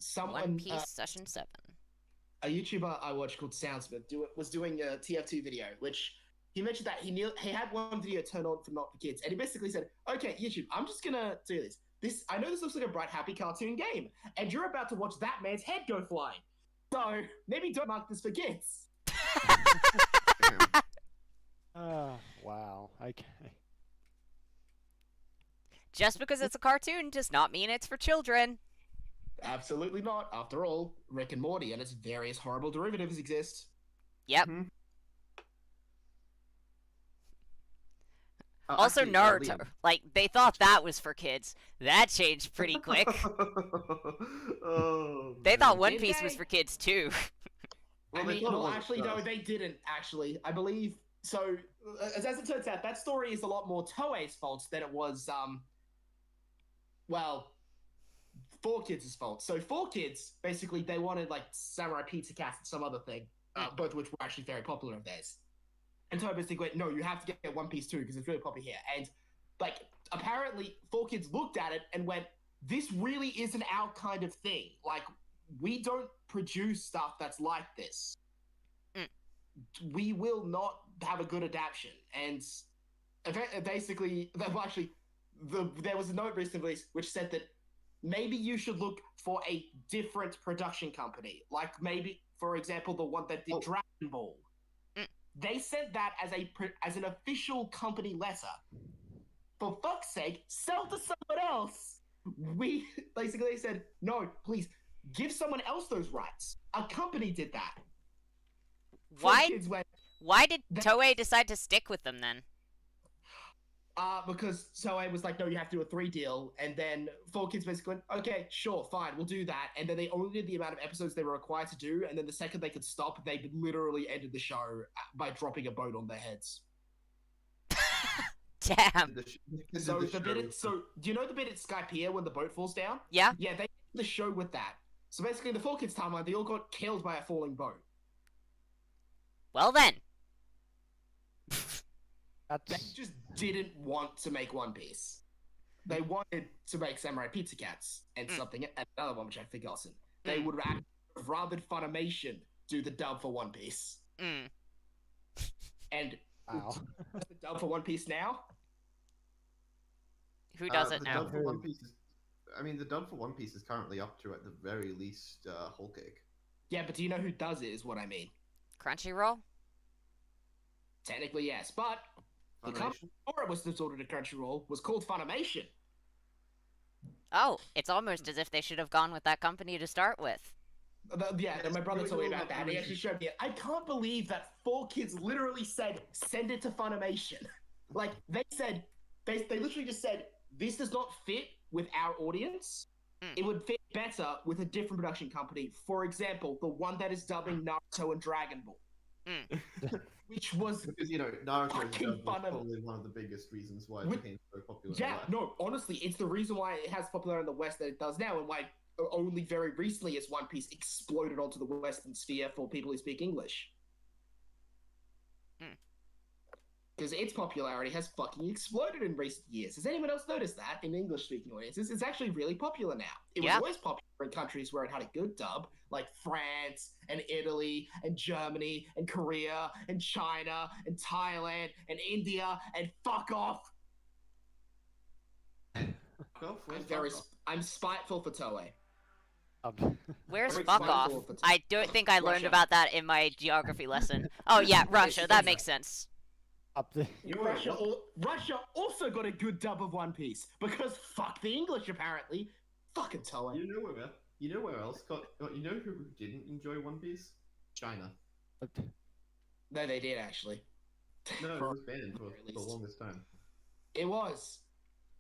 someone, One Piece Session 7. a YouTuber I watch called Soundsmith, was doing a TF2 video, which he mentioned that he had one video turned on for not for kids, and he basically said, "Okay, YouTube, I'm just gonna do this. I know this looks like a bright, happy cartoon game, and you're about to watch that man's head go flying. So maybe don't mark this for kids." Wow. Okay. Just because it's a cartoon does not mean it's for children. Absolutely not. After all, Rick and Morty and its various horrible derivatives exist. Yep. Mm-hmm. Also, Naruto. Like, they thought that was for kids. That changed pretty quick. Oh, They thought One Did Piece they? was for kids, too. Well, I they mean, thought it no, was actually, no, first. they didn't, actually. I believe, so, as it turns out, that story is a lot more Toei's fault than it was, well, 4Kids' fault. So 4Kids, basically, they wanted, like, Samurai Pizza Cats and some other thing, both of which were actually very popular of theirs. And Toei basically went, no, you have to get One Piece too, because it's really popular here. And, like, apparently, 4Kids looked at it and went, this really isn't our kind of thing. Like, we don't produce stuff that's like this. We will not have a good adaptation. And basically, well, actually, there was a note recently which said that maybe you should look for a different production company. Like, maybe, for example, the one that did Dragon Ball. They sent that as an official company letter. For fuck's sake, sell to someone else. We basically said, no, please give someone else those rights. A company did that. Why? 4Kids went, Why did Toei decide to stick with them then? because Toei was like, no, you have to do a 3 deal, and then 4Kids basically went, okay, sure, fine, we'll do that, and then they only did the amount of episodes they were required to do, and then the second they could stop, they literally ended the show by dropping a boat on their heads. Damn. So do you know the bit at Skypiea when the boat falls down? Yeah? Yeah, they did the show with that. So basically, in the 4Kids timeline, they all got killed by a falling boat. Well then. They just didn't want to make One Piece. They wanted to make Samurai Pizza Cats and something, and another one which I've forgotten. They would have rather Funimation do the dub for One Piece. And Wow. the dub for One Piece now? Who does it the now? Dub for One Piece is, I mean, the dub for One Piece is currently up to, at the very least, Whole Cake. Yeah, but do you know who does it, is what I mean. Crunchyroll? Technically, yes, but the company before it was distorted to Crunchyroll was called Funimation. Oh, it's almost as if they should have gone with that company to start with. Yeah, it's my brother really told me all about about that. He actually showed me it. I can't believe that 4Kids literally said, send it to Funimation. Like, they said, they literally just said, this does not fit with our audience. It would fit better with a different production company. For example, the one that is dubbing Naruto and Dragon Ball. Which was because, you know, Naruto fucking was fun. probably one of the biggest reasons why it became so popular. Yeah, no, honestly, it's the reason why it has popular in the West that it does now, and why only very recently has One Piece exploded onto the Western sphere for people who speak English. Because its popularity has fucking exploded in recent years. Has anyone else noticed that in English-speaking audiences? It's actually really popular now. It was always popular in countries where it had a good dub, like France and Italy and Germany and Korea and China and Thailand and India and fuck off. I'm spiteful for Toei. Where's Very fuck off? spiteful for I don't think I learned Russia. about that in my geography lesson. Oh yeah, Russia. That makes sense. Russia also got a good dub of One Piece because fuck the English apparently. Fucking Toei. You know where else you know who didn't enjoy One Piece? China. No, they did actually. No, it For- was banned for at the least. longest time. It was,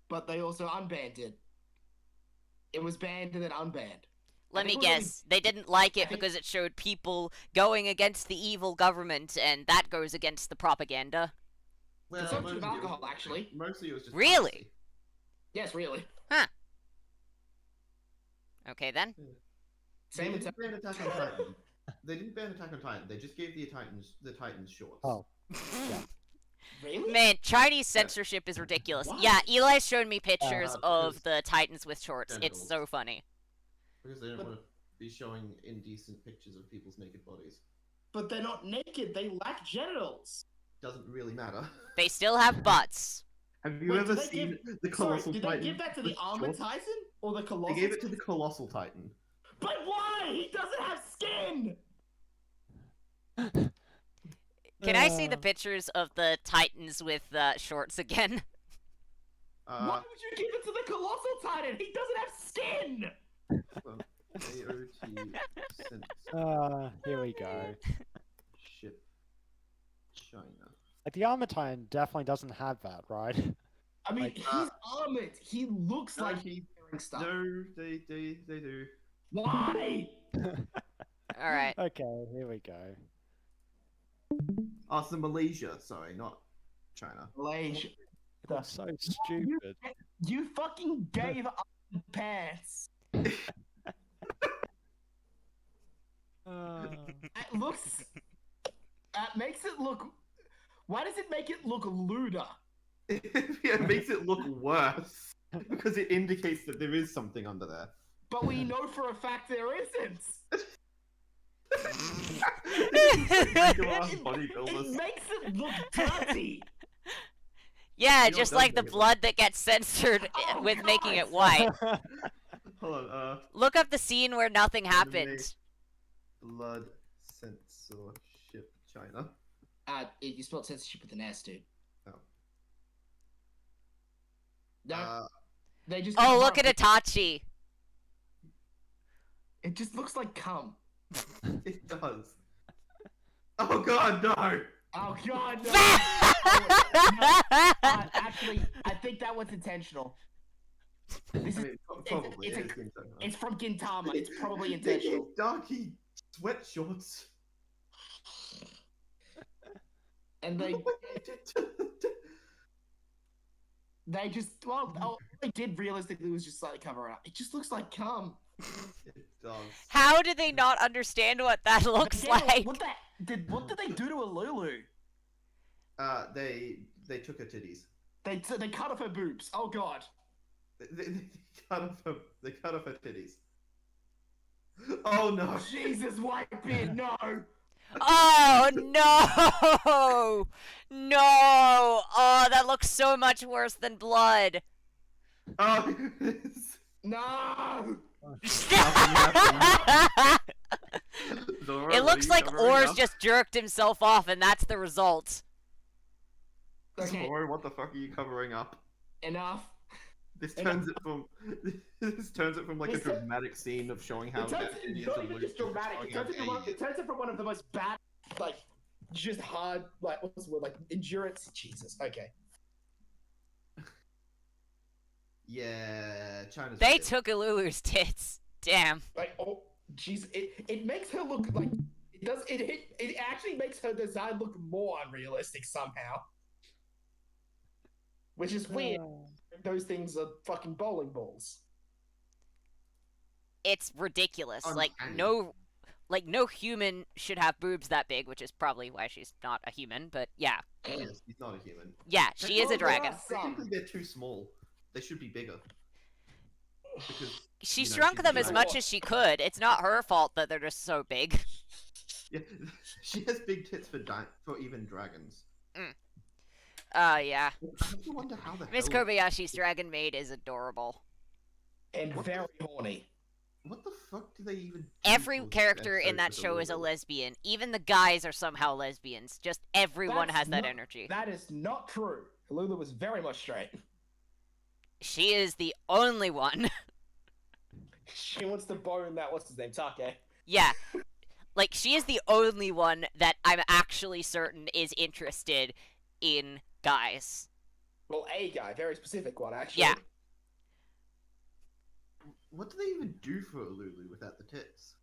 but they also unbanned it. It was banned and then unbanned. Let me think we're guess. They didn't like it I think- because it showed people going against the evil government, and that goes against the propaganda. Well, Consumption of mostly it was- alcohol, actually. Mostly it was just Really? piracy. Yes, really. Okay then. They Same in didn't ban Attack on Titan. They didn't ban Attack on Titan. They just gave the Titans shorts. Oh. Yeah. Really? Man, Chinese censorship is ridiculous. What? Yeah, Eli's shown me pictures of because the Titans with shorts. It's genitals. so funny. Because they didn't But- want to be showing indecent pictures of people's naked bodies. But they're not naked. They lack genitals. Doesn't really matter. They still have butts. Have you Wait, ever did they seen give- the Sorry, Colossal did Titan? they give that to the with Armored shorts? Titan or the Colossal? They gave it to the Colossal Titan. But why? He doesn't have skin. Can I see the pictures of the Titans with shorts again? Why would you give it to the Colossal Titan? He doesn't have skin. AOT Here we go. ship China. Like, the Armor Titan definitely doesn't have that, right? I mean, Like, he's armored. He looks No, like he- he's wearing stuff. No, they do. Why? Alright. Okay, here we go. Oh, it's the Malaysia. Sorry, not China. Malaysia. That's so stupid. You fucking gave up the pants. It looks. That makes it look. Why does it make it look lewder? It makes it look worse because it indicates that there is something under there. But we know for a fact there isn't. Regular It bodybuilders. makes it look dirty. Yeah, You know, just it like does the make it blood that gets censored Oh, with making it God. white. Hold on. Look up the scene where nothing happened. Animate blood censorship China. You spelled censorship with an S, dude. Oh. No, they just. Oh, cover look up- at Itachi. It just looks like cum. It does. Oh God, no! Oh God, no. Actually, I think that was intentional. This I is. mean, probably. it's a- it is intentional. It's from Gintama. It's probably They intentional. gave Darky sweatshorts. And they just all they did realistically was just slightly cover it up. It just looks like cum. It does. How do they not understand what that looks Yeah, like? What did they do to a Lulu? They took her titties. They cut off her boobs. Oh God. They cut off her titties. Oh no! Jesus, Whitebeard, no. Oh no! No! Oh, that looks so much worse than blood. Oh, No. Zora, It what looks are you like covering Oars up? just jerked himself off, and that's the result. Okay, Zora, what the fuck are you covering up? enough. This And turns it from like a This turn- dramatic scene of showing how It turns gay it's not is even and just dramatic. showing It how turns, gay he it turns it from one of the most bad, like, just hard, like, what's the word, like, endurance. Jesus. Okay. Yeah, China's They weird. took Alulu's tits. Damn. Like, oh, jeez, it makes her look like it does. It actually makes her design look more unrealistic somehow, which is weird. Those things are fucking bowling balls. It's ridiculous. Uncanny. No human should have boobs that big, which is probably why she's not a human, but yeah. Yes, he's not a human. Yeah, she is a dragon. Technically, they're too small. They should be bigger. Because She you know, shrunk she's them a as dragon. much as she could. It's not her fault that they're just so big. Yeah, she has big tits for even dragons. Yeah. I have to wonder how the Miss hell. Kobayashi's dragon maid is adorable. And What very horny. What the fuck do they even? do Every for character in that episodes show of is a Lulu? lesbian. Even the guys are somehow lesbians. Just everyone That's has that not- energy. That is not true. Lulu was very much straight. She is the only one. She wants to bone that, what's his name, Take. Yeah. Like, she is the only one that I'm actually certain is interested in guys. Well, a guy, very specific one, actually. Yeah. What do they even do for a Lulu without the tits?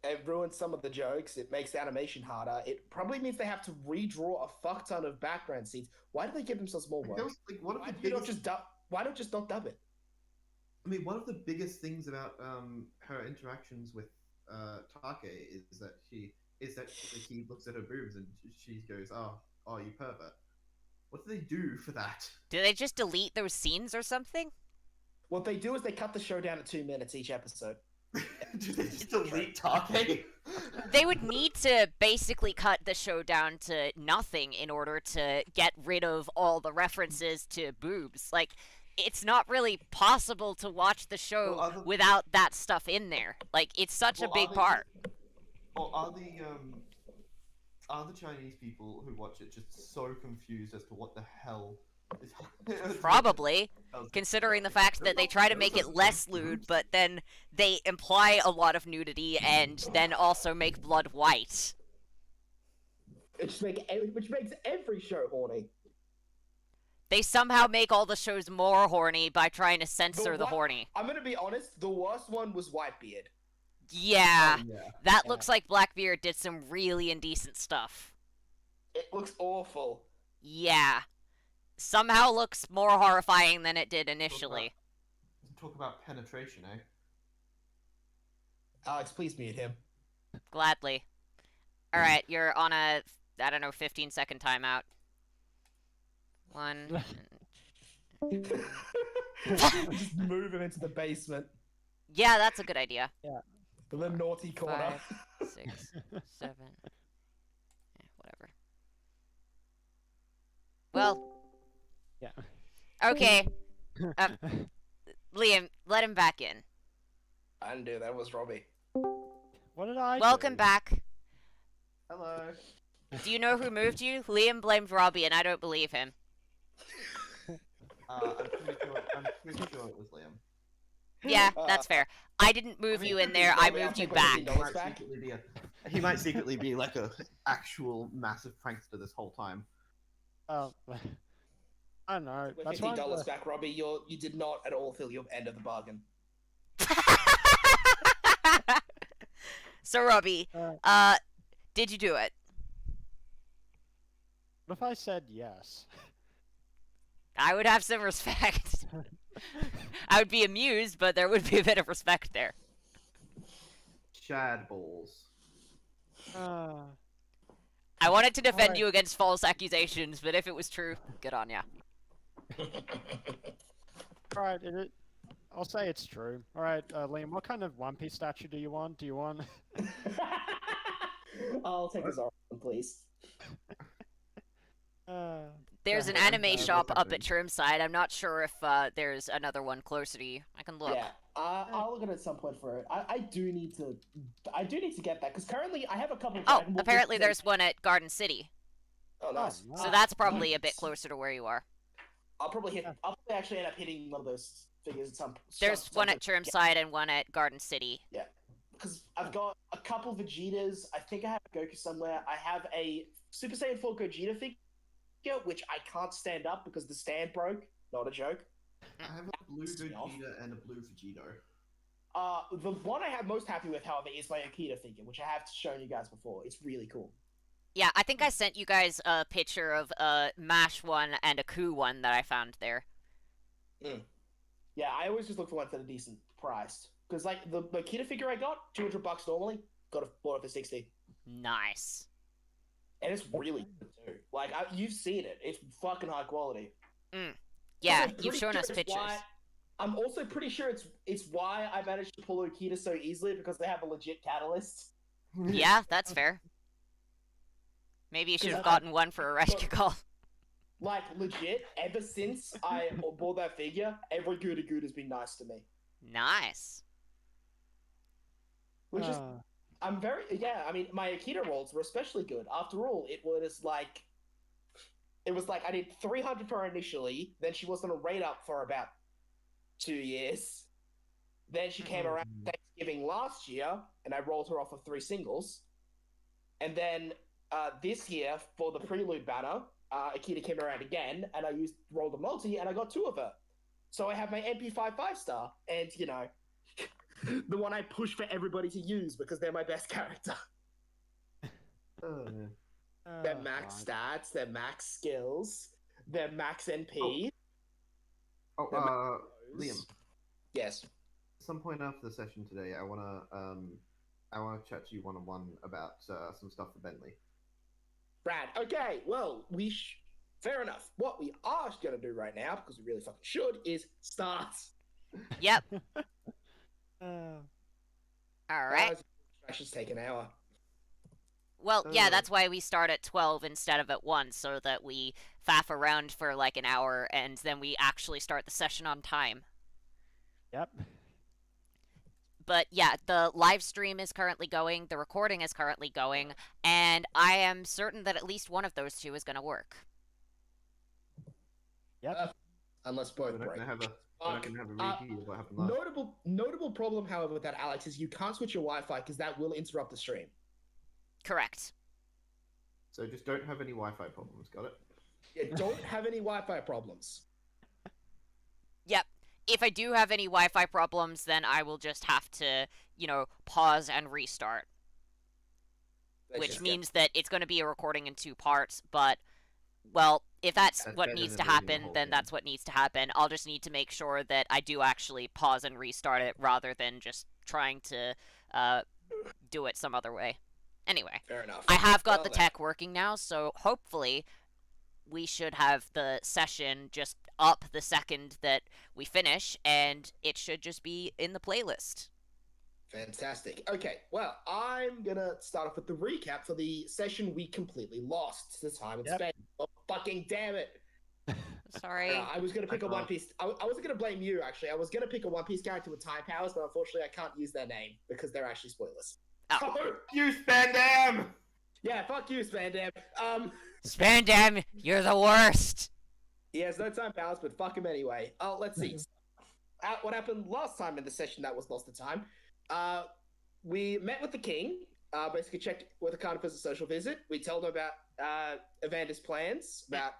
It ruins some of the jokes. It makes the animation harder. It probably means they have to redraw a fuck ton of background scenes. Why do they give themselves more Like, work? that was, like, one of Why the do you not biggest. just dub? Why not just not dub it? I mean, one of the biggest things about her interactions with Take is that he looks at her boobs and she goes, "Oh, you pervert." What do they do for that? Do they just delete those scenes or something? What they do is they cut the show down to 2 minutes each episode. Do they just delete Take? They would need to basically cut the show down to nothing in order to get rid of all the references to boobs. Like, it's not really possible to watch the show Well, without that stuff in there. Like, it's such a big part. Or are the Chinese people who watch it just so confused as to what the hell is Probably, considering the fact that they try to make it less lewd, but then they imply a lot of nudity and then also make blood white. Which makes every show horny. They somehow make all the shows more horny by trying to censor the horny. I'm gonna be honest, the worst one was Whitebeard. Yeah, Oh, yeah. that looks like Blackbeard did some really indecent stuff. It looks awful. Yeah. Somehow looks more horrifying than it did initially. Talk about penetration, eh? Alex, please mute him. Gladly. Alright, you're on a, I don't know, 15-second timeout. 1. Just move him into the basement. Yeah, that's a good idea. The naughty corner. 5, 6, 7. Whatever. Well. Yeah. Okay. Liam, let him back in. I didn't do that. It was Robbie. What did I Welcome do? back. Hello. Do you know who moved you? Liam blamed Robbie, and I don't believe him. I'm pretty sure it was Liam. Yeah, that's fair. I didn't move you in there, I moved you back. He might secretly be like a actual massive prankster this whole time. I don't know. With That's $50 back, Robbie, you did not at all feel your end of the bargain. So, Robbie, did you do it? What if I said yes? I would have some respect. I would be amused, but there would be a bit of respect there. Chad balls. I wanted to defend Alright. you against false accusations, but if it was true, good on ya. Alright, I'll say it's true. Alright, Liam, what kind of One Piece statue do you want? Do you want... I'll take a Zoro one, please. There's an Yeah, anime shop up at definitely. Trimside. I'm not sure if there's another one closer to you. I can look. Yeah, I'll look at it at some point for it. I do need to get that because currently I have a couple. Oh, Dragon Ball apparently figures. there's one at Garden City. Oh, nice. Oh, So nice. that's probably a bit closer to where you are. I'll probably actually end up hitting one of those figures at some. There's one at Trimside and one at Garden City. Because I've got a couple Vegetas. I think I have Goku somewhere. I have a Super Saiyan 4 Gogeta figure, which I can't stand up because the stand broke. Not a joke. I have a blue Vegeta and a blue Vegito. The one I have most happy with, however, is my Akita figure, which I have shown you guys before. It's really cool. Yeah, I think I sent you guys a picture of a MASH one and a Coup one that I found there. Yeah, I always just look for ones that are decent priced. Because, like, the Akita figure I got, $200 normally, bought it for 60. Nice. And it's really good, too. Like, you've seen it. It's fucking high quality. Yeah, Also, you've pretty shown sure us it's pictures. I'm also pretty sure it's why I managed to pull Akita so easily, because they have a legit catalyst. Yeah, that's fair. Maybe you should have gotten one for a rescue call. Like, legit, ever since I bought that figure, every Gouda has been nice to me. Nice. Which is, I'm very, yeah, I mean, my Akita rolls were especially good. After all, it was like I did 300 per initially, then she was on a rate up for about 2 years. Then she came around Thanksgiving last year, and I rolled her off of 3 singles. And then this year, for the Prelude banner, Akita came around again, and I rolled a multi, and I got 2 of her. So I have my MP5 5-star, and, you know, the one I push for everybody to use because they're my best character. Their max stats, their max skills, their max NP. Liam. Yes. At some point after the session today, I wanna chat to you one-on-one about some stuff for Bentley. Brad. Okay. Well, fair enough. What we are gonna do right now, because we really fucking should, is start. Yep. All right. Distractions take an hour. Well, yeah, that's why we start at 12 instead of at 1, so that we faff around for like an hour and then we actually start the session on time. Yep. But yeah, the live stream is currently going, the recording is currently going, and I am certain that at least one of those two is going to work. Yep. Unless both We're not break. gonna have a repeat of what happened last. Notable problem, however, with that, Alex, is you can't switch your Wi-Fi because that will interrupt the stream. Correct. So just don't have any Wi-Fi problems. Got it? Yeah, don't have any Wi-Fi problems. Yep. If I do have any Wi-Fi problems, then I will just have to, pause and restart. Which means that it's going to be a recording in 2 parts, but, well, if that's what needs to happen, then that's what needs to happen. I'll just need to make sure that I do actually pause and restart it rather than just trying to do it some other way. Anyway, fair enough. I have got the tech working now, so hopefully we should have the session just up the second that we finish, and it should just be in the playlist. Fantastic. Okay, well, I'm gonna start off with the recap for the session we completely lost to time and space. Oh, fucking damn it! Sorry. I was gonna pick a One Piece. I wasn't gonna blame you, actually. I was gonna pick a One Piece character with time powers, but unfortunately I can't use their name because they're actually spoilers. Oh. You Spandam! Yeah, fuck you, Spandam. Spandam, you're the worst! He has no time powers, but fuck him anyway. Let's see. What happened last time in the session that was lost to time? We met with the king, basically checked with the Cardiff as a social visit. We told him about Evander's plans, about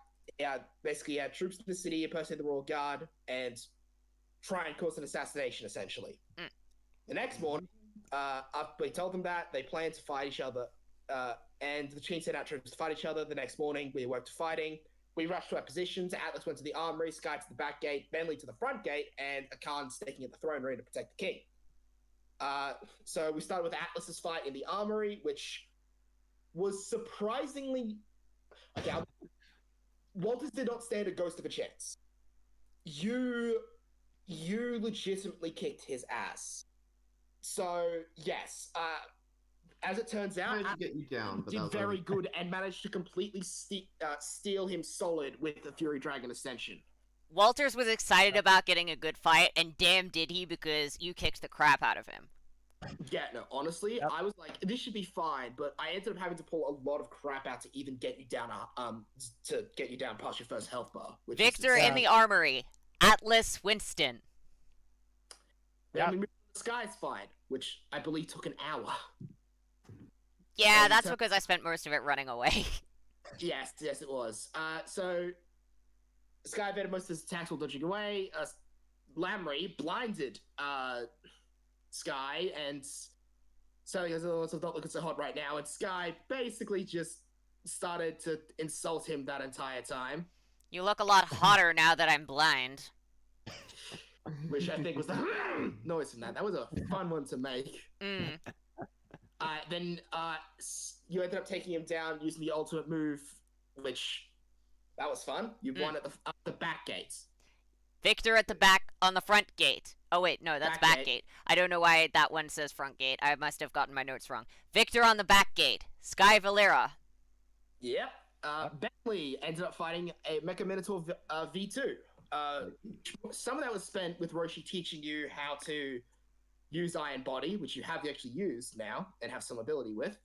basically he had troops in the city, impersonate the Royal Guard, and try and cause an assassination, essentially. The next morning, we told them that they planned to fight each other, and the king sent out troops to fight each other. The next morning, we awoke to fighting. We rushed to our positions. Atlas went to the armory, Sky to the back gate, Bentley to the front gate, and Akan staking at the throne room to protect the king. So we started with Atlas's fight in the armory, which was surprisingly... Okay, Walters did not stand a ghost of a chance. You legitimately kicked his ass. So, yes, as it turns out, to get you down, but did very good and managed to completely steal him solid with the Fury Dragon Ascension. Walters was excited about getting a good fight, and damn did he, because you kicked the crap out of him. Yeah, no, honestly, I was like, this should be fine, but I ended up having to pull a lot of crap out to even get you down, past your first health bar. Victor in the armory, Atlas Winston. Then we moved to the Sky's fight, which I believe took an hour. Yeah, that's because I spent most of it running away. Yes, it was. So Sky evaded most of his attacks while dodging away. Lamry blinded Sky, and so he goes, "Oh, not looking so hot right now." And Sky basically just started to insult him that entire time. You look a lot hotter now that I'm blind. Which I think was the noise from that. That was a fun one to make. Then you ended up taking him down using the ultimate move, which that was fun. You won at the back gates. Victor at the back on the front gate. Oh wait, no, that's back gate. I don't know why that one says front gate. I must have gotten my notes wrong. Victor on the back gate. Sky Valera. Yep. Bentley ended up fighting a Mecha Minotaur V2. Some of that was spent with Roshi teaching you how to use Iron Body, which you have actually used now and have some ability with.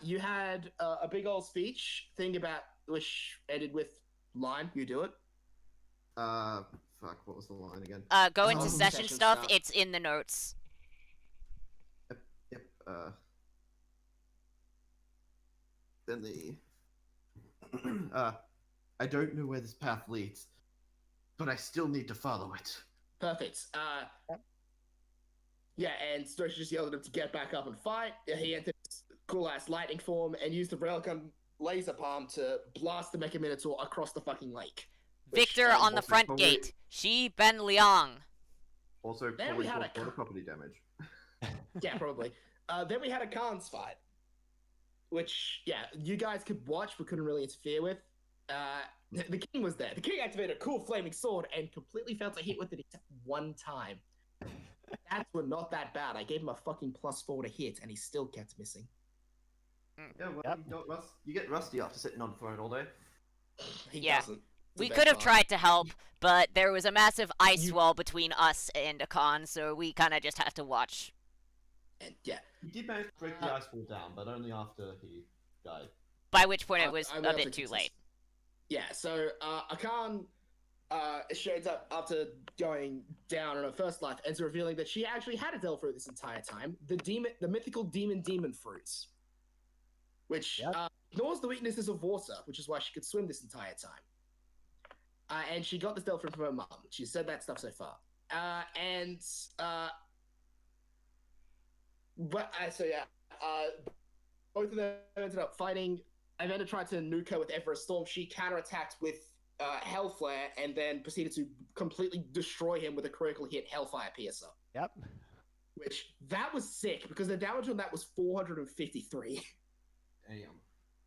You had a big old speech thing about, which ended with line, you do it. Fuck, what was the line again? Go into session stuff. It's in the notes. Yep. Then I don't know where this path leads, but I still need to follow it. Perfect. Yeah, and Strosh just yelled at him to get back up and fight. He entered his cool-ass lightning form and used the Railgun laser palm to blast the Mecha Minotaur across the fucking lake. Victor on the front gate. Shi Ben Liang. Also, then we had a property damage. Yeah, probably. Then we had a Khan's fight, which, yeah, you guys could watch but couldn't really interfere with. The king was there. The king activated a cool flaming sword and completely failed to hit with it except one time. stats were not that bad. I gave him a fucking +4 to hit, and he still kept missing. Yeah, well, Yep. you get rusty after sitting on the throne all day. He Yeah. doesn't. It's the We best could have part. tried to help, but there was a massive ice You- wall between us and Akan, so we kind of just had to watch. And yeah, He did manage to break the ice wall down, but only after he died. By which point it was I'm a gonna bit too fix late. this. Yeah, so Akan shows up after going down on her first life, ends up revealing that she actually had a Devil Fruit this entire time. The mythical demon fruits, which Yep. ignores the weaknesses of water, which is why she could swim this entire time. And she got this Devil Fruit from her mum. She said that stuff so far. Both of them ended up fighting. Evander tried to nuke her with Everest Storm. She counterattacked with Hellflare and then proceeded to completely destroy him with a critical hit Hellfire Piercer. Yep. Which, that was sick, because the damage on that was 453. Damn.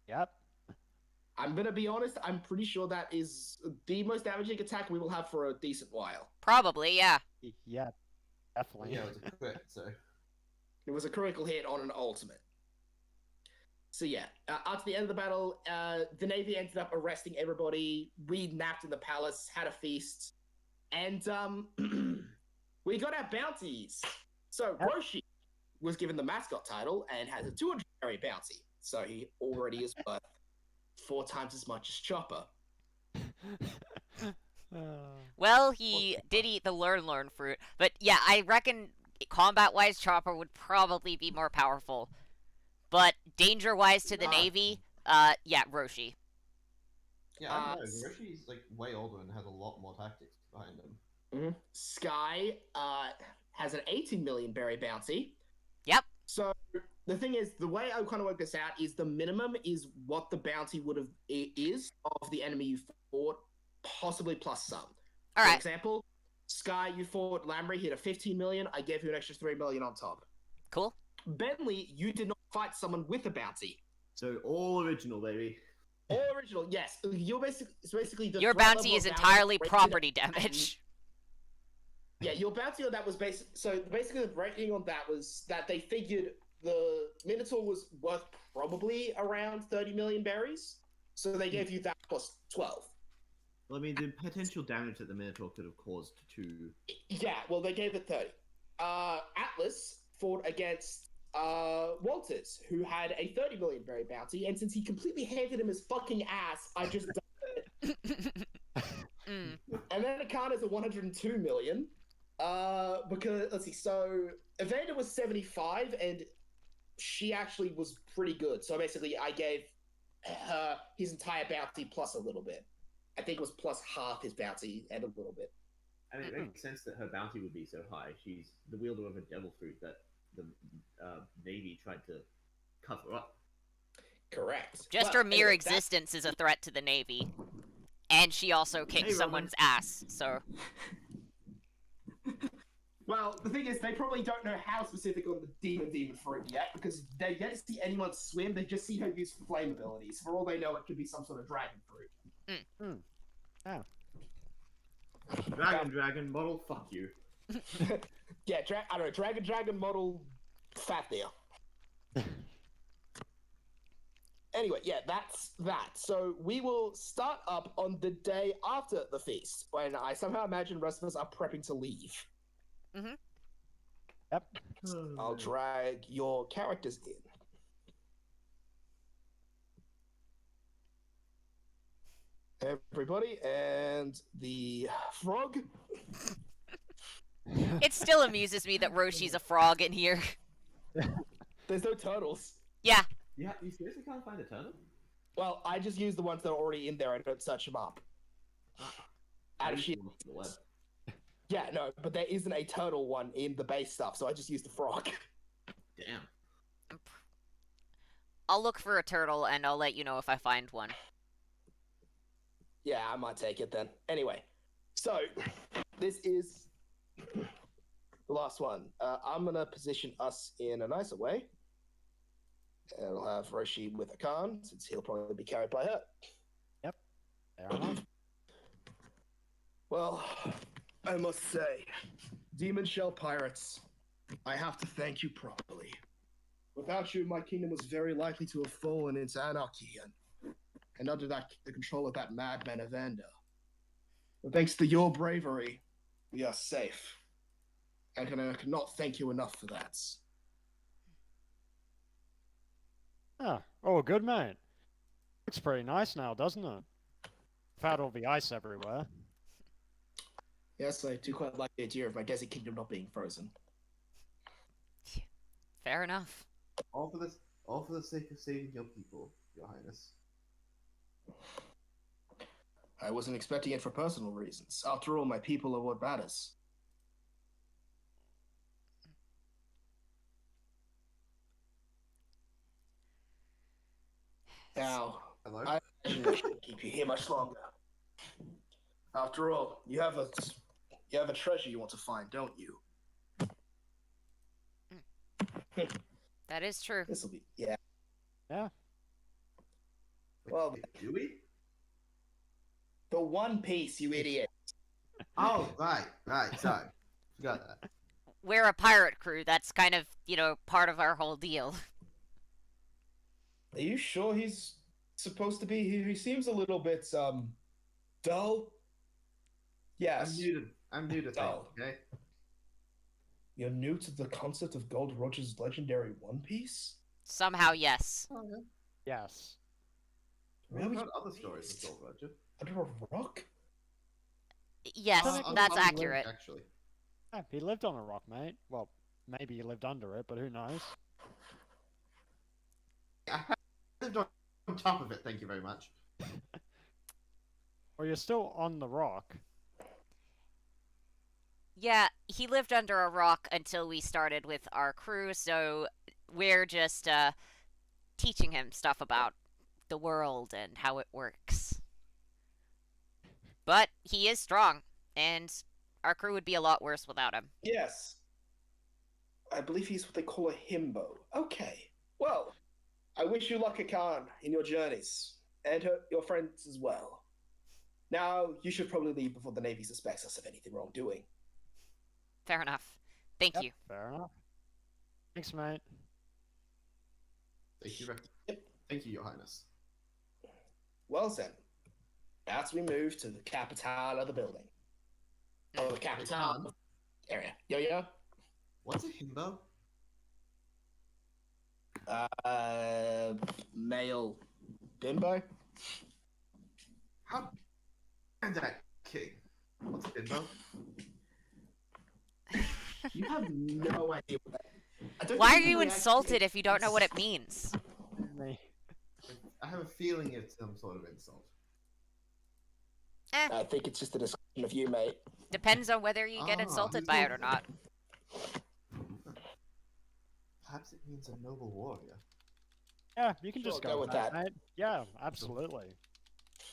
Yep. I'm gonna be honest, I'm pretty sure that is the most damaging attack we will have for a decent while. Probably, yeah. Yeah. Definitely. Yeah, it was a crit, so. It was a critical hit on an ultimate. So yeah, after the end of the battle, the Navy ended up arresting everybody. We napped in the palace, had a feast, and we got our bounties. So Roshi was given the mascot title and has a 200 berry bounty. So he already is worth 4 times as much as Chopper. Well, he did eat the learn fruit, but yeah, I reckon combat-wise, Chopper would probably be more powerful. But danger-wise to the Navy, yeah, Roshi. Yeah, I don't know. Roshi's like way older and has a lot more tactics behind him. Sky has an 18 million berry bounty. Yep. So the thing is, the way I kind of work this out is the minimum is what the bounty would have is of the enemy you fought, possibly plus some. All For right. example, Sky, you fought Lambry, hit a 15 million. I gave you an extra 3 million on top. Cool. Bentley, you did not fight someone with a bounty. So all original, baby. All original, yes. You're basically the Your threat bounty level is of entirely rated property at- damage. Yeah, your bounty on that was basically the rating on that was that they figured the Minotaur was worth probably around 30 million berries, so they gave you that plus 12. Well, I mean, the potential damage that the Minotaur could have caused to... Yeah, well, they gave it 30. Atlas fought against Walters, who had a 30 million berry bounty, and since he completely handed him his fucking ass, I just done it. And then Akana is a 102 million. Because, let's see, so Evander was 75, and she actually was pretty good. So basically, I gave her his entire bounty plus a little bit. I think it was plus half his bounty and a little bit. I mean, it makes sense that her bounty would be so high. She's the wielder of a devil fruit that the Navy tried to cover up. Correct. Just Well, her mere anyway, existence is a threat to the Navy. And she also kicked Hey, Robin. someone's ass, so... Well, the thing is, they probably don't know how specific on the demon fruit yet, because they don't see anyone swim, they just see her use flame abilities. For all they know, it could be some sort of dragon fruit. Oh. Dragon model, fuck you. Yeah, I don't know, dragon model, fat there. Anyway, yeah, that's that. So we will start up on the day after the feast, when I somehow imagine the rest of us are prepping to leave. Yep. I'll drag your characters in. Everybody, and the frog. It still amuses me that Roshi's a frog in here. There's no turtles. Yeah. Yeah, you seriously can't find a turtle? Well, I just use the ones that are already in there. I don't search them up. Out of shit. The web. Yeah, no, but there isn't a turtle one in the base stuff, so I just use the frog. Damn. I'll look for a turtle and I'll let you know if I find one. Yeah, I might take it then. Anyway, so this is the last one. I'm gonna position us in a nicer way. And I'll have Roshi with Akan, since he'll probably be carried by her. Fair enough. Well, I must say, Demon Shell Pirates, I have to thank you properly. Without you, my kingdom was very likely to have fallen into anarchy and under the control of that madman Evander. But thanks to your bravery, we are safe. And I cannot thank you enough for that. Ah, oh, good mate. Looks pretty nice now, doesn't it? Without all the ice everywhere. Yes, I do quite like the idea of my desert kingdom not being frozen. Fair enough. All for the sake of saving your people, Your Highness. I wasn't expecting it for personal reasons. After all, my people are what matters. Now, Hello? I shouldn't keep you here much longer. After all, you have a treasure you want to find, don't you? That is true. This'll be yeah. Yeah. Well, Do we? the One Piece, you idiot. Oh, right, sorry. Forgot that. We're a pirate crew. That's kind of, part of our whole deal. Are you sure he's supposed to be? He seems a little bit dull. Yes. I'm new to things, Dull. okay? You're new to the concept of Gold Roger's legendary One Piece? Somehow, yes. Oh, yeah. Yes. I've heard other stories of Gold Roger. Under a rock? Yes, that's On the accurate. lake, actually. Yeah, he lived on a rock, mate. Well, maybe he lived under it, but who knows? I lived on top of it, thank you very much. Well, you're still on the rock. Yeah, he lived under a rock until we started with our crew, so we're just teaching him stuff about the world and how it works. But he is strong, and our crew would be a lot worse without him. Yes. I believe he's what they call a himbo. Okay. Well, I wish you luck, Khan, in your journeys, and your friends as well. Now, you should probably leave before the Navy suspects us of anything wrongdoing. Fair enough. Thank you. Fair enough. Thanks, mate. Thank you, Yep. Thank you, Your Highness. Well then, as we move to the capital of the building. Oh, the capital area. Yo-yo? What's a himbo? Male bimbo? How? And that king. What's a bimbo? You have no idea what that is. Why are you insulted if you don't know what it means? Me. I have a feeling it's some sort of insult. Eh, I think it's just a discussion of you, mate. depends on whether you get insulted he's by it a- or not. Perhaps it means a noble warrior. Yeah, you can Sure, just go go with with that, that. mate. Yeah, absolutely.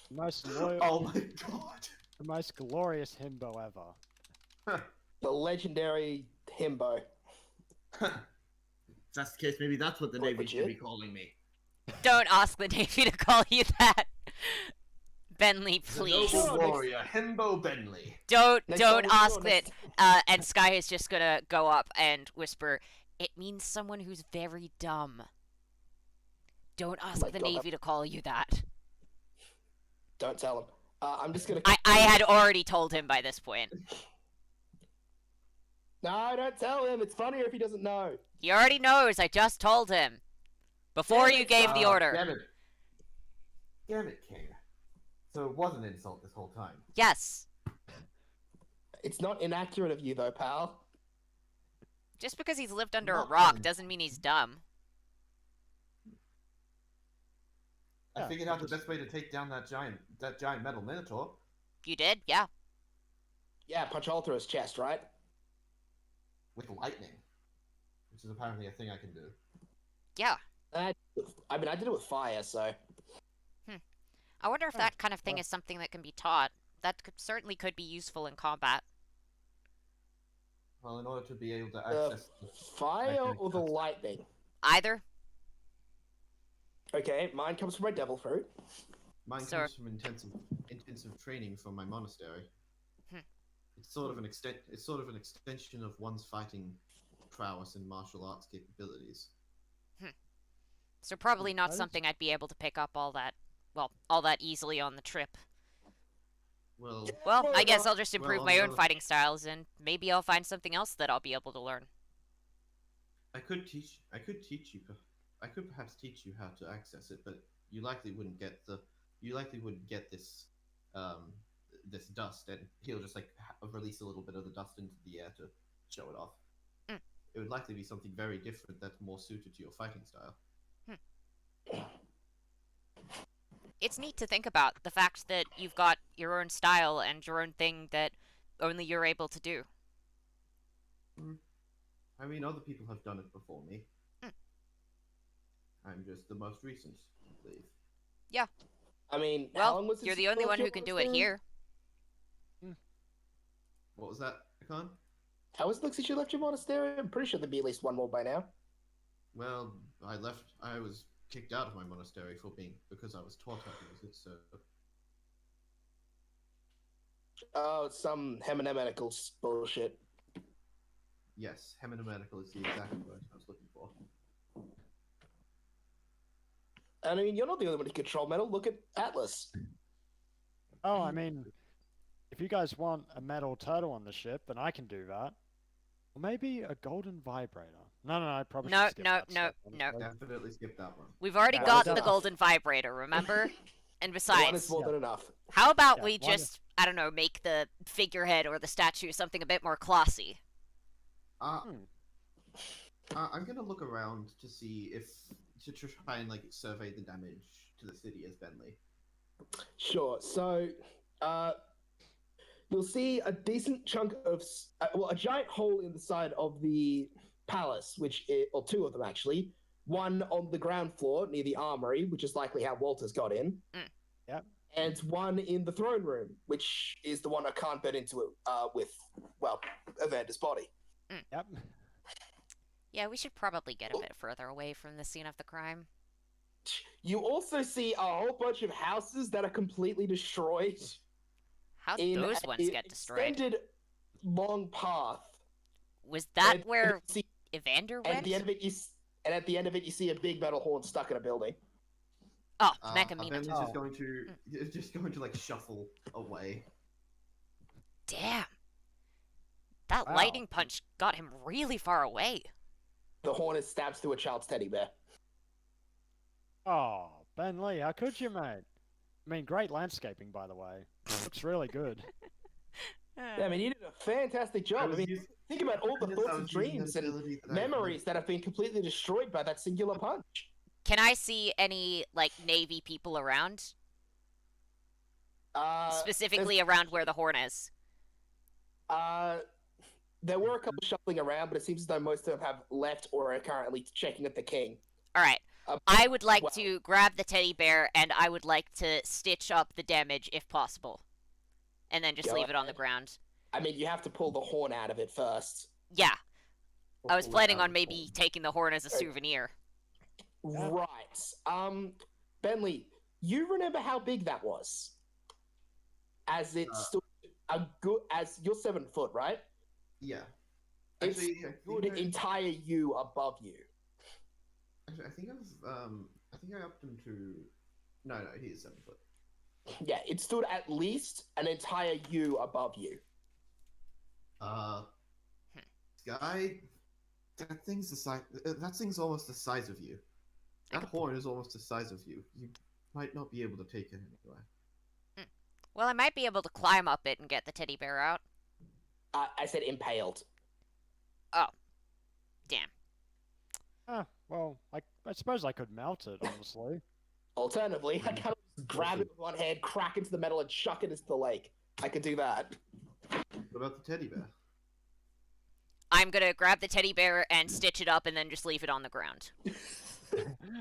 The most loyal, Oh my god! the most glorious himbo ever. The legendary himbo. If that's the case, maybe that's what the What, Navy should be legit? calling me. Don't ask the Navy to call you that. Bentley, The please. noble warrior, Himbo Bentley. Don't Next don't time we ask go, that. next- And Sky is just gonna go up and whisper, "It means someone who's very dumb." Don't ask my the God, Navy to call you that. Don't tell him. I'm just gonna. I had already told him by this point. No, don't tell him. It's funnier if he doesn't know. He already knows. I just told him before Damn you it, gave the order. Damn it, King. So it was an insult this whole time. Yes. It's not inaccurate of you, though, pal. Just because he's lived under a Not rock dumb. doesn't mean he's dumb. I Yeah, figured out the best way to take down that giant metal minotaur. You did? Yeah. Yeah, punch all through his chest, right? With lightning. Which is apparently a thing I can do. Yeah. I mean, I did it with fire, so. I wonder if Huh, that kind of thing well- is something that can be taught. That certainly could be useful in combat. Well, in order to be able to The access the... fire think or the that's- lightning? Either. Okay, mine comes from my devil fruit. Mine Sir. comes from intensive training from my monastery. Hmm. It's sort of an extension of one's fighting prowess and martial arts capabilities. So probably not That is- something I'd be able to pick up all that easily on the trip. Well, Well, Well, I guess well- I'll just well, improve on my the own other- fighting styles, and maybe I'll find something else that I'll be able to learn. I could perhaps teach you how to access it, but you likely wouldn't get this this dust, and he'll just like release a little bit of the dust into the air to show it off. Mm. It would likely be something very different that's more suited to your fighting style. It's neat to think about the fact that you've got your own style and your own thing that only you're able to do. I mean, other people have done it before me. Mm. I'm just the most recent, I believe. I mean, how long Well, was it you're the since only you one left who your can do it monastery? here. What was that, Akan? How was it since you left your monastery? I'm pretty sure there'd be at least one more by now. Well, I was kicked out of my monastery because I was taught how to use it, so Oh, some hermeneutical bullshit. yes, hermeneutical is the exact word I was looking for. And I mean, you're not the only one who can control metal. Look at Atlas. Oh, I mean, if you guys want a metal turtle on the ship, then I can do that. Or maybe a golden vibrator. No, I probably No, should skip no, that no, step, no. honestly. Definitely skip that one. We've already Yeah, got that's the enough. golden vibrator, remember? And One besides, is more Yeah. than enough. how about Yeah, we one is- just, I don't know, make the figurehead or the statue something a bit more classy? Hmm. I'm gonna look around to see to try and like survey the damage to the city as Bentley. Sure. So, you'll see a decent chunk of, a giant hole in the side of the palace, or two of them actually. One on the ground floor near the armory, which is likely how Walter's got in. Yep. And one in the throne room, which is the one I can't burn into it with, Evander's body. Yep. Yeah, we should probably get a bit further away from the scene of the crime. You also see a whole bunch of houses that are completely destroyed. How'd in those a ones get destroyed? Extended long path. Was that And- where and see- Evander and went? at the end of it, you see a big metal horn stuck in a building. Oh, Bentley's Mechamina. just going to like shuffle away. Damn. That Wow. lightning punch got him really far away. The horn is stabs through a child's teddy bear. Oh, Ben Lee, how could you, mate? I mean, great landscaping, by the way. Looks really good. Yeah, I mean, you did a fantastic job. I mean, think about all the thoughts and dreams and memories that have been completely destroyed by that singular punch. Can I see any, like, Navy people around? Specifically around where the horn is. There were a couple shuffling around, but it seems as though most of them have left or are currently checking at the king. Alright. Uh, I would like well- to grab the teddy bear, and I would like to stitch up the damage if possible. And then just Go leave it on the ahead. ground. I mean, you have to pull the horn out of it first. Yeah, I was Pull it planning out on of maybe taking the horn as a souvenir. Yeah. Right. Bentley, you remember how big that was? As it stood as you're 7 foot, right? Yeah. It's Actually, good entire you above you. I think I upped him to. No, he is 7 foot. Yeah, it stood at least an entire you above you. Guy, that thing's the size. That thing's almost the size of you. That horn is almost the size of you. You might not be able to take it anyway. Well, I might be able to climb up it and get the teddy bear out. I said impaled. Damn. Ah, well, I suppose I could melt it, honestly. Alternatively, I can just grab it with one hand, crack into the metal, and chuck it into the lake. I could do that. What about the teddy bear? I'm gonna grab the teddy bear and stitch it up and then just leave it on the ground.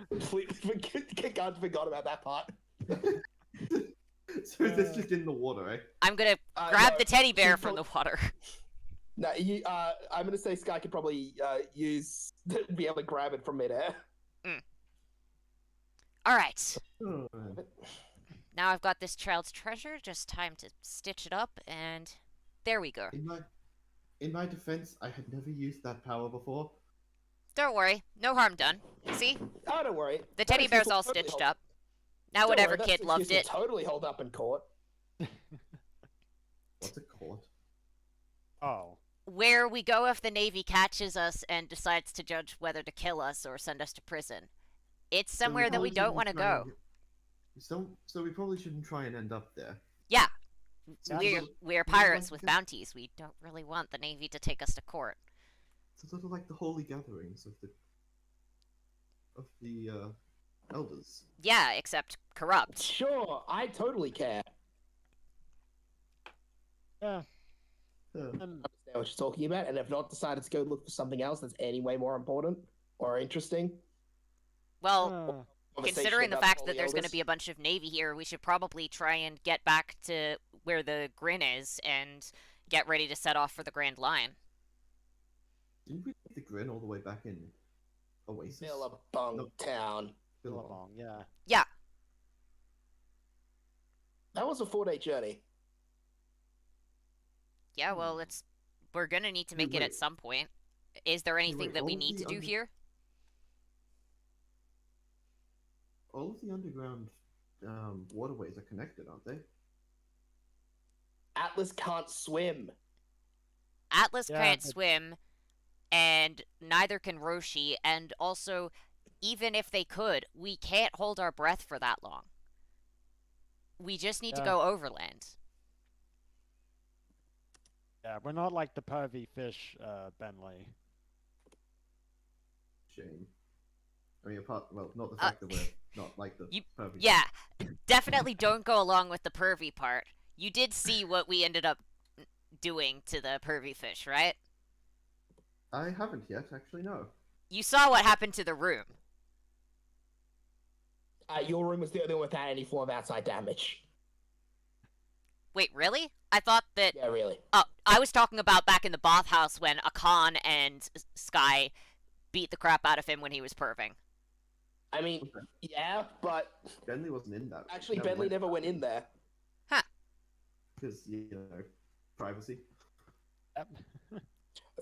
Completely forgot about that part. So this just in the water, eh? I'm gonna grab No, the teddy bear you from the probably- water. No, I'm gonna say Sky could probably be able to grab it from midair. Alright. Oh, Now I've got this child's treasure, just time to stitch it up and There we go. In my defense, I had never used that power before. Don't worry, no harm done. See? Oh, don't worry. The That teddy excuse bear's will all totally stitched hold- up. Now Don't whatever worry, that kid excuse loved will it. Totally hold up in court. What's a court? Oh. Where we go if the Navy catches us and decides to judge whether to kill us or send us to prison. It's somewhere that we don't want to go. So we probably shouldn't try and end up there. Yeah. Yeah, We're pirates with bounties. We don't really want the Navy to take us to court. It's sort of like the holy gatherings of the elders. Yeah, except corrupt. Sure, I totally care. Yeah. Uh, And Understand what you're talking about, and have not decided to go look for something else that's any way more important or interesting. Well, uh, considering the about fact all that the there's going to elders. be a bunch of Navy here, we should probably try and get back to where the Grin is and get ready to set off for the Grand Line. didn't we take the grin all the way back in Oasis? Billabong No. Town. Billabong. yeah. Yeah, That was a 4-day journey. yeah, well, we're going to need to make it at Wait. some point. Is there anything wait, that we all need the to do under- here? All of the underground waterways are connected, aren't they? Atlas can't swim. Atlas Yeah, can't but- swim, and neither can Roshi, and also, even if they could, we can't hold our breath for that long. We just need to Yeah. go overland. Yeah, we're not like the pervy fish, Bentley. Shame. I mean, not the fact that we're not like the you- perfect. Yeah, definitely don't go along with the pervy part. You did see what we ended up doing to the pervy fish, right? I haven't yet, actually, no. You saw what happened to the room. Your room was the only one without any form of outside damage. Wait, really? I thought that... Yeah, really. Oh, I was talking about back in the bathhouse when Akan and Sky beat the crap out of him when he was perving. I mean, Okay. yeah, but Bentley wasn't in that. actually, Bentley never went in there. Because, privacy. Yep.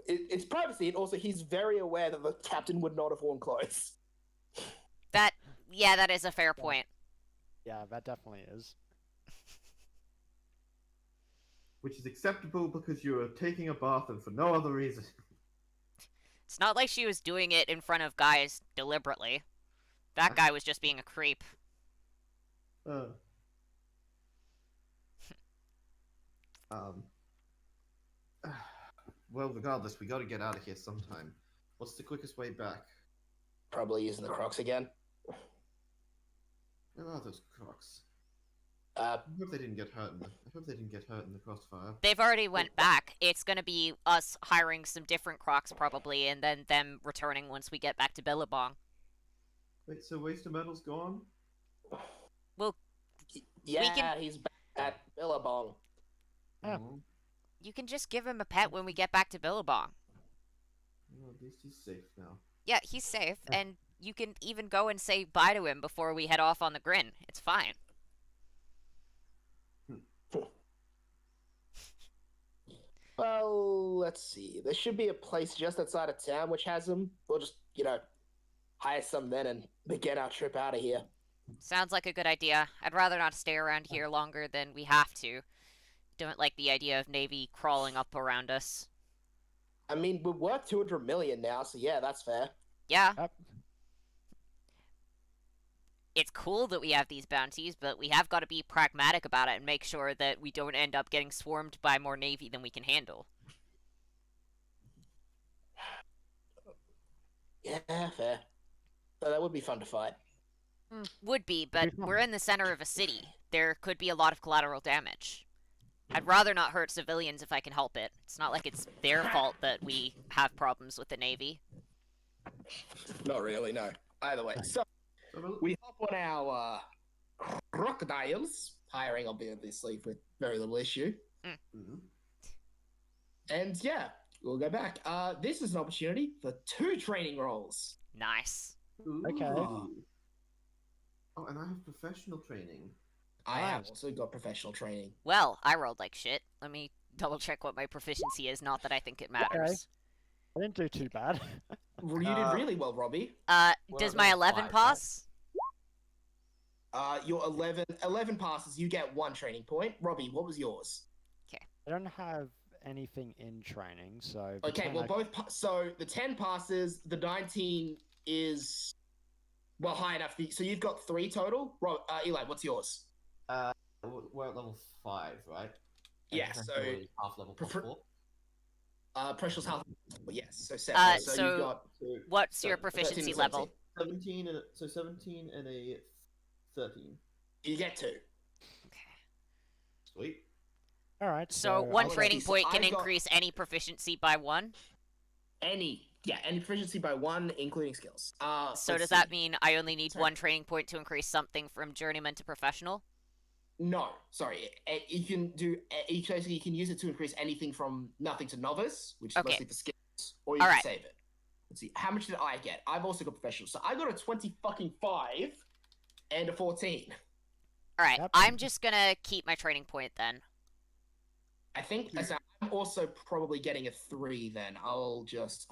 It's privacy, and also he's very aware that the captain would not have worn clothes. Yeah, that is a fair point. Yeah, that definitely is. Which is acceptable because you are taking a bath and for no other reason. It's not like she was doing it in front of guys deliberately. That guy was just being a creep. Uh, well, regardless, we gotta get out of here sometime. What's the quickest way back? Probably using the Crocs again. Where are those crocs? Uh, I hope they didn't get hurt in the crossfire. They've already went back. It's gonna be us hiring some different Crocs probably, and then them returning once we get back to Billabong. Wait, so Waste of Metal's gone? yeah, he's back at Billabong. Yeah. Oh, You can just give him a pet when we get back to Billabong. well, at least he's safe now. Yeah, he's safe, and you can even go and say bye to him before we head off on the Grin. It's fine. Well, let's see. There should be a place just outside of town which has them. We'll just, hire some then and begin our trip out of here. Sounds like a good idea. I'd rather not stay around here longer than we have to. Don't like the idea of Navy crawling up around us. I mean, we're worth 200 million now, so yeah, that's fair. Yeah, Yep. it's cool that we have these bounties, but we have got to be pragmatic about it and make sure that we don't end up getting swarmed by more Navy than we can handle. Yeah, fair. So that would be fun to fight. Would be, but fun. we're in the center of a city. There could be a lot of collateral damage. I'd rather not hurt civilians if I can help it. It's not like it's their fault that we have problems with the Navy. Not really, no. Either way. So, we hop on our crocodiles, hiring obviously with very little issue. Mhm. And yeah, we'll go back. This is an opportunity for 2 training roles. Nice. Okay. Ooh. Oh, and I have professional training. I have Nice. also got professional training. Well, I rolled like shit. Let me double check what my proficiency is. Not that I think it matters. I didn't do too bad. You did really well, Robbie. Does my 11 5, pass? Your 11 passes, you get 1 training point. Robbie, what was yours? I don't have anything in training, so... the Okay, 10 well, I- so the 10 passes, the 19 is, well, high enough. So you've got 3 total. Eli, what's yours? We're at level 5, right? Yeah, so half level plus prefer- 4. Precious health. Yes, so 7. So you've got What's your 13 proficiency and level? 17. 17 and a 13. You get 2. Sweet. Alright, So so... one I'll- training so point I can got- increase any proficiency by 1. Any proficiency by 1, including skills. So let's does see. that mean I only need Sorry. 1 training point to increase something from journeyman to professional? No, sorry. You can do. Basically, you can use it to increase anything from nothing to novice, which is Okay. mostly for skills, or you All can right. save it. Let's see. How much did I get? I've also got professional, so I got a 20 and a 14. All right, Yep. I'm just gonna keep my training point then. I think so I'm also probably getting a 3. Then I'll just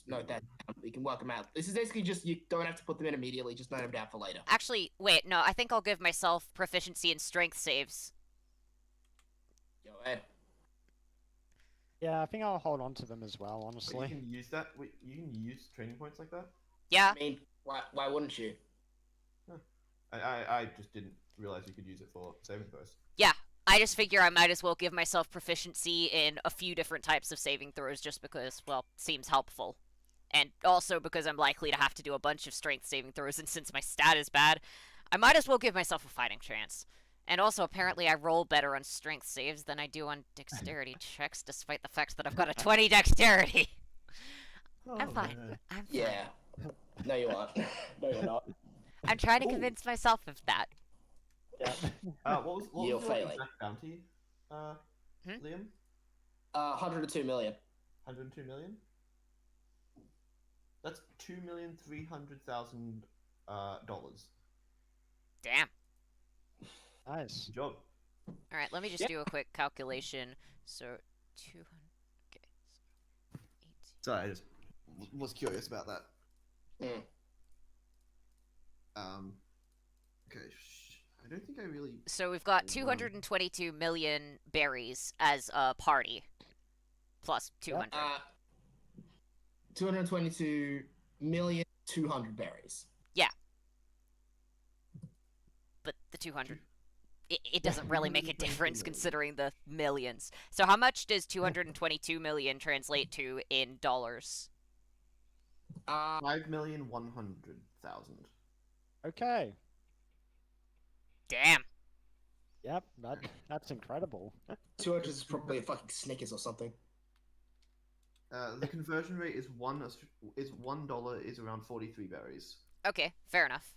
note that down. We can work them out. This is basically just you don't have to put them in immediately. Just note them down for later. Actually, wait, no, I think I'll give myself proficiency in strength saves. Go ahead. Yeah, I think I'll hold on to them as well, But honestly. you can use that. You can use training points like that. Yeah, I mean, why wouldn't you? I just didn't realize you could use it for saving throws. I just figure I might as well give myself proficiency in a few different types of saving throws just because, well, seems helpful. And also because I'm likely to have to do a bunch of strength saving throws, and since my stat is bad, I might as well give myself a fighting chance. And also, apparently, I roll better on strength saves than I do on dexterity checks, despite the fact that I've got a 20 dexterity. I'm fine. man. I'm fine. Yeah. No, you aren't. No, you're not. I'm trying to Ooh. convince myself of that. Yeah. What You're was your failing. exact bounty, Liam? 102 million. 102 million? That's $2,300,000 dollars. Damn. Nice. Good job. All right, let me just do a quick calculation. So, 200. Okay. So 18. Sorry, I just was curious about that. Mm. Okay. I don't think I really. So we've got 222 million berries as a party, plus 200. 222,200,000 berries. But the 200, it doesn't really make a difference considering the millions. So how much does 222 million translate to in dollars? 5,100,000. Okay. Damn. Yep, that's incredible. 200 is probably a fucking Snickers or something. The conversion rate is $1 is around 43 berries. Okay, fair enough.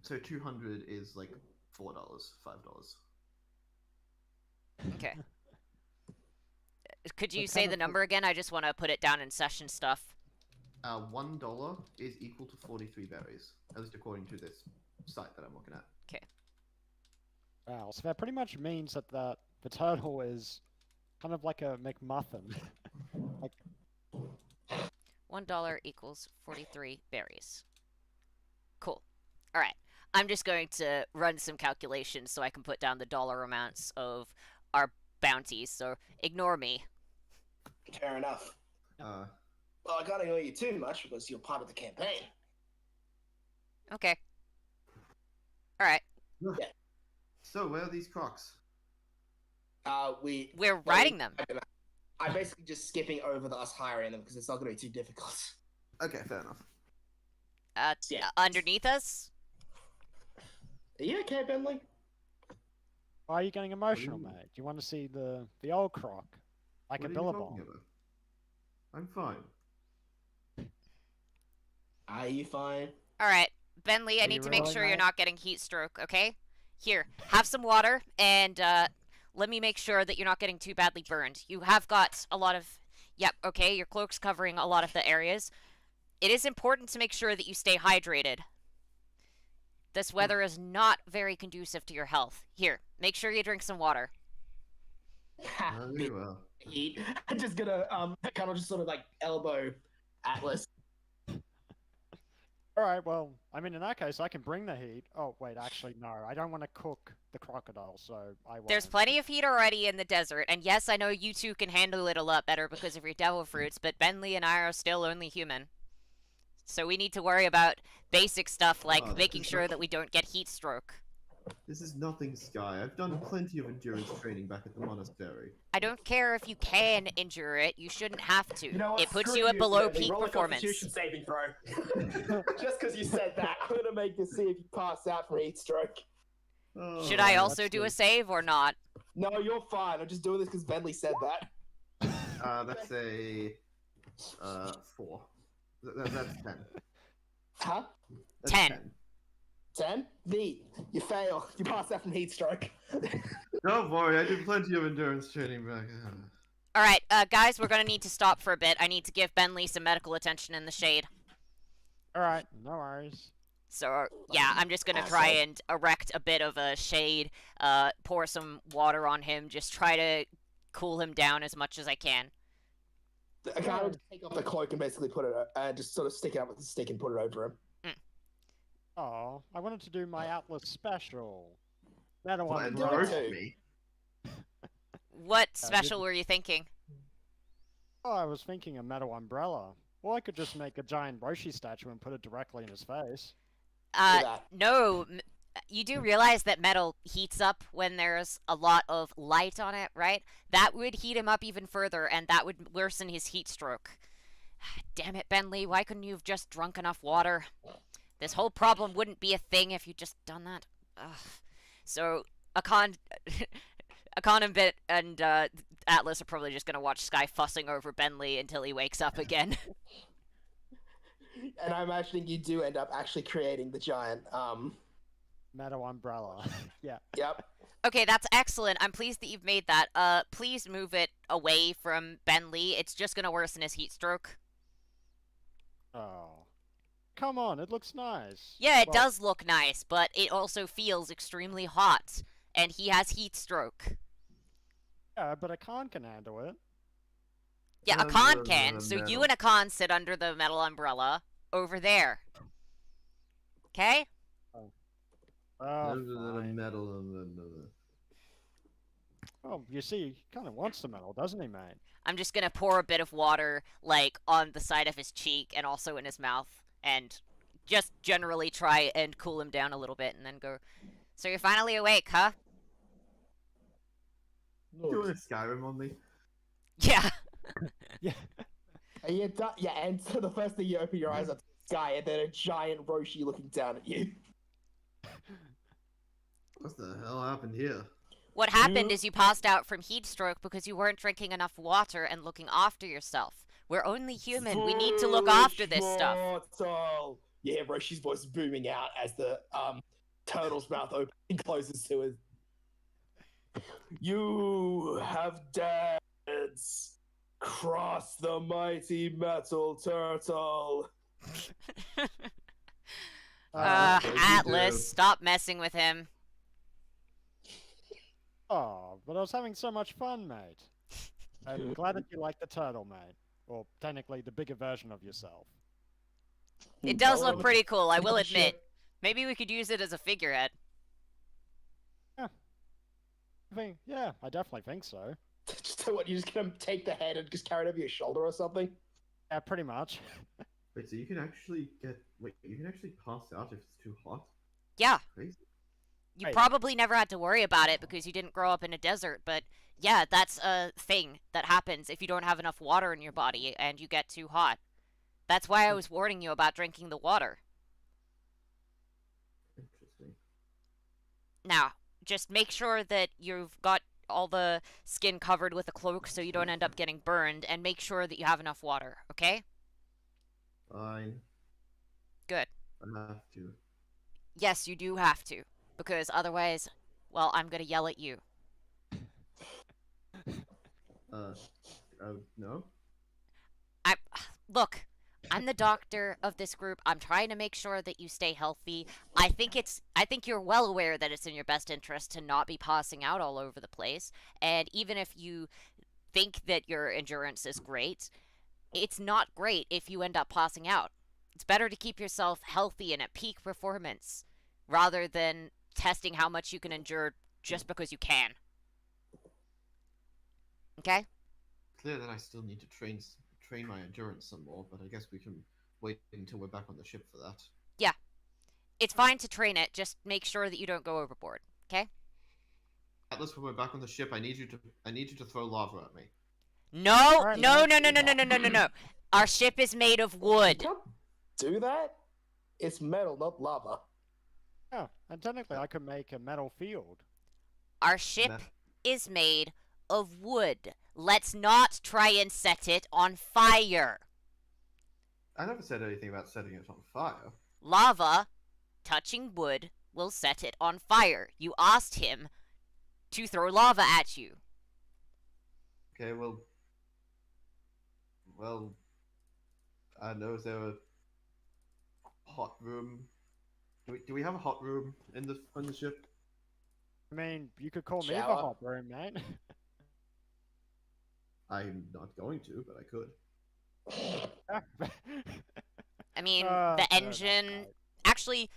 So 200 is like $4, $5. Okay. Could you That's say kind the of number again? I just want to put it down in session stuff. $1 is equal to 43 berries, at least according to this site that I'm looking at. Wow, so that pretty much means that the total is kind of like a McMuffin. Like, $1 equals 43 berries. Cool. All right. I'm just going to run some calculations so I can put down the dollar amounts of our bounties, so ignore me. Fair enough. Well, I can't ignore you too much because you're part of the campaign. Okay. All right. So where are these crocs? We're riding them. I'm basically just skipping over us hiring them because it's not going to be too difficult. Okay, fair enough. Yeah. Underneath us? Are you okay, Bentley? why are you getting emotional, Ooh. mate? Do you want to see the old croc? Like What a are you billabong? talking about? I'm fine. Are you fine? All right. Bentley, I Are need you to make really, sure you're mate? not getting heat stroke, okay? Here, have some water, and let me make sure that you're not getting too badly burned. You have got a lot of... Yep, okay, your cloak's covering a lot of the areas. It is important to make sure that you stay hydrated. This weather is not very conducive to your health. Here, make sure you drink some water. Very well. Heat. I'm just gonna kind of just sort of like elbow Atlas. All right, well, I mean, in that case, I can bring the heat. Oh, wait, actually, no. I don't want to cook the crocodile, so I won't. There's plenty of heat already in the desert, and yes, I know you two can handle it a lot better because of your devil fruits, but Bentley and I are still only human. So we need to worry about basic stuff like Oh, making this is sure not- that we don't get heat stroke. This is nothing, Sky. I've done plenty of endurance training back at the monastery. I don't care if you can endure it, you shouldn't have to. You know what? It puts Screw you at below Bentley. peak Roll a performance. Constitution saving throw. Just because you said that, I'm gonna make you see if you pass out from heat stroke. Oh, Should I let's also do a see. save or not? No, you're fine. I'm just doing this because Bentley said that. That's a 4. That's 10. Huh? That's 10. 10? Neat. You fail. You pass out from heat stroke. Don't worry, I did plenty of endurance training back. Alright, guys, we're gonna need to stop for a bit. I need to give Bentley some medical attention in the shade. All right, no worries. So, yeah, I'm just gonna try and erect a bit of a shade, pour some water on him, just try to cool him down as much as I can. I kind of take off the cloak and basically put it, just sort of stick it out with the stick and put it over him. Oh, I wanted to do my Atlas special. That What, one. do it roast too. me? What special were you thinking? Oh, I was thinking a metal umbrella. Well, I could just make a giant Roshi statue and put it directly in his face. that. No, you do realize that metal heats up when there's a lot of light on it, right? That would heat him up even further, and that would worsen his heat stroke. Damn it, Bentley, why couldn't you have just drunk enough water? This whole problem wouldn't be a thing if you'd just done that. Ugh. So, Akon and Atlas are probably just gonna watch Sky fussing over Bentley until he wakes up again. And I'm imagining you do end up actually creating the giant, Metal umbrella. Yeah. yep. Okay, that's excellent. I'm pleased that you've made that. Please move it away from Bentley. It's just gonna worsen his heat stroke. Oh. Come on, it looks nice. Yeah, it Well, does look nice, but it also feels extremely hot, and he has heat stroke. Yeah, but Akon can handle it. Yeah, No, Akon no, can, no, so no. you and Akon sit under the metal umbrella over there. Okay? Oh, The fine. metal. Oh, you see, he kind of wants the metal, doesn't he, mate? I'm just gonna pour a bit of water, like, on the side of his cheek and also in his mouth, and just generally try and cool him down a little bit, and then go, so you're finally awake, huh? Doing a Skyrim on me. Yeah. Yeah. And you yeah, and so the first thing you open your eyes up to the sky, and then a giant Roshi looking down at you. What the hell happened here? What happened You- is you passed out from heat stroke because you weren't drinking enough water and looking after yourself. We're only human. We need to look after this stuff. Mortal. You hear Roshi's voice booming out as the turtle's mouth opens and closes to it. You have dads. Cross the mighty metal turtle. what do you Atlas, do? stop messing with him. Oh, but I was having so much fun, mate. I'm glad that you like the turtle, mate. Or technically, the bigger version of yourself. It does Oh, look pretty cool, I will oh, admit. shit. Maybe we could use it as a figurehead. Yeah, I definitely think so. So what? You're just gonna take the head and just carry it over your shoulder or something? Yeah, pretty much. Wait, so you can actually you can actually pass out if it's too hot? Yeah, Crazy. you Right. probably never had to worry about it because you didn't grow up in a desert, but yeah, that's a thing that happens if you don't have enough water in your body and you get too hot. That's why I was warning you about drinking the water. Interesting. Now, just make sure that you've got all the skin covered with a cloak so you don't end up getting burned, and make sure that you have enough water, okay? Fine. Good. I have to. Yes, you do have to, because otherwise, well, I'm gonna yell at you. No. Look, I'm the doctor of this group. I'm trying to make sure that you stay healthy. I think you're well aware that it's in your best interest to not be passing out all over the place. And even if you think that your endurance is great, it's not great if you end up passing out. It's better to keep yourself healthy and at peak performance rather than testing how much you can endure just because you can. Okay? Clear that I still need to train my endurance some more, but I guess we can wait until we're back on the ship for that. Yeah. It's fine to train it, just make sure that you don't go overboard, okay? Atlas, when we're back on the ship, I need you to throw lava at me. No, Alright, no, no, man. no, no, no, no, no, no. Our ship is made of You wood. can't do that. It's metal, not lava. Yeah, and technically I could make a metal field. Our ship Metal. is made of wood. Let's not try and set it on fire. I never said anything about setting it on fire. Lava touching wood will set it on fire. You asked him to throw lava at you. Okay, well, I don't know. Is there a hot room? Do we have a hot room on the ship? I mean, you could call me the Shower. hot room, mate. I'm not going to, but I could. I mean, Ah, the fair enough, engine... mate. Actually,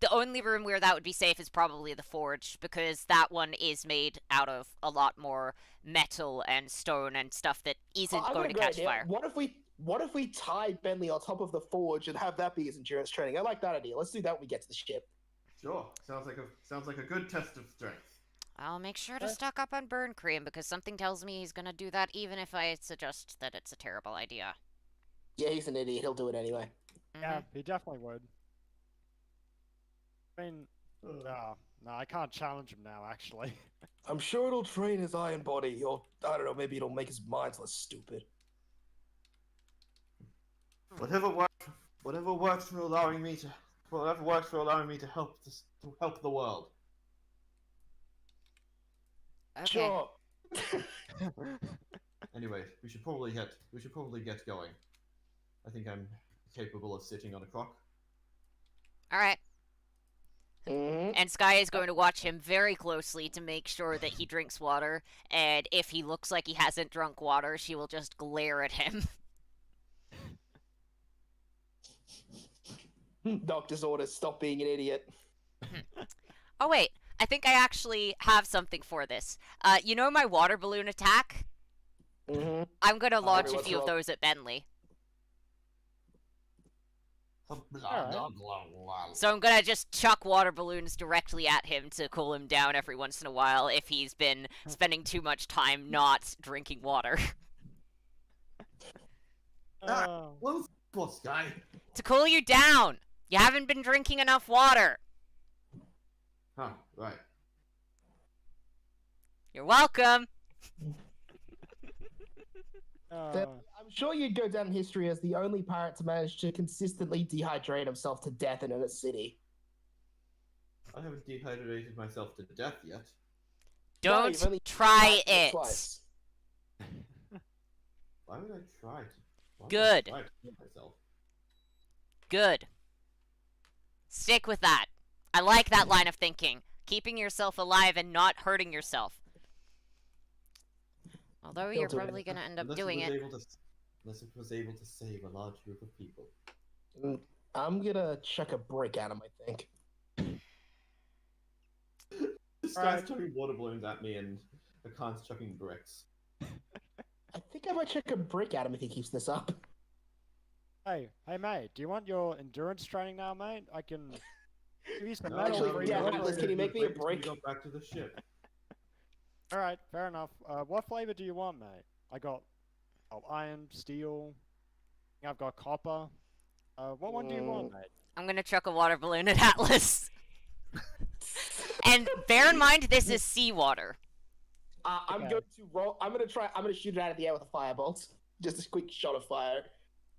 the only room where that would be safe is probably the forge, because that one is made out of a lot more metal and stone and stuff that isn't I've got going a to great catch idea. fire. What if we tie Bentley on top of the forge and have that be his endurance training? I like that idea. Let's do that when we get to the ship. Sure. Sounds like a good test of strength. I'll make sure to Okay. stock up on burn cream, because something tells me he's gonna do that even if I suggest that it's a terrible idea. Yeah, he's an idiot. He'll do it anyway. Yeah, Mhm. he definitely would. I mean, no, I can't challenge him now, actually. I'm sure it'll train his iron body, or I don't know, maybe it'll make his mind less stupid. Whatever works for allowing me to help the world. Okay. Sure. Anyway, we should probably get going. I think I'm capable of sitting on a croc. Alright. Mhm. And Sky is going to watch him very closely to make sure that he drinks water, and if he looks like he hasn't drunk water, she will just glare at him. Doctor's orders, stop being an idiot. Oh wait, I think I actually have something for this. You know my water balloon attack? Mm-hmm. I'm gonna launch a what's few of wrong? those at Bentley. So I'm gonna just chuck water balloons directly at him to cool him down every once in a while if he's been spending too much time not drinking water. Oh. What was this guy? To cool you down! You haven't been drinking enough water! Huh, right. You're welcome! I'm sure you'd go down in history as the only pirate to manage to consistently dehydrate himself to death in a city. I haven't dehydrated myself to death yet. No, you've Don't only try tried it! twice. Why would I try to? Why would I Good. try to kill myself? Good. Stick with that. I like that line of thinking. Keeping yourself alive and not hurting yourself. Although He'll you're do it. probably gonna end up Unless doing it. Unless it was able to save a large group of people. I'm gonna chuck a brick at him, I think. This Alright. guy's chucking water balloons at me and the Khan's chucking bricks. I think I might chuck a brick at him if he keeps this up. Hey, mate, do you want your endurance training now, mate? I can give you some No, metal Actually, for yeah, your Atlas, endurance. can you make me a Wait until we break? go back to the ship. Alright, fair enough. What flavor do you want, mate? I got iron, steel. I've got copper. What one do you want, mate? I'm gonna chuck a water balloon at Atlas. And bear in mind, this is seawater. I'm Okay. going to roll. I'm gonna shoot it out of the air with a firebolt. Just a quick shot of fire.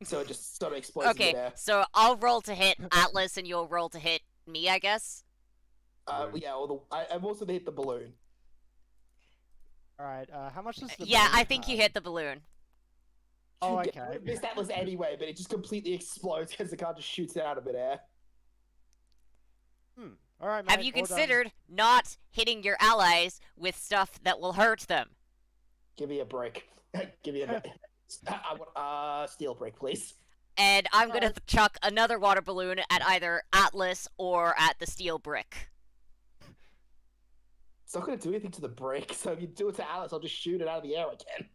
So it just sort of explodes in Okay, midair. so I'll roll to hit Atlas and you'll roll to hit me, I guess. Yeah, I've also hit the balloon. Alright, how much is the Yeah, I balloon think you have? hit the balloon. Oh, I okay. missed Atlas anyway, but it just completely explodes because the car just shoots it out of midair. All right, mate. Have you all done. considered not hitting your allies with stuff that will hurt them? Give me a break. Give me a. I want steel break, please. And I'm gonna chuck another water balloon at either Atlas or at the steel brick. It's not going to do anything to the brick, so if you do it to Alice, I'll just shoot it out of the air again.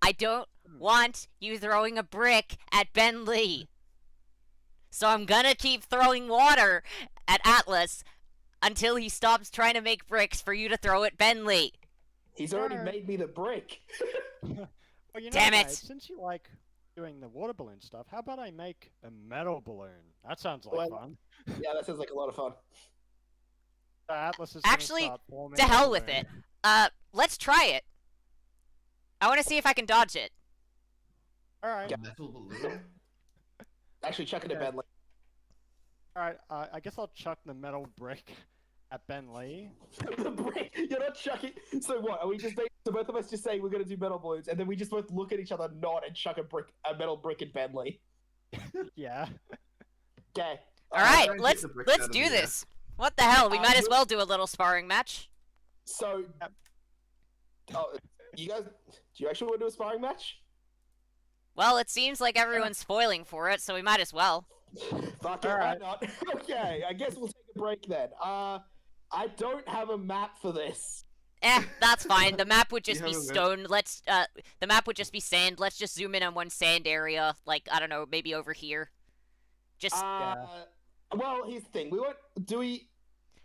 I don't want you throwing a brick at Ben Lee. So I'm gonna keep throwing water at Atlas until he stops trying to make bricks for you to throw at Ben Lee. He's already made me the brick. Well, you know, Damn it. mate, since you like doing the water balloon stuff, how about I make a metal balloon? That sounds like fun. Yeah, that sounds like a lot of fun. Atlas is Actually, start forming to a hell with balloon. it. Let's try it. I want to see if I can dodge it. All right. Yeah. Metal balloon. Actually, chuck it at Okay. Bentley. All right. I guess I'll chuck the metal brick at Ben Lee. The brick. You're not chucking. So what? Are we just so both of us just saying we're gonna do metal balloons, and then we just both look at each other, nod, and chuck a metal brick at Bentley. Yeah. Okay. All right, try and let's get the bricks let's out of do the air. this. What the hell? We might as you- well do a little sparring match. So, you guys, do you actually want to do a sparring match? Well, it seems like everyone's spoiling for it, so we might as well. Fuck it, All why right. not? Okay, I guess we'll take a break then. I don't have a map for this. That's fine. The map would just You be have a map? stone. The map would just be sand. Let's just zoom in on one sand area, like, I don't know, maybe over here. Just, Well, here's the thing.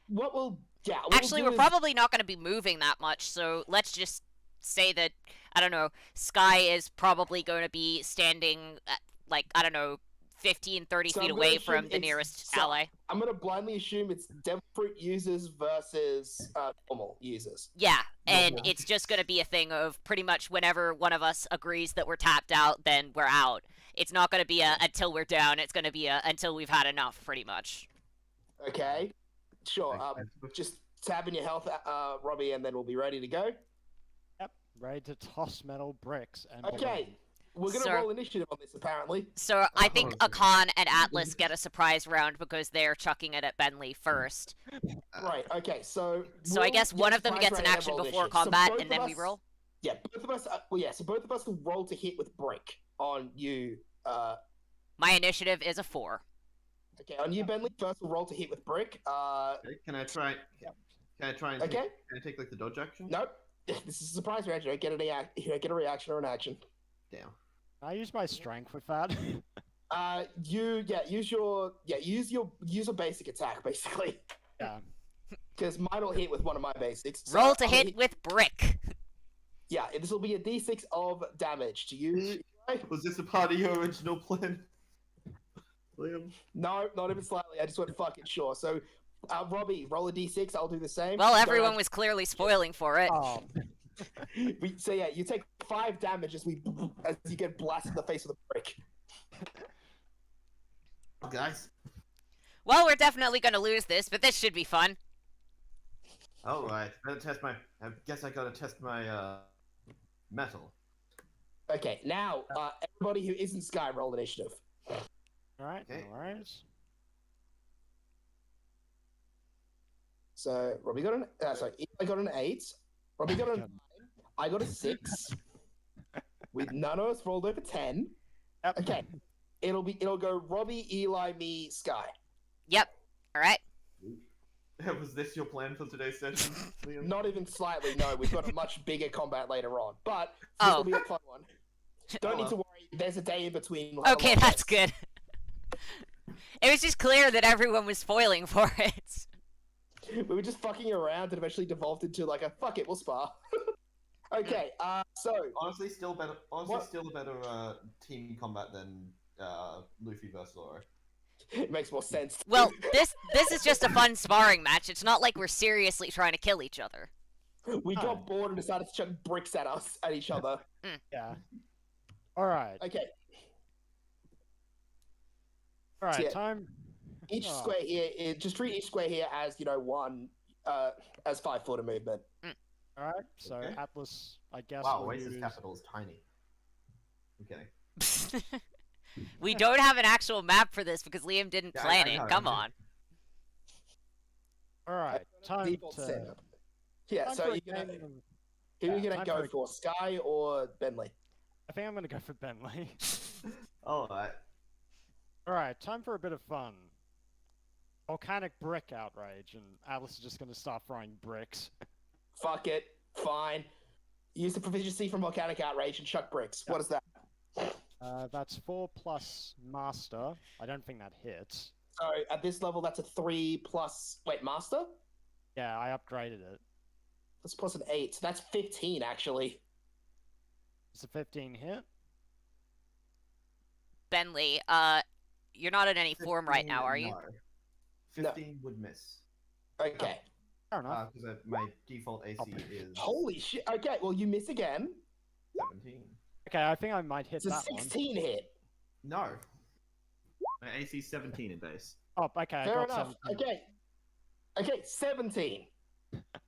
What will... Yeah, what actually, we'll we're do is- probably not going to be moving that much, so let's just say that, I don't know, Sky is probably going to be standing, at, like, I don't know, 15, 30 So feet I'm gonna away assume from the it's- nearest so- ally. I'm gonna blindly assume it's Devil Fruit users versus normal users. Yeah, and Normal. it's just going to be a thing of pretty much whenever one of us agrees that we're tapped out, then we're out. It's not going to be a until we're down, it's going to be a until we've had enough, pretty much. Okay? Sure. Thanks. Just tab in your health, Robbie, and then we'll be ready to go. Yep. Ready to toss metal bricks and Okay. balloons. We're gonna So- roll initiative on this, apparently. So I think Oh. Akan and Atlas get a surprise round because they're chucking it at Bentley first. Right, okay, so... So I we'll guess get one of them surprise gets an round and action roll before initiative. So combat, both and then of we us- roll. Yeah, both of us... so both of us will roll to hit with brick on you, My initiative is a 4. Okay, on you, Bentley, first we'll roll to hit with brick. Okay, can I try? Can I try and Okay. can I take like the dodge action? Nope. This is a surprise reaction. You don't get a reaction or an action. Damn. Can I use my strength with that? Use your basic attack, basically. Yeah. Because mine will hit with one of my basics. So Roll to I'll hit with brick. Yeah, this will be a d6 of damage to you. Was this a part of your original plan, Liam? No, not even slightly. I just went fucking sure. So, Robbie, roll a d6. I'll do the same. Well, Don't everyone have- was clearly spoiling for it. Oh. So yeah, you take 5 damage as you get blasted in the face with a brick. Oh, guys. Well, we're definitely going to lose this, but this should be fun. All right. Better test my. I guess I gotta test my metal. Okay, now everybody who isn't Sky, roll initiative. Alright, Okay. no worries. So Robbie got I got an 8. Robbie got a 9. I got a 6. With none of us rolled over 10. Yep. Okay. It'll go Robbie, Eli, me, Sky. Yep. All right. Was this your plan for today's session, Liam? Not even slightly, no. We've got a much bigger combat later on. But this Oh. will be a fun one. Don't need to worry. There's a day in between. Okay, that's good. It was just clear that everyone was spoiling for it. We were just fucking around and eventually devolved into like a fuck it, we'll spar. Okay, so Honestly, still better. What? Still a better team combat than Luffy versus Zoro. it makes more sense. Well, this is just a fun sparring match. It's not like we're seriously trying to kill each other. We got bored and decided to chuck bricks at each other. Yeah. Alright. Okay, Alright, yeah. time. each Oh. square here, just treat each square here as one, as 5 foot of movement. Alright, so Okay. Atlas, I guess. Wow, will Oasis use... capital is tiny. I'm kidding. We don't have an actual map for this because Liam didn't Yeah, plan I it. know, Come I'm on. Alright, time Default to... setup. Yeah, time so for a you're gonna, game of- who are you yeah, gonna time go for for, Sky or Bentley? I think I'm gonna go for Bentley. Alright. Alright, time for a bit of fun. Volcanic brick outrage, and Atlas is just gonna start throwing bricks. Fuck it, fine. Use the proficiency from Volcanic Outrage and chuck bricks. Yep. What is that? That's 4 plus master. I don't think that hits. So at this level, that's a 3 plus. Wait, Master? Yeah, I upgraded it. That's plus an 8. So that's 15 actually. It's a 15 hit. Bentley, you're not in any form right now, are you? No. 15 would miss. Okay. Fair enough. Because my default AC is Holy shit. Okay, well you miss again. 17. Okay, I think I might hit It's a that one. 16 hit. No. My AC 17 in base. Oh, okay, I Fair got enough. 17. Okay. Okay, 17.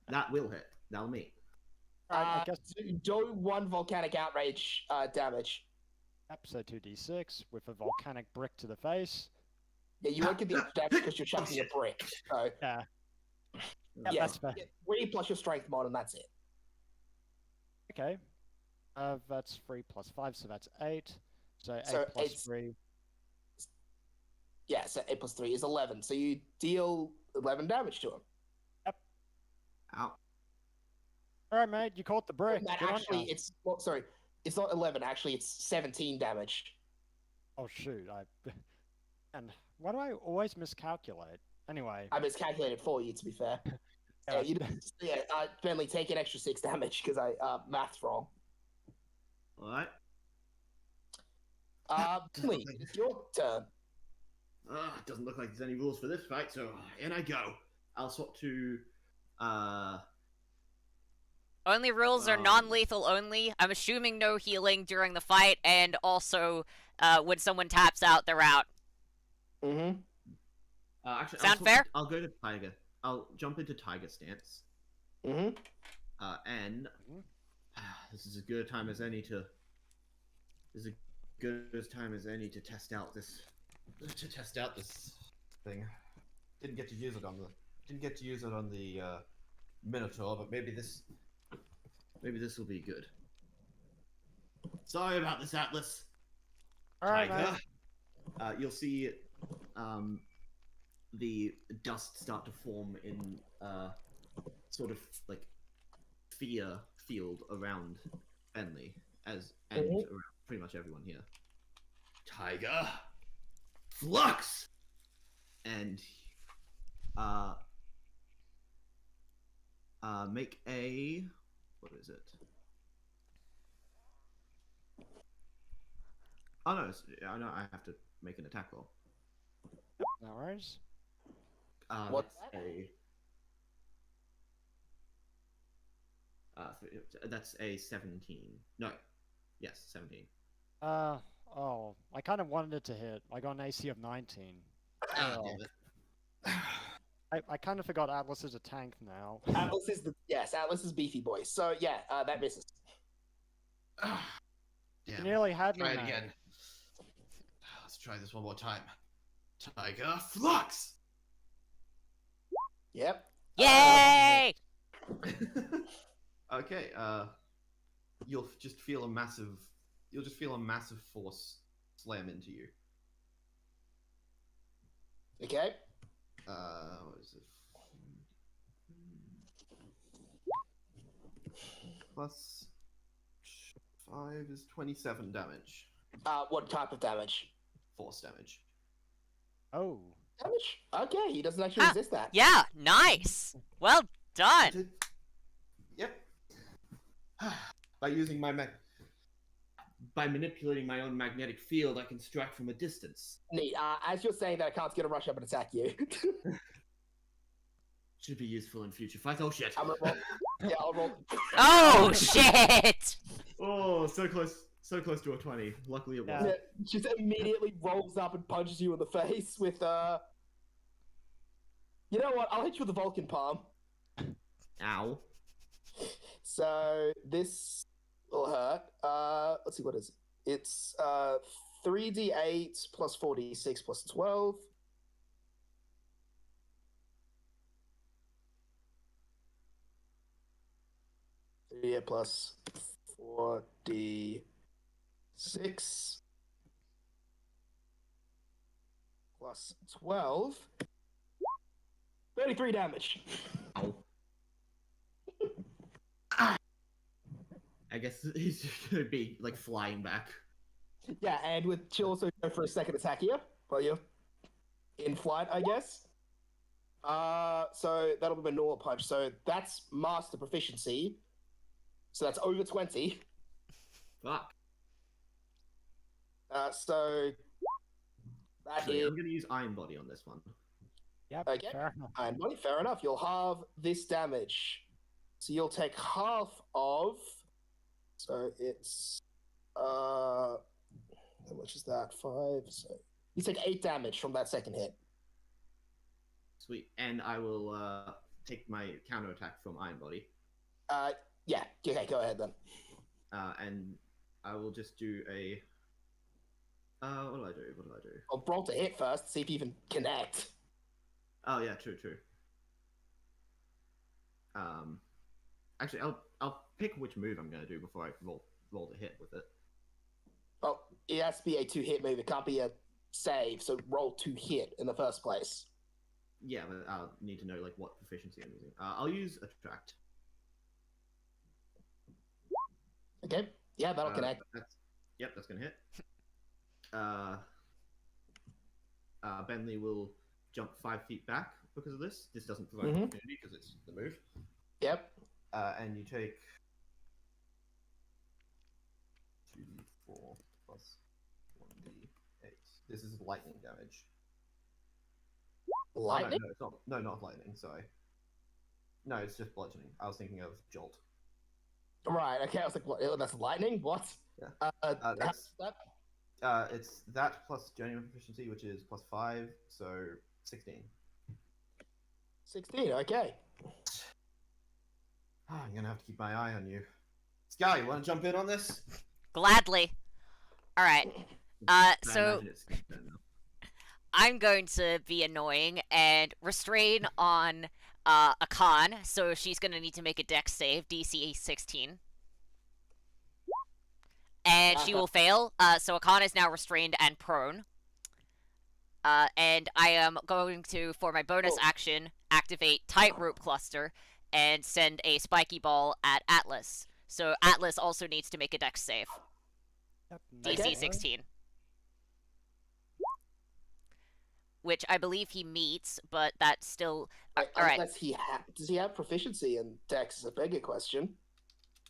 That will hit. That'll meet. Alright, I guess Do 1 Volcanic Outrage damage. episode 2d6 with a volcanic brick to the face. Yeah, you won't get the extra damage because you're chucking a brick. So, Yeah. yeah, that's fair. get 3 plus your strength mod and that's it. Okay. That's 3 plus 5, so that's 8. So 8 So plus it's- 3. Yeah, so 8 plus 3 is 11. So you deal 11 damage to him. Ow. Alright, mate, you caught the brick. That Good on actually, ya. it's well, sorry, it's not 11. Actually, it's 17 damage. Oh, shoot. And why do I always miscalculate? Anyway. I miscalculated for you, to be fair. Yeah. Bentley, take an extra 6 damage because I math's wrong. Alright. Bentley, it's your turn. It doesn't look like there's any rules for this fight, so in I go. I'll swap to Only rules are non-lethal only. I'm assuming no healing during the fight, and also when someone taps out, they're out. Mm-hmm. actually Sound fair? I'll go to Tiger. I'll jump into Tiger stance. Mm-hmm. And this is as good a time as any to test out this thing. Didn't get to use it on the Minotaur, but maybe this will be good. Sorry about this, Atlas. Alright, Tiger. mate. You'll see the dust start to form in sort of like fear field around Bentley and around pretty much everyone here. Tiger, flux, and make a what is it? Oh no, I have to make an attack roll. No worries. What's That's a 17. No, yes, 17. Oh, I kind of wanted it to hit. I got an AC of 19. Oh. Damn it. I kind of forgot Atlas is a tank now. Atlas is beefy boy. So yeah, that misses. You Damn. nearly had me, Try it mate. again. Let's try this one more time. Tiger flux. Yep. Yay! Okay, you'll just feel a massive force slam into you. Okay. What is it? Plus 5 is 27 damage. What type of damage? Force damage. Oh. Damage? Okay, he doesn't actually Ah, resist that. Yeah, nice. Well done. Yep. By manipulating my own magnetic field, I can strike from a distance. Neat. As you're saying that, I can't get to rush up and attack you. Should be useful in future fights. Oh shit! I'm gonna roll. Yeah, I'll roll. Oh shit! Oh, so close to a 20. Luckily it Yeah. wasn't. Yeah, just immediately rolls up and punches you in the face with You know what? I'll hit you with a Vulcan palm. Ow. So this will hurt. Let's see, what is it? It's 3d8 plus 4d6 plus 12. Yeah, plus 4d6 plus 12. 33 damage. Ow. I guess he's gonna be like flying back. Yeah, and she'll also go for a second attack here while you're in flight, I guess. So that'll be a normal punch. So that's master proficiency. So that's over 20. Fuck. So that Actually, is I'm gonna use Iron Body on this one. Yep, Okay. fair enough. Iron Body. Fair enough. You'll halve this damage. So you'll take half of. So it's how much is that? 5. So you take 8 damage from that second hit. Sweet. And I will take my counter attack from Iron Body. Yeah. Okay. Go ahead then. And I will just do a. What do I do? I'll roll to hit first. See if you even connect. Oh yeah, true. Actually, I'll pick which move I'm gonna do before I roll the hit with it. Oh, it has to be a 2-hit move. It can't be a save. So roll to hit in the first place. Yeah, but I'll need to know like what proficiency I'm using. I'll use Attract. Okay. Yeah, that'll connect. That's gonna hit. Bentley will jump 5 feet back because of this. This doesn't provide opportunity because it's the move. Yep. And you take 2d4 plus 1d8. This is lightning damage. Lightning? Oh, no, it's not. No, not lightning. Sorry. No, it's just bludgeoning. I was thinking of jolt. Right. Okay. I was like, what? That's lightning? What? Yeah. That's that. It's that plus journeyman proficiency, which is plus 5, so 16. 16. Okay. I'm gonna have to keep my eye on you. Sky, you want to jump in on this? Gladly. All right. I So imagine it's Sky's turn now. I'm going to be annoying and restrain on Akan, so she's going to need to make a dex save, DC 16. And she will fail, so Akan is now restrained and prone. And I am going to, for my bonus action, activate Tightrope Cluster and send a spiky ball at Atlas. So Atlas also needs to make a dex save. Yep, DC Okay. 16. Which I believe he meets, but that's still... Alright. Unless does he have proficiency in Dex is a bigger question.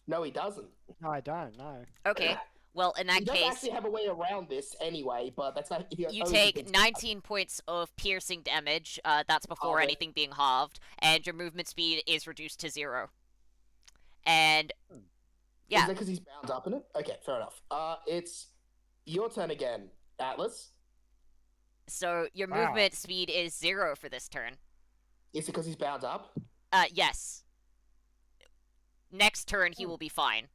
No, he doesn't. No, I don't. No. Okay. Well, in that He does case, actually have a way around this anyway, but that's not. you only take things- 19 points of piercing damage. That's before Okay. anything being halved, and your movement speed is reduced to 0. And yeah. Is that because he's bound up in it? Okay, fair enough. It's your turn again, Atlas. So your Wow. movement speed is 0 for this turn. Is it because he's bound up? Yes. Next turn he will be fine.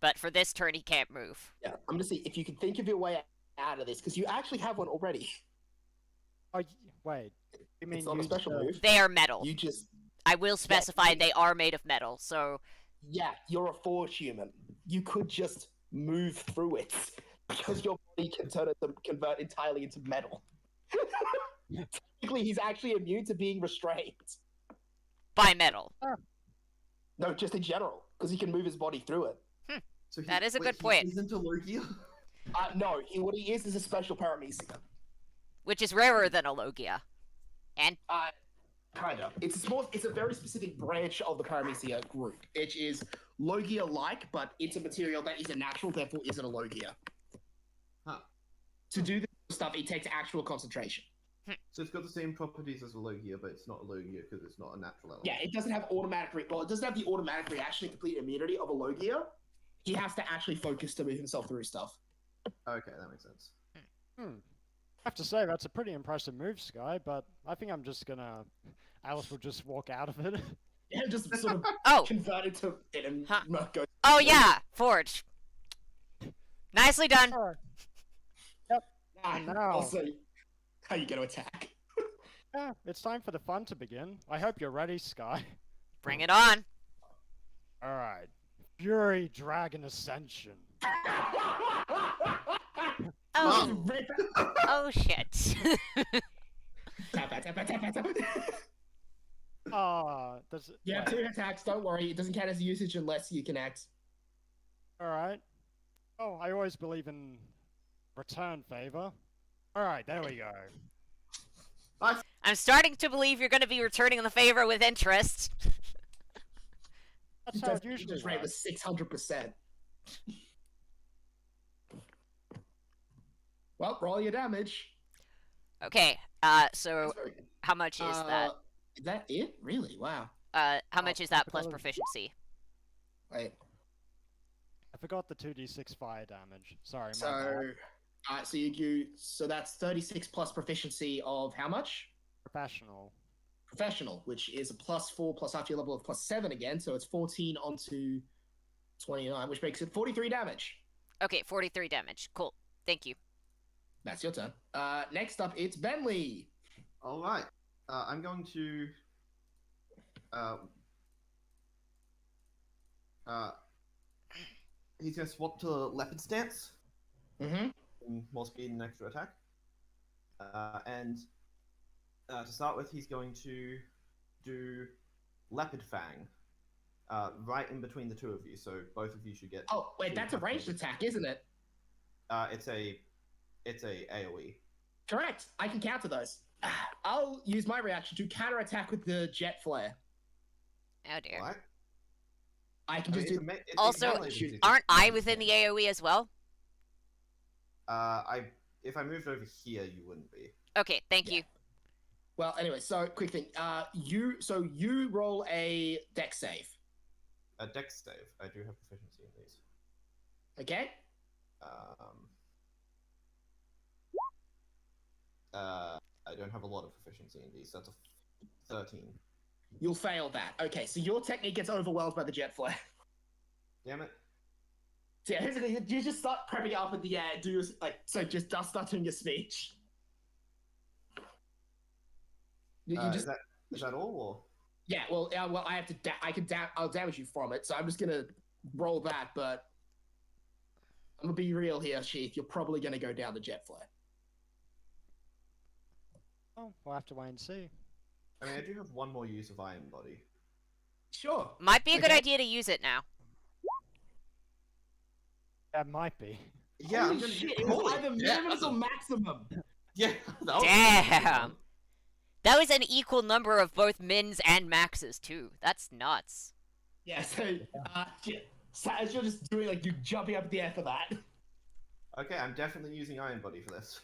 But for this turn he can't move. Yeah. I'm gonna see if you can think of your way out of this because you actually have one already. Oh, wait. You mean It's not a use special the- move. They are metal. You just I will specify they are made of metal, so you're a forge human. You could just move through it because your body can convert entirely into metal. Technically, he's actually immune to being restrained. by metal. No, just in general, because he can move his body through it. So That is a good point. He's into Logia? No, what he is a special paramecia. Which is rarer than a Logia. And Kind of. It's a very specific branch of the paramecia group. It is Logia-like, but it's a material that isn't natural, therefore isn't a Logia. Huh. To do this stuff, it takes actual concentration. So it's got the same properties as a Logia, but it's not a Logia because it's not a natural element. Yeah, it doesn't have it doesn't have the automatic reaction and complete immunity of a Logia. He has to actually focus to move himself through stuff. Okay, that makes sense. I have to say, that's a pretty impressive move, Sky, but I think I'm just gonna... Alice will just walk out of it. Yeah, just sort of oh, convert into it and Huh. go. oh yeah, Forge. Nicely done. Alright. And now- Also, how you going to attack? Yeah, it's time for the fun to begin. I hope you're ready, Sky. Bring it on. Alright. Fury Dragon Ascension. Oh. Oh shit. Tap, tap, tap, tap, tap, tap. Does You have 2 attacks, don't worry. It doesn't count as usage unless you connect. Alright. Oh, I always believe in return favor. Alright, there we go. I'm starting to believe you're going to be returning the favor with interest. That's how it usually Usage rate works. was 600%. Well, roll your damage. Okay, so That's very good. how much is that? Is that it? Really? Wow. How much is that I plus forgot- proficiency? Wait. I forgot the 2d6 fire damage. Sorry, my So, bad. so you do. So that's 36 plus proficiency of how much? Professional. Professional, which is a +4 plus after your level of +7 again. So it's 14 onto 29, which makes it 43 damage. Okay, 43 damage. Cool. Thank you. That's your turn. Next up, it's Bentley. All right. I'm going to. He's going to swap to leopard stance. Mm-hmm. More speed and extra attack. And to start with, he's going to do leopard fang. Right in between the 2 of you, so both of you should get. Oh, wait, 2 that's a ranged attack, isn't it? It's a AOE. Correct. I can counter those. I'll use my reaction to counterattack with the jet flare. Oh dear. Right? I can just do. Also, aren't I within the AoE as well? If I moved over here, you wouldn't be. Okay, thank Yeah. you. Well, anyway, so quick thing. You roll a dex save. A dex save. I do have proficiency in these. Okay. I don't have a lot of proficiency in these. That's a 13. You'll fail that. Okay, so your technique gets overwhelmed by the jet flare. Damn it. So yeah, basically, you just start prepping up in the air. Just start doing your speech. You just Is that all? Or? yeah. Well, I have to. I'll damage you from it. So I'm just gonna roll that. But I'm gonna be real here, Sheath. You're probably gonna go down the jet flare. Oh, we'll have to wait and see. I mean, I do have one more use of Iron Body. Sure. Might be a good Okay. idea to use it now. That might be. Yeah, Holy I'm gonna shit! do- It was Holy- either yeah, minimums or maximum. Yeah. that was- Damn. That was an equal number of both mins and maxes too. That's nuts. Yeah. So as you're just doing you jumping up in the air for that. Okay, I'm definitely using Iron Body for this.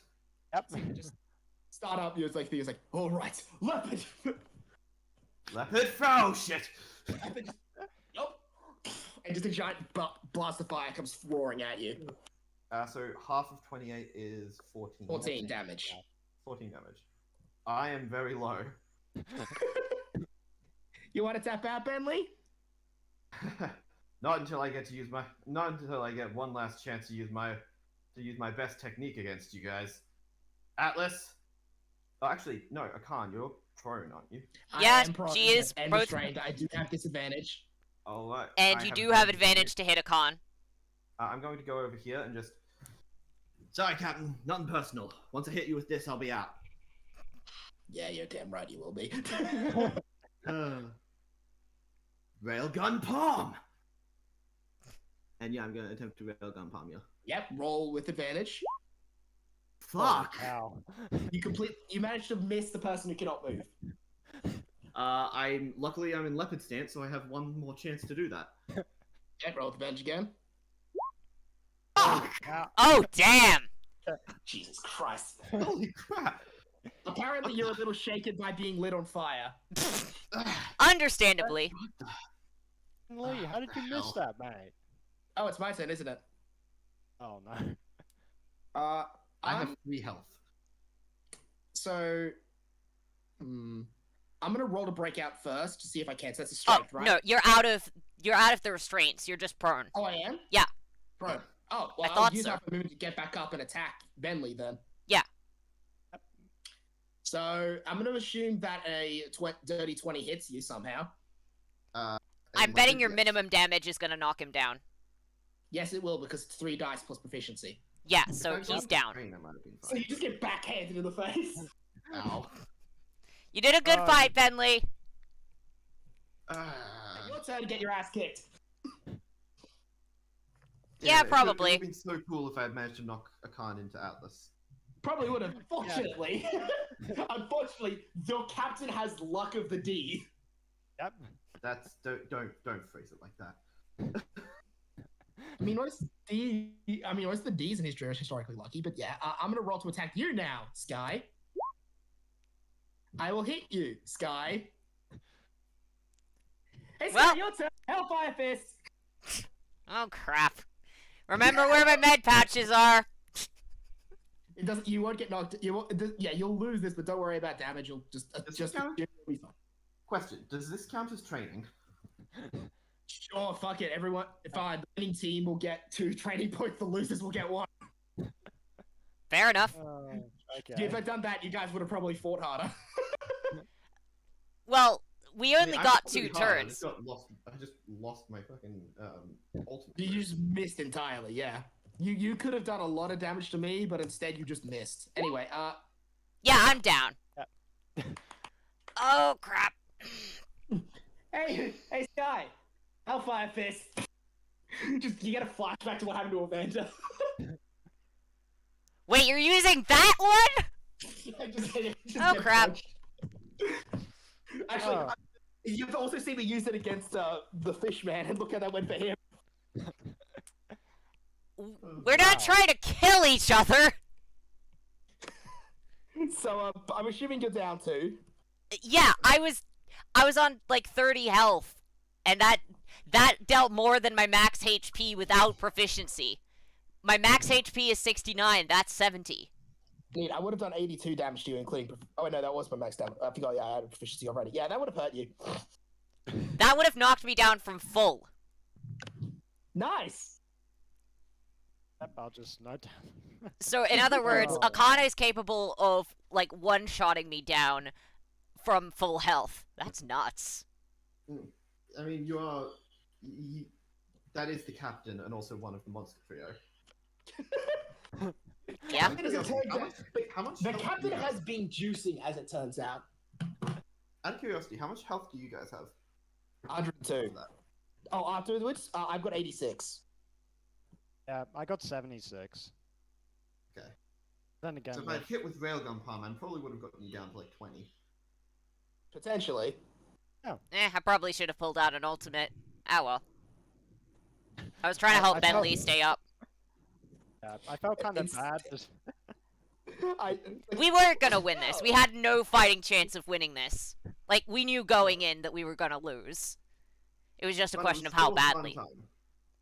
Yep. So you just start up. You're like, all right, leopard. Leopard throw shit. Yup. And just a giant blast of fire comes roaring at you. So half of 28 is 14. 14 damage. 14 damage. I am very low. You want to tap out, Bentley? Not until I get one last chance to use my best technique against you guys. Atlas. Oh, actually, no, Akan, you're prone, aren't you? Yeah, I am prone she is and both- restrained. I do have disadvantage. All right. And you do have advantage to hit a con. I'm going to go over here and just. Sorry, Captain. Nothing personal. Once I hit you with this, I'll be out. Yeah, you're damn right you will be. Railgun palm. And yeah, I'm going to attempt to railgun palm you. Yep, roll with advantage. Fuck. Ow. You managed to miss the person who cannot move. Luckily I'm in leopard stance, so I have one more chance to do that. Okay, roll with advantage again. Oh, Ow. oh damn! Jesus Christ. Holy crap! Apparently you're a little shaken by being lit on fire. Understandably. Lee, how did you miss Hell. that, mate? Oh, it's my turn, isn't it? Oh no. I have I'm 3 health. so I'm gonna roll to break out first to see if I can. So that's a Oh strength, right? no, you're out of the restraints. You're just prone. Oh, I am? Yeah. Bro. Oh, well, I I'll thought use so. my movement to get back up and attack Bentley then. Yeah. So I'm going to assume that a dirty 20 hits you somehow. I'm betting your minimum damage is gonna knock him down. Yes, it will, because it's 3 dice plus proficiency. Yeah, so he's down. So you just get backhanded in the face. Ow. You did a good fight, Bentley. Your turn to get your ass kicked. Yeah, It probably. would have been so cool if I had managed to knock a Khan into Atlas. Probably would have. Unfortunately, the captain has luck of the D. Yep. That's don't phrase it like that. I mean, what's the D's in history are historically lucky, but yeah, I'm gonna roll to attack you now, Sky. I will hit you, Sky. Hey, Sky, Well- your turn. Hellfire Fist. Oh crap. Remember where my med pouches are. It doesn't. You won't get knocked. You won't. Yeah, you'll lose this, but don't worry about damage. You'll just count? you'll be fine. Question: does this count as training? Oh, fuck it. Everyone, fine. The winning team will get 2 training points. The losers will get 1. Fair enough. Okay. If I'd done that, you guys would have probably fought harder. Well, we I only mean, I got fought 2 pretty hard, turns. I just lost my fucking ultimate. You just missed entirely. Yeah. You could have done a lot of damage to me, but instead you just missed. Anyway, Yeah, I'm down. Oh crap. Hey, Sky, Hellfire Fist. You get a flashback to what happened to Evander. Wait, you're using that one? Oh, crap. punched. Actually, you've also seen me use it against the Fishman, and look how that went for him. We're not trying to kill each other. So I'm assuming you're down too. Yeah, I was on like 30 health, and that dealt more than my max HP without proficiency. My max HP is 69. That's 70. Dude, I would have done 82 damage to you, including. Oh no, that was my max damage. I forgot. Yeah, I had a proficiency already. Yeah, that would have hurt you. That would have knocked me down from full. Nice. Yep, I'll just note down. So in other words, Oh. Akana is capable of like one-shotting me down from full health. That's nuts. I mean, that is the captain and also one of the monster trio. Yeah. It doesn't turn How down- much- how much The health do captain you has have? been juicing, as it turns out. Out of curiosity, how much health do you guys have? 102. That. Oh, afterwards, I've got 86. Yeah, I got 76. Okay. Then again, So if I'd hit with Railgun Palm, I probably would have gotten you down to like 20. Potentially. I probably should have pulled out an ultimate. Ah well. I was trying to help I Bentley felt- stay up. yeah, I felt kind of It's- bad. Just, We weren't gonna win this. We had no fighting chance of winning this. Like, we knew going in that we were gonna lose. It was just a But it question was of how still a fun badly. time.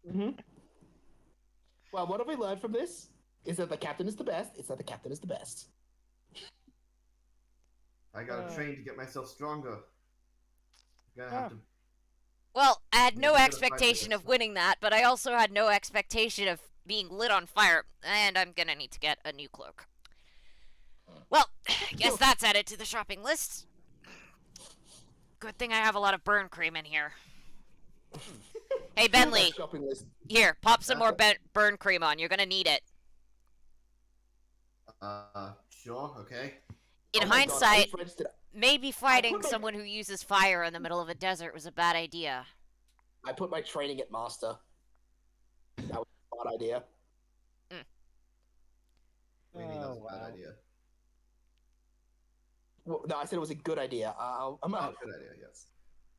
Mm-hmm. Well, what have we learned from this? Is that the captain is the best. It's that the captain is the best. I gotta train to get myself stronger. Gonna have to. Well, I had Yeah, no we gotta fight expectation for of this. winning that, but I also had no expectation of being lit on fire, and I'm gonna need to get a new cloak. Well, guess that's added to the shopping list. Good thing I have a lot of burn cream in here. Hey, Bentley, Shopping list. here, pop some more burn cream on. You're gonna need it. Sure, okay. In Oh my God, hindsight, I registered- maybe fighting put my- someone who uses fire in the middle of a desert was a bad idea. I put my training at master. That was a bad idea. What do you mean that was a Oh, bad wow. idea? Well, no, I said it was a good idea. Oh, good idea, yes.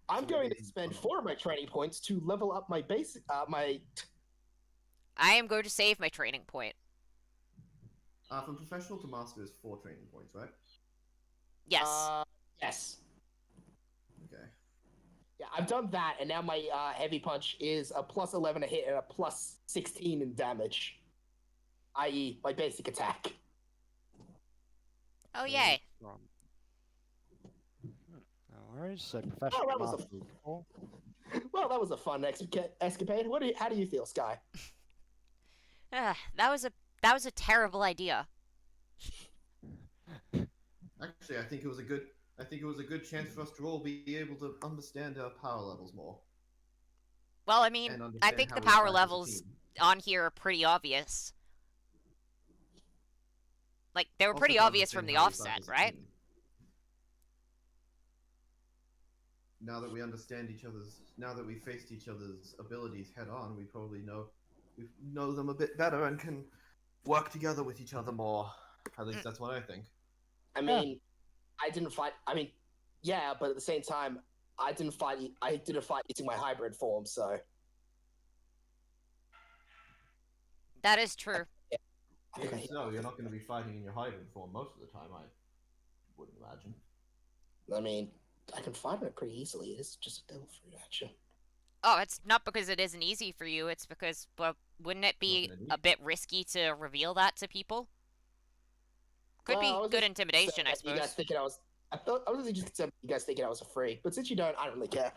I'm So going maybe- to spend 4 of my training points to level up my basic. My I am going to save my training point. From professional to master is 4 training points, right? Yes. Yes. Okay. Yeah, I've done that, and now my heavy punch is a plus 11 a hit and a plus 16 in damage. I.e., my basic attack. Oh, yay. no worries. So professional. Oh, that was a- master is 4. Well, that was a fun escapade. How do you feel, Sky? That was a terrible idea. Actually, I think it was a good chance for us to all be able to understand our power levels more. Well, I mean, And I understand think how the we power fight as a levels team. on here are pretty obvious. Like, they were Also pretty to obvious from understand the how we fight offset, as a right? team. Now that we understand each other's, now that we faced each other's abilities head on, we probably know them a bit better and can work together with each other more. At least that's what I think. I mean, I didn't fight. I mean, yeah, but at the same time, I didn't fight using my hybrid form. So That is true. Even so, you're not going to be fighting in your hybrid form most of the time, I wouldn't imagine. I mean, I can fight it pretty easily. It's just a devil fruit action. Oh, it's not because it isn't easy for you, it's because, well, wouldn't it be Nothing to a bit risky to reveal that to people? Could Well, I be was good just intimidation, I You guys suppose. thinking I was really just concerned you guys thinking I was a freak, but since you don't, I don't really care.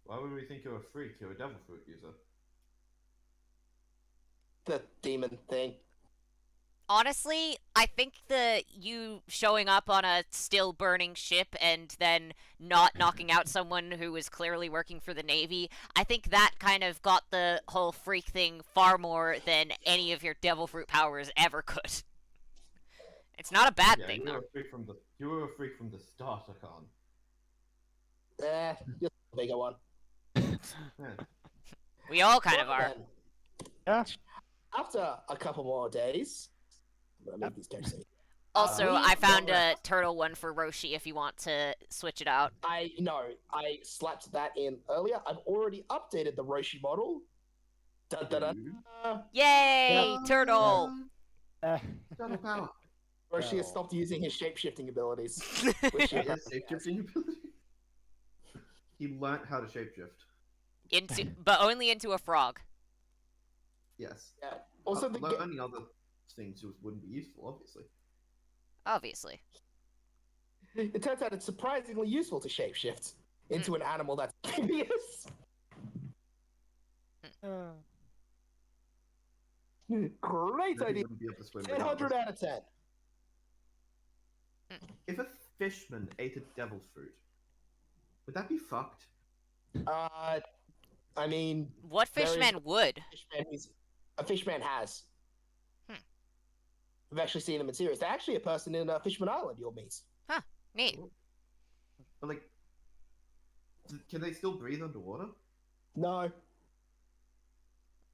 Why would we think you're a freak? You're a devil fruit user. The demon thing. Honestly, I think that you showing up on a still burning ship and then not knocking out someone who was clearly working for the Navy, I think that kind of got the whole freak thing far more than any of your devil fruit powers ever could. It's not a bad thing, you though. were a freak from the start, Akan. You're the bigger one. Yeah. We all kind of Well, are. then, Yeah. after a couple more days, I'm gonna make these characters say, Also, we I found don't a turtle one for Roshi if you want to switch it out. I slapped that in earlier. I've already updated the Roshi model. Dun, dun, dun. Yay, turtle! Turtle power. Roshi has Oh. stopped using his shapeshifting abilities. Which Yeah, shapeshifting ability. He learnt how to shapeshift. But only into a frog. Yes. yeah. Also, the learning other things just wouldn't be useful, obviously. Obviously. it turns out it's surprisingly useful to shapeshift into an animal that's amphibious. Great Then he idea. wouldn't be able to swim 1000 regardless. out of 10. If a fishman ate a devil fruit, would that be fucked? I mean, What There is- fishman would? a fishman has. Hmm. We've actually seen them in series. They're actually a person in Fishman Island you'll meet. Neat. But like, can they still breathe underwater? No.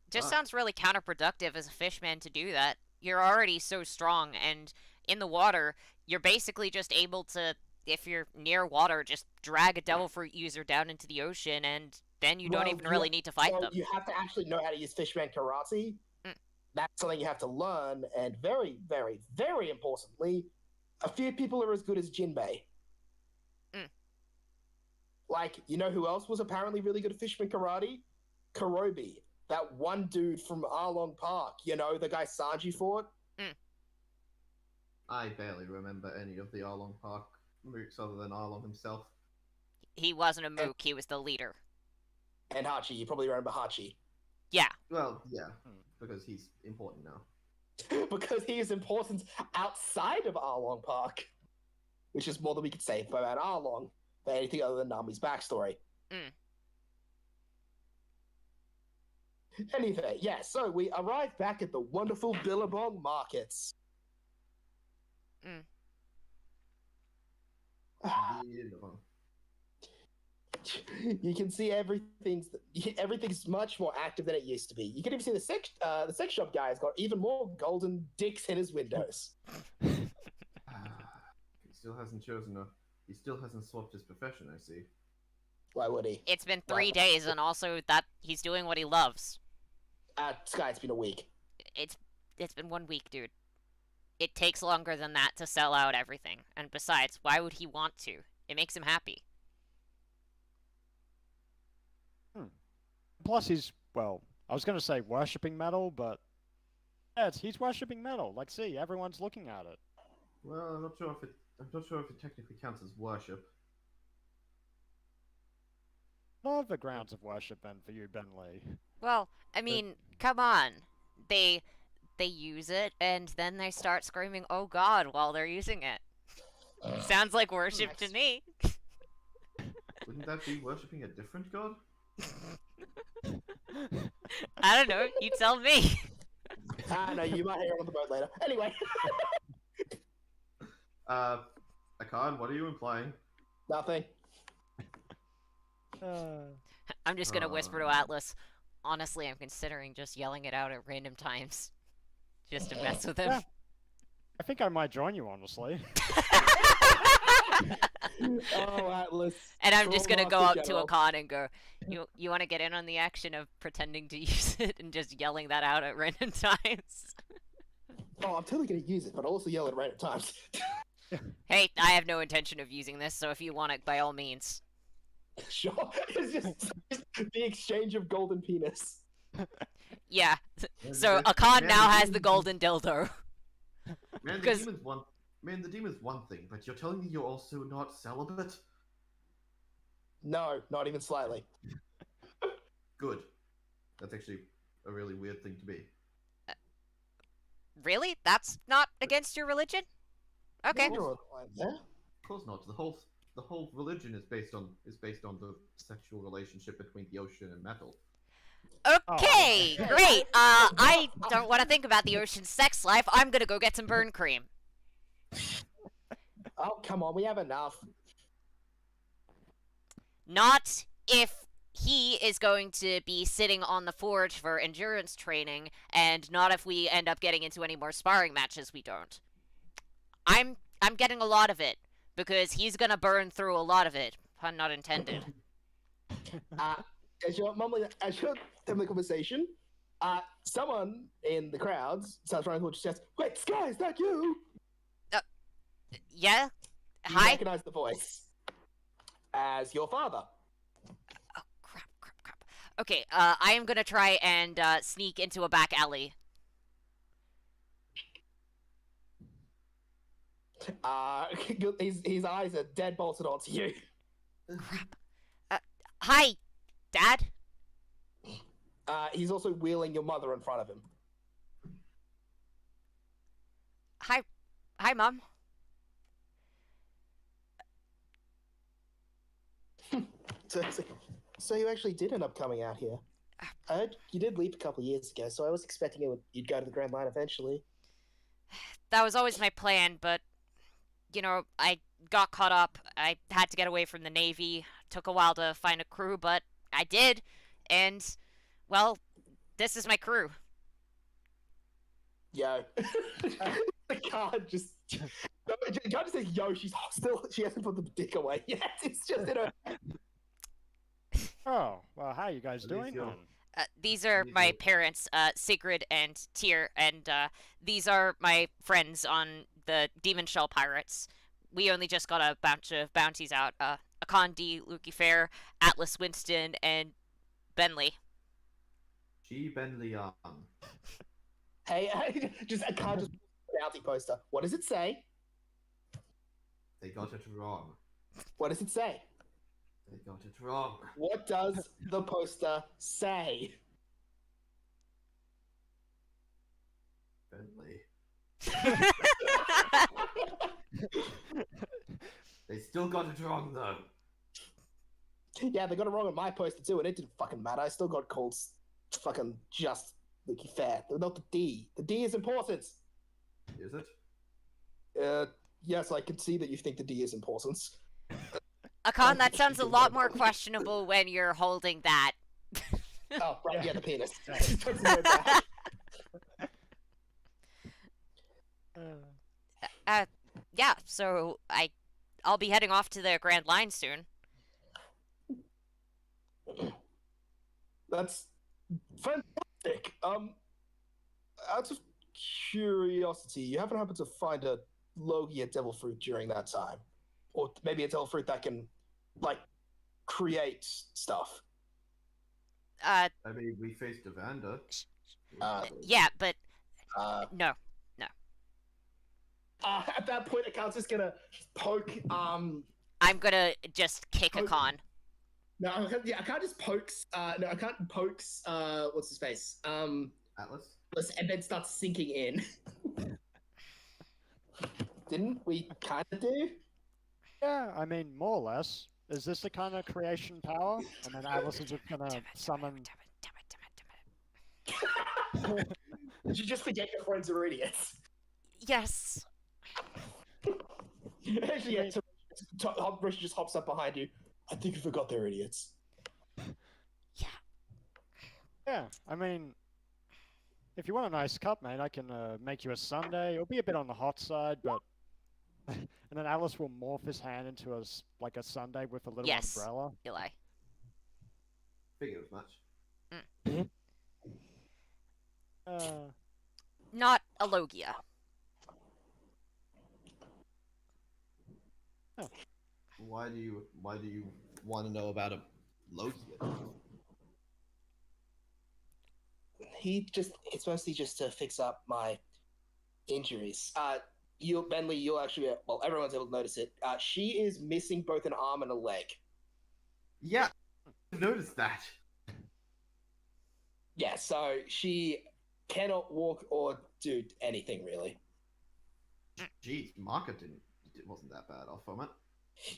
Just Ah. sounds really counterproductive as a fishman to do that. You're already so strong, and in the water, you're basically just able to, if you're near water, just drag a devil fruit user down into the ocean, and then you don't Well, even really need to fight So them. you have to actually know how to use Fishman Karate. Mm. That's something you have to learn, and very, very, very importantly, a few people are as good as Jinbei. Mm. Like, you know who else was apparently really good at Fishman Karate? Kurobi. That one dude from Arlong Park. You know, the guy Sanji fought? I barely remember any of the Arlong Park mooks other than Arlong himself. He wasn't a mook, he was the leader. And Hachi. You probably remember Hachi. Yeah. Well, yeah, because he's important now. Because he is important outside of Arlong Park. Which is more than we could say about Arlong than anything other than Nami's backstory. Mm. Anyway, yeah, so we arrived back at the wonderful Billabong markets. Mm. Beautiful. You can see everything's much more active than it used to be. You can even see the sex shop guy has got even more golden dicks in his windows. He still hasn't He still hasn't swapped his profession, I see. Why would he? It's been 3 Wow. days, and also that he's doing what he loves. Sky, it's been a week. It's been 1 week, dude. It takes longer than that to sell out everything. And besides, why would he want to? It makes him happy. Plus, he's, well, I was going to say worshipping metal, but yeah, he's worshipping metal. Like, see, everyone's looking at it. Well, I'm not sure if it technically counts as worship. What are the grounds of worship then for you, Ben Lee? Well, I mean, come on. They use it and then they start screaming "Oh God" while they're using it. Sounds like worship to Nice. me. Wouldn't that be worshipping a different god? I don't know. You tell me. No, you might hear it on the boat later. Anyway. Akan, what are you implying? Nothing. I'm just gonna whisper to Atlas. Honestly, I'm considering just yelling it out at random times, just to mess with him. Yeah. I think I might join you, honestly. Oh, Atlas. And I'm just gonna go Master up to General. Akan and go, you want to get in on the action of pretending to use it and just yelling that out at random times? Oh, I'm totally gonna use it, but I'll also yell at random times. Hey, I have no intention of using this, so if you want it, by all means. Sure. It's just the exchange of golden penis. Yeah. Man, So the- Akan man, now the has the demon- golden dildo. Man, the 'Cause- demon's one. Man, the demon's one thing, but you're telling me you're also not celibate? No, not even slightly. Good. That's actually a really weird thing to be. Really? That's not against your religion? Okay. You're on the line there. Of course not. The whole religion is based on the sexual relationship between the ocean and metal. Okay, great. I don't want to think about the ocean's sex life. I'm gonna go get some burn cream. Oh, come on, we have enough. Not if he is going to be sitting on the forge for endurance training, and not if we end up getting into any more sparring matches. We don't. I'm getting a lot of it because he's gonna burn through a lot of it. Pun not intended. As you're having the conversation, someone in the crowds starts running towards your chest. Wait, Sky, is that you? Yeah. You Hi. recognize the voice as your father. Oh crap. Okay. I am gonna try and sneak into a back alley. His eyes are dead bolted onto you. Hi, Dad. He's also wheeling your mother in front of him. Hi, Mom. So you actually did end up coming out here. I heard you did leave a couple of years ago, so I was expecting you'd go to the Grand Line eventually. That was always my plan, but I got caught up. I had to get away from the Navy. Took a while to find a crew, but I did. And, well, this is my crew. Yo. The card just... The card just says, yo, she hasn't put the dick away yet. It's just in her... Oh, well, how you guys doing? Alicia. then? These are my parents, Sigrid and Tyr, and these are my friends on the Demon Shell Pirates. We only just got a bunch of bounties out. Akan D, Lukey Fair, Atlas Winston, and Bentley. G. Benley Hey, a card just bounty poster. What does it say? They got it wrong. What does it say? They got it wrong. What does the poster say? Bentley. They still got it wrong though. Yeah, they got it wrong on my poster too, and it didn't fucking matter. I still got called fucking just Lucky Fair. Not the D. The D is important. Is it? Yes, I can see that you think the D is important. Akan, that sounds a lot more questionable when you're holding that. Oh, right, yeah, the penis. Yeah, so I'll be heading off to the Grand Line soon. That's fantastic. Out of curiosity, you haven't happened to find a Logia devil fruit during that time? Or maybe a devil fruit that can, like, create stuff? I mean, we faced Evander. Yeah, but Uh, no. At that point, Account's just gonna poke, I'm gonna just kick Oh. Akan. No, I can't just pokes. No, I can't pokes. What's his face? Atlas. And then starts sinking in. Didn't we kind of do? Yeah, I mean, more or less. Is this the kind of creation power? And then Atlas is just gonna summon. Did you just forget your friends are idiots? Yes. Actually, yeah, Rishi just hops up behind you. I think you forgot they're idiots. Yeah. Yeah, I mean, if you want a nice cup, mate, I can make you a sundae. It'll be a bit on the hot side, but. And then Alice will morph his hand into like a sundae with a little Yes. umbrella. Eli. Figured as much. Not a Logia. Oh. Why do you want to know about a Loki? It's mostly just to fix up my injuries. Bentley, you'll actually, well, everyone's able to notice it. She is missing both an arm and a leg. Yeah, I noticed that. Yeah, so she cannot walk or do anything really. Jeez, Marka wasn't that bad off from it.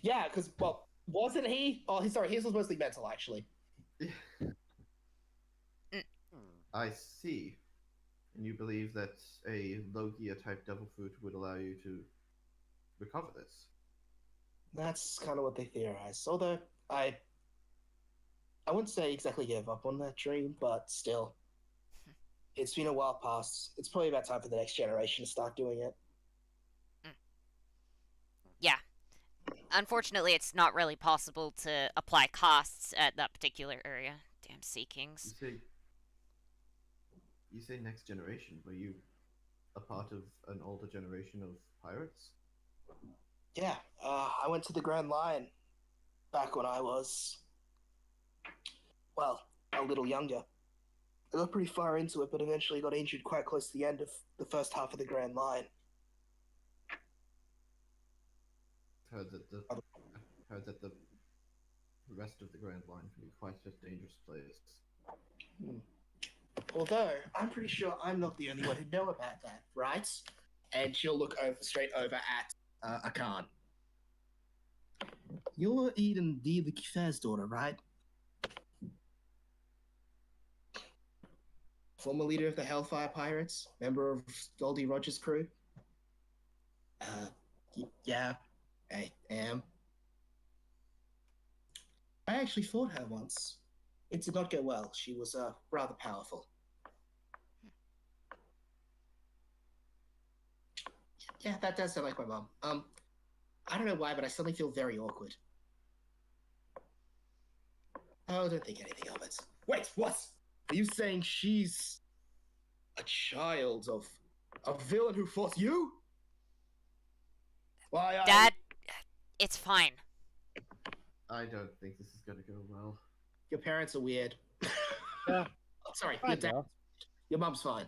Yeah, because, well, wasn't he? Oh, sorry, his was mostly mental, actually. I see. And you believe that a Logia type devil fruit would allow you to recover this? That's kind of what they theorize. Although, I wouldn't say exactly give up on that dream, but still. It's been a while past. It's probably about time for the next generation to start doing it. Yeah. Unfortunately, it's not really possible to apply costs at that particular area. Damn Sea Kings. You say next generation. Were you a part of an older generation of pirates? Yeah, I went to the Grand Line back when I was, well, a little younger. I got pretty far into it, but eventually got injured quite close to the end of the first half of the Grand Line. Heard that the rest of the Grand Line can be quite a dangerous place. Although, I'm pretty sure I'm not the only one who know about that, right? And she'll look straight over at Akan. You're Eden D. the Kifir's daughter, right? Former leader of the Hellfire Pirates, member of Goldie Rogers' crew? Yeah, I am. I actually fought her once. It did not go well. She was rather powerful. Yeah, that does sound like my mom. I don't know why, but I suddenly feel very awkward. Oh, don't think anything of it. Wait, what? Are you saying she's a child of a villain who fought you? Why, Dad, it's fine. I don't think this is going to go well. Your parents are weird. Yeah. Sorry, Fine, bro. your mom's fine.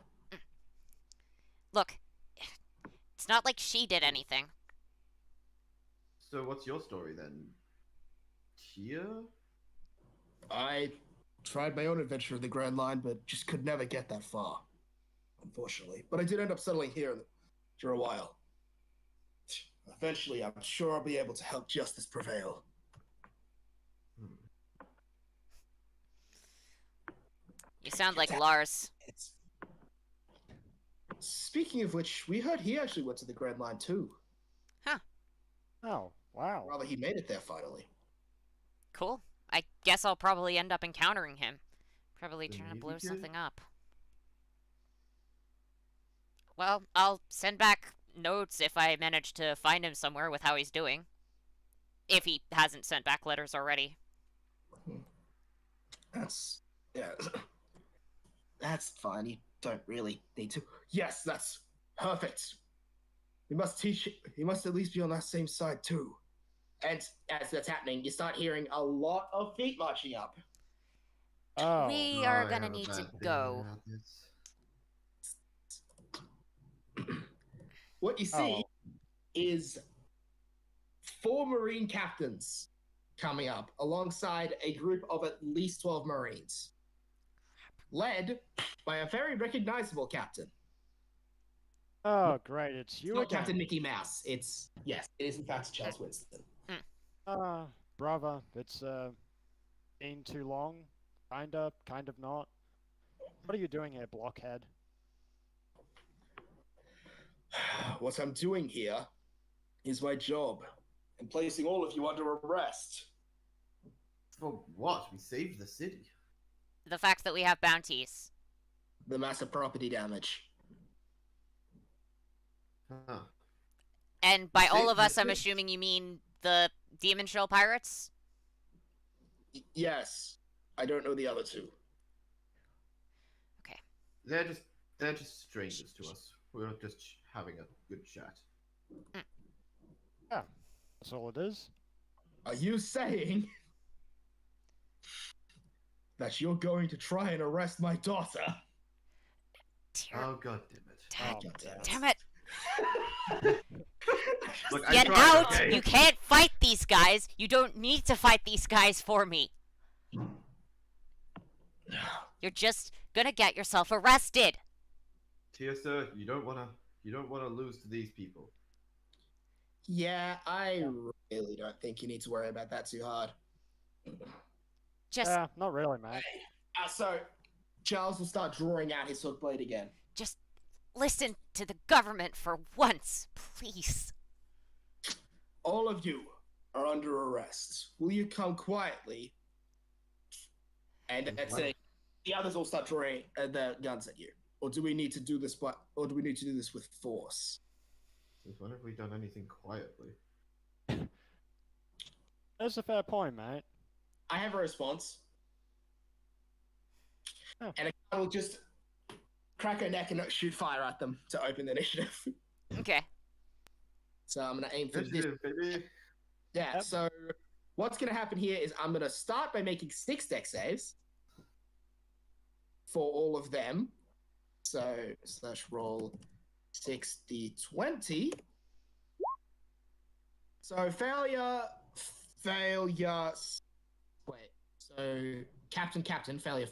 Look, it's not like she did anything. So what's your story then? Tia? I tried my own adventure in the Grand Line, but just could never get that far, unfortunately. But I did end up settling here for a while. Eventually, I'm sure I'll be able to help justice prevail. You sound like Lars. Speaking of which, we heard he actually went to the Grand Line too. Oh, wow. Rather, he made it there finally. Cool. I guess I'll probably end up encountering him. Probably The trying to blow navy kid? something up. Well, I'll send back notes if I manage to find him somewhere with how he's doing. If he hasn't sent back letters already. Yeah. That's fine. You don't really need to. Yes, that's perfect. He must at least be on that same side too. And as that's happening, you start hearing a lot of feet marching up. Oh. We Oh, are I gonna have a need to bad feeling go. about this. What you see is 4 Marine captains coming up alongside a group of at least 12 Marines, led by a very recognizable captain. Oh, great, it's It's you not again. Captain Mickey Mouse. Yes, it is in fact Charles Winston. Brother, it's been too long. Kind of not. What are you doing here, blockhead? What I'm doing here is my job, and placing all of you under arrest. For what? We saved the city. The fact that we have bounties. The massive property damage. Huh. And by all Save of us, the I'm city. assuming you mean the Demon Shell Pirates? Yes, I don't know the other two. They're just strangers to us. We're just having a good chat. Yeah, that's all it is. Are you saying that you're going to try and arrest my daughter? Oh god damn it! Damn, God damn it! Look, I Get tried, out! okay? You can't fight these guys! You don't need to fight these guys for me! You're just gonna get yourself arrested! Tiosa, you don't wanna lose to these people. Yeah, I really don't think you need to worry about that too hard. Just, Yeah, not really, mate. So, Charles will start drawing out his sword blade again. just listen to the government for once, please. All of you are under arrest. Will you come quietly? And that's it. The others all start drawing their guns at you. Or do we need to do this? Or do we need to do this with force? Since when have we done anything quietly? That's a fair point, mate. I have a response. Oh. And I will just crack her neck and not shoot fire at them to open the initiative. Okay. So I'm gonna aim for this. Initiative, baby. Yeah. Yep. So what's gonna happen here is I'm gonna start by making 6 deck saves for all of them. So / roll 60/20. So failure. Wait. So captain, failure.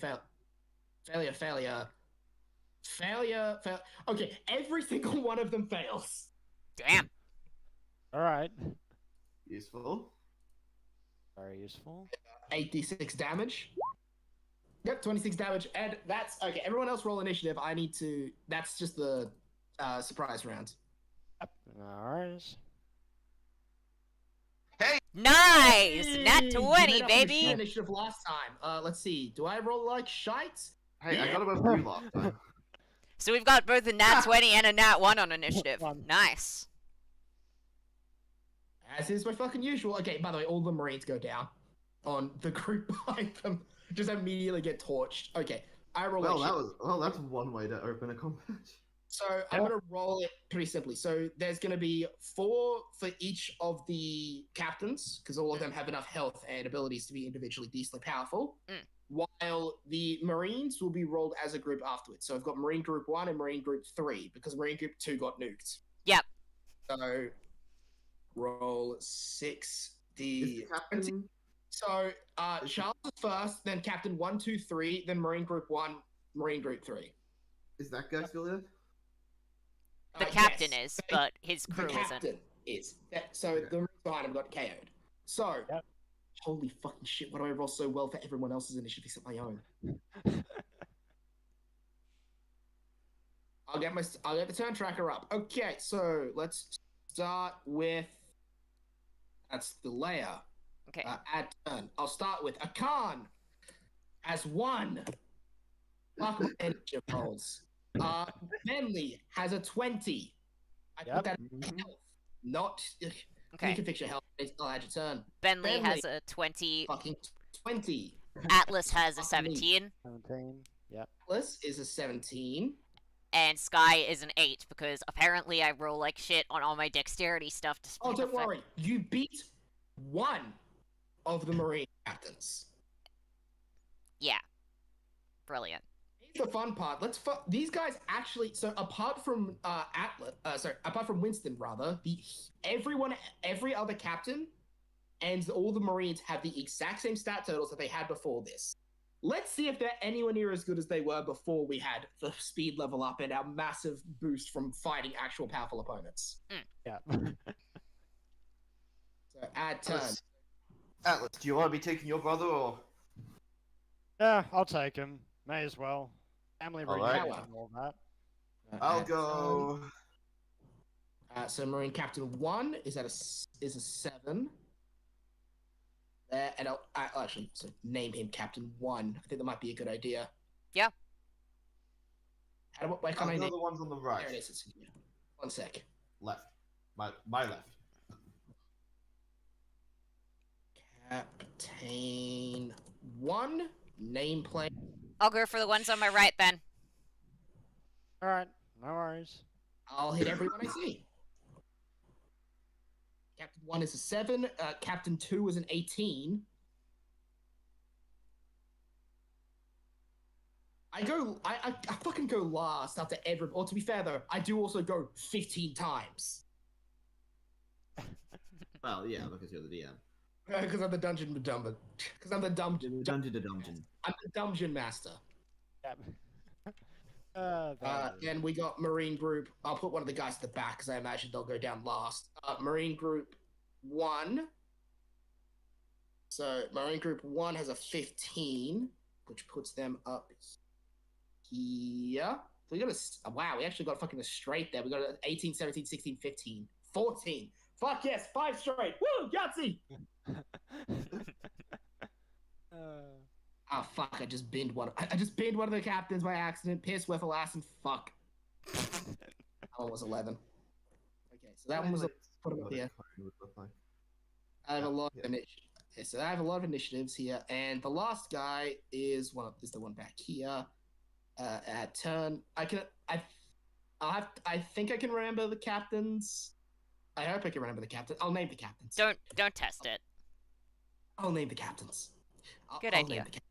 Okay, every single one of them fails. Damn. Alright. Useful. Very useful. 8d6 damage. Yep, 26 damage. And that's okay. Everyone else roll initiative. I need to. That's just the surprise round. Yep. Alright. Nice! Nat Hey, 20, you made up on the shit baby! Initiative last time. Let's see. Do I roll like shite? Hey, I Yeah. got above 3 last time. So we've got both a Nat 20 and a Nat 1 on initiative. One. Nice. As is my fucking usual. Okay, by the way, all the Marines go down on the group behind them. Just immediately get torched. Okay, I roll like shit. That's one way to open a combat. So I'm gonna roll it pretty simply. So there's gonna be 4 for each of the captains, because all of them have enough health and abilities to be individually decently powerful. While the Marines will be rolled as a group afterwards. So I've got Marine Group 1 and Marine Group 3, because Marine Group 2 got nuked. Yep. So roll 6d. Captain. So Charles is first, then Captain 1, 2, 3, then Marine Group 1, Marine Group 3. Is that guy still there? The captain is, but his crew the captain is. So Okay. the Marines behind him got KO'd. So, Yep. holy fucking shit, why do I roll so well for everyone else's initiative except my own? I'll get the turn tracker up. Okay, so let's start with that's the layer. Okay. Add turn. I'll start with Akan has 1. Fuck my initiative rolls. Bentley has a 20. I put Yep. that in health, not. Okay. You can fix your health. I'll add your turn. Bentley Bentley. has a 20. Fucking 20. Atlas has a Fucking me. 17. 17. Yep. Atlas is a 17. And Sky is an 8, because apparently I roll like shit on all my dexterity stuff. Oh, Despite don't the fact- worry. You beat 1 of the Marine captains. Yeah. Brilliant. Here's the fun part. These guys actually. So apart from apart from Winston, rather, every other captain and all the Marines have the exact same stat totals that they had before this. Let's see if they're anywhere near as good as they were before we had the speed level up and our massive boost from fighting actual powerful opponents. Yeah. So add turn. Atlas, do you want to be taking your brother or? Yeah, I'll take him. May as well. Family All reunion right. and all that. I'll Add go. turn. So Marine Captain 1 is a 7. There, and I'll actually name him Captain 1. I think that might be a good idea. Yeah. Why can't I I'll go name? the ones on the right. There it is. It's here. 1 sec. Left. My left. Captain 1 nameplate. I'll go for the ones on my right then. Alright, no worries. I'll hit everyone I see. Captain 1 is a 7. Captain 2 is an 18. I fucking go last after every. Or to be fair though, I do also go 15 times. Well, yeah, because you're the DM. Because I'm the dungeon dumber. Because I'm the dungeon. Dungeon to dungeon. I'm the dungeon master. Yep. Then we got Marine Group. I'll put one of the guys at the back because I imagine they'll go down last. Marine Group 1. So Marine Group 1 has a 15, which puts them up here. So we got a wow. We actually got fucking a straight there. We got an 18, 17, 16, 15, 14. Fuck yes, 5 straight. Woo, Yahtzee! Oh fuck! I just binned one. I just binned one of the captains by accident. Piss, Whiffle, ass, and fuck. That one was 11. Okay, so that one was put him up here. I have a lot of initiatives. So I have a lot of initiatives here, and the last guy is the one back here. At turn, I think I can remember the captains. I hope I can remember the captain. I'll name the captains. Don't test it. I'll name the captains. Good I'll idea. name the captains.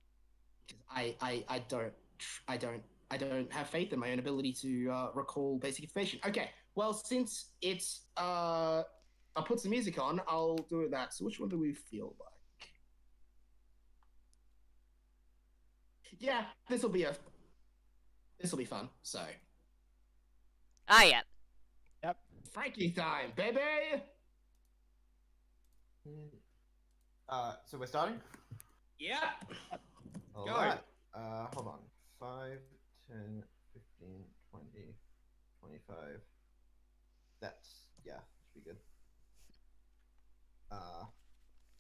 Because I don't have faith in my own ability to recall basic information. Okay, well since it's I'll put some music on. I'll do that. So which one do we feel like? Yeah, this will be fun. So Ah, yeah. Yep. Frankie time, baby. So we're starting? Yep. All Go. right. Hold on. 5, 10, 15, 20, 25. That's, yeah, should be good.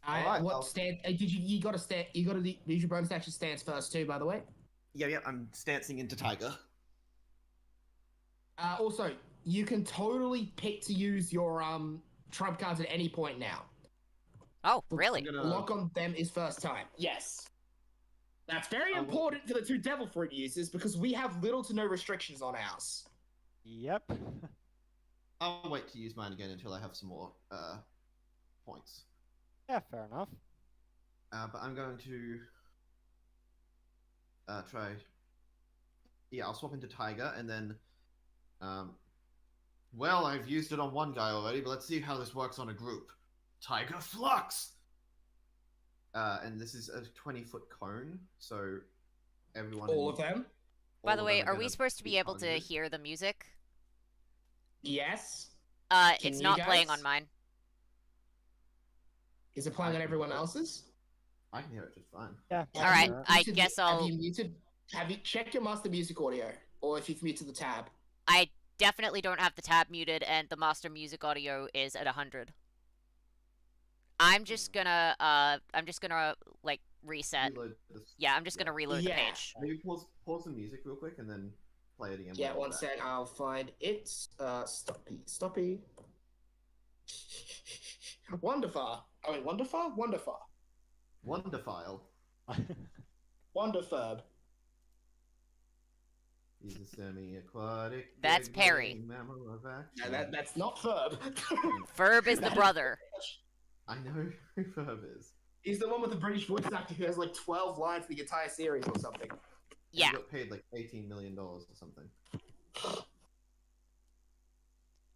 Alright, What stand? Did you got to stand? You got to use your bonus action stance first too. By the way. Yeah, I'm stancing into Tiger. Also, you can totally pick to use your trump cards at any point now. Oh, really? Lock on them is first time. Yes. That's very important for the 2 Devil Fruit users because we have little to no restrictions on ours. Yep. I'll wait to use mine again until I have some more points. Yeah, fair enough. But I'm going to try. Yeah, I'll swap into Tiger and then. Well, I've used it on one guy already, but let's see how this works on a group. Tiger Flux! And this is a 20-foot cone, so everyone. All of them? By the way, are we supposed to be able to hear the music? Yes. It's not playing on mine. Is it playing on everyone else's? I can hear it just fine. Yeah. Alright, I guess I'll... Have you checked your master music audio? Or if you've muted the tab? I definitely don't have the tab muted, and the master music audio is at 100. I'm just gonna, like, reset. Yeah, I'm just gonna reload the page. Maybe pause the music real quick and then play it again. Yeah, one sec, I'll find it. Stoppy. Wonderful. Oh wait, Wonderful? Wonderfile. Wonderfurb. He's a semi-aquatic. That's Perry. Mammal of action. No, that's not Ferb. Ferb is the brother. I know who Ferb is. He's the one with the British voice actor who has like 12 lines in the entire series or something. Yeah. He got paid like $18 million or something.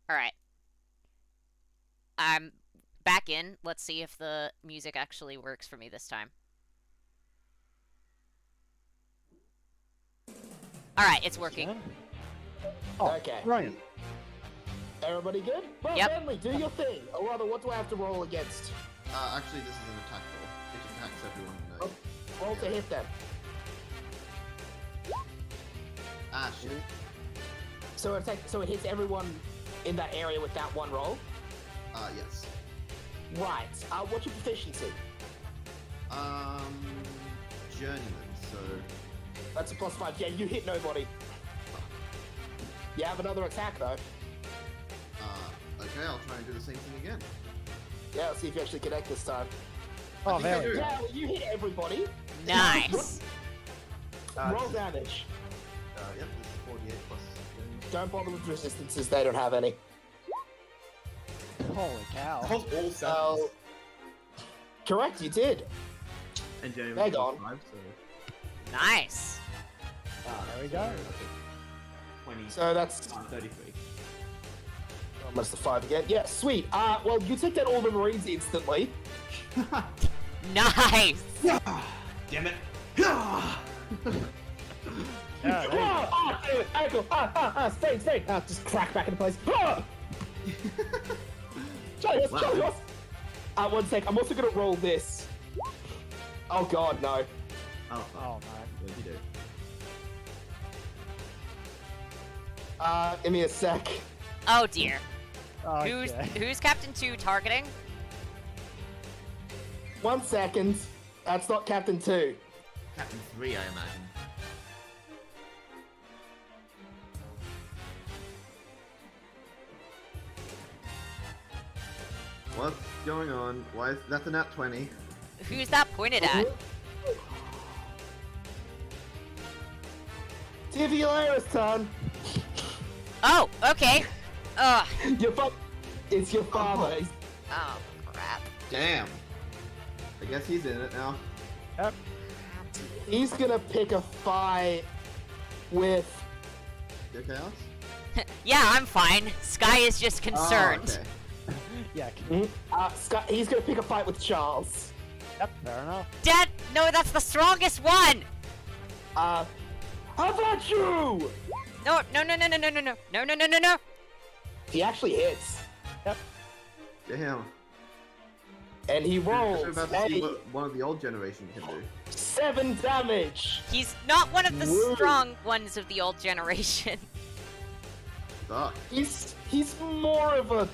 Alright. back in. Let's see if the music actually works for me this time. Alright, it's working. Oh, Okay. brilliant. Everybody good? Well, Yep. Bentley, do your thing. Or rather, what do I have to roll against? Actually, this is an attack roll. It attacks everyone. Roll to hit them. Ah, shit. So it hits everyone in that area with that one roll. Yes. Right. What's your proficiency? Journeyman. So That's a +5. Yeah, you hit nobody. You have another attack though. okay, I'll try and do the same thing again. Yeah, let's see if you actually connect this time. Oh, think I there we do. go. Yeah, well, you hit everybody. Nice. Roll damage. Yep, this is 48 plus. Don't bother with resistances, they don't have any. Holy cow. All sevens. So, correct, you did. And Journeyman Hang plus on. 5, so. Nice. There we go. That's a 20. So that's 33. almost a 5 again. Yeah, sweet. Well, you took down all the Marines instantly. Nice. Damn it! Yeah, there you go. Ankle, straight. Just crack back into place. Charlie horse. 1 sec, I'm also gonna roll this. Oh god, no. Oh, fuck. Oh, no. What did you do? Give me a sec. Oh dear. Okay. Who's Captain 2 targeting? 1 second. That's not Captain 2. Captain 3, I imagine. What's going on? Why is that's a nat 20? Who's that pointed at? TV Lyra's turn. Oh, okay. Ugh. It's your father. He's- Oh, crap. Damn. I guess he's in it now. Yep. He's gonna pick a fight with. You okay, Alex? Yeah, I'm fine. Sky is just concerned. Oh, okay. Yeah. Scott, he's gonna pick a fight with Charles. Yep, fair enough. Dad, no, that's the strongest one. How about you? No. He actually hits, Damn. and he rolls We're about to see what one of the old generation can do. 7 damage. He's not one of the Woo. strong ones of the old generation. Fuck. He's more of a.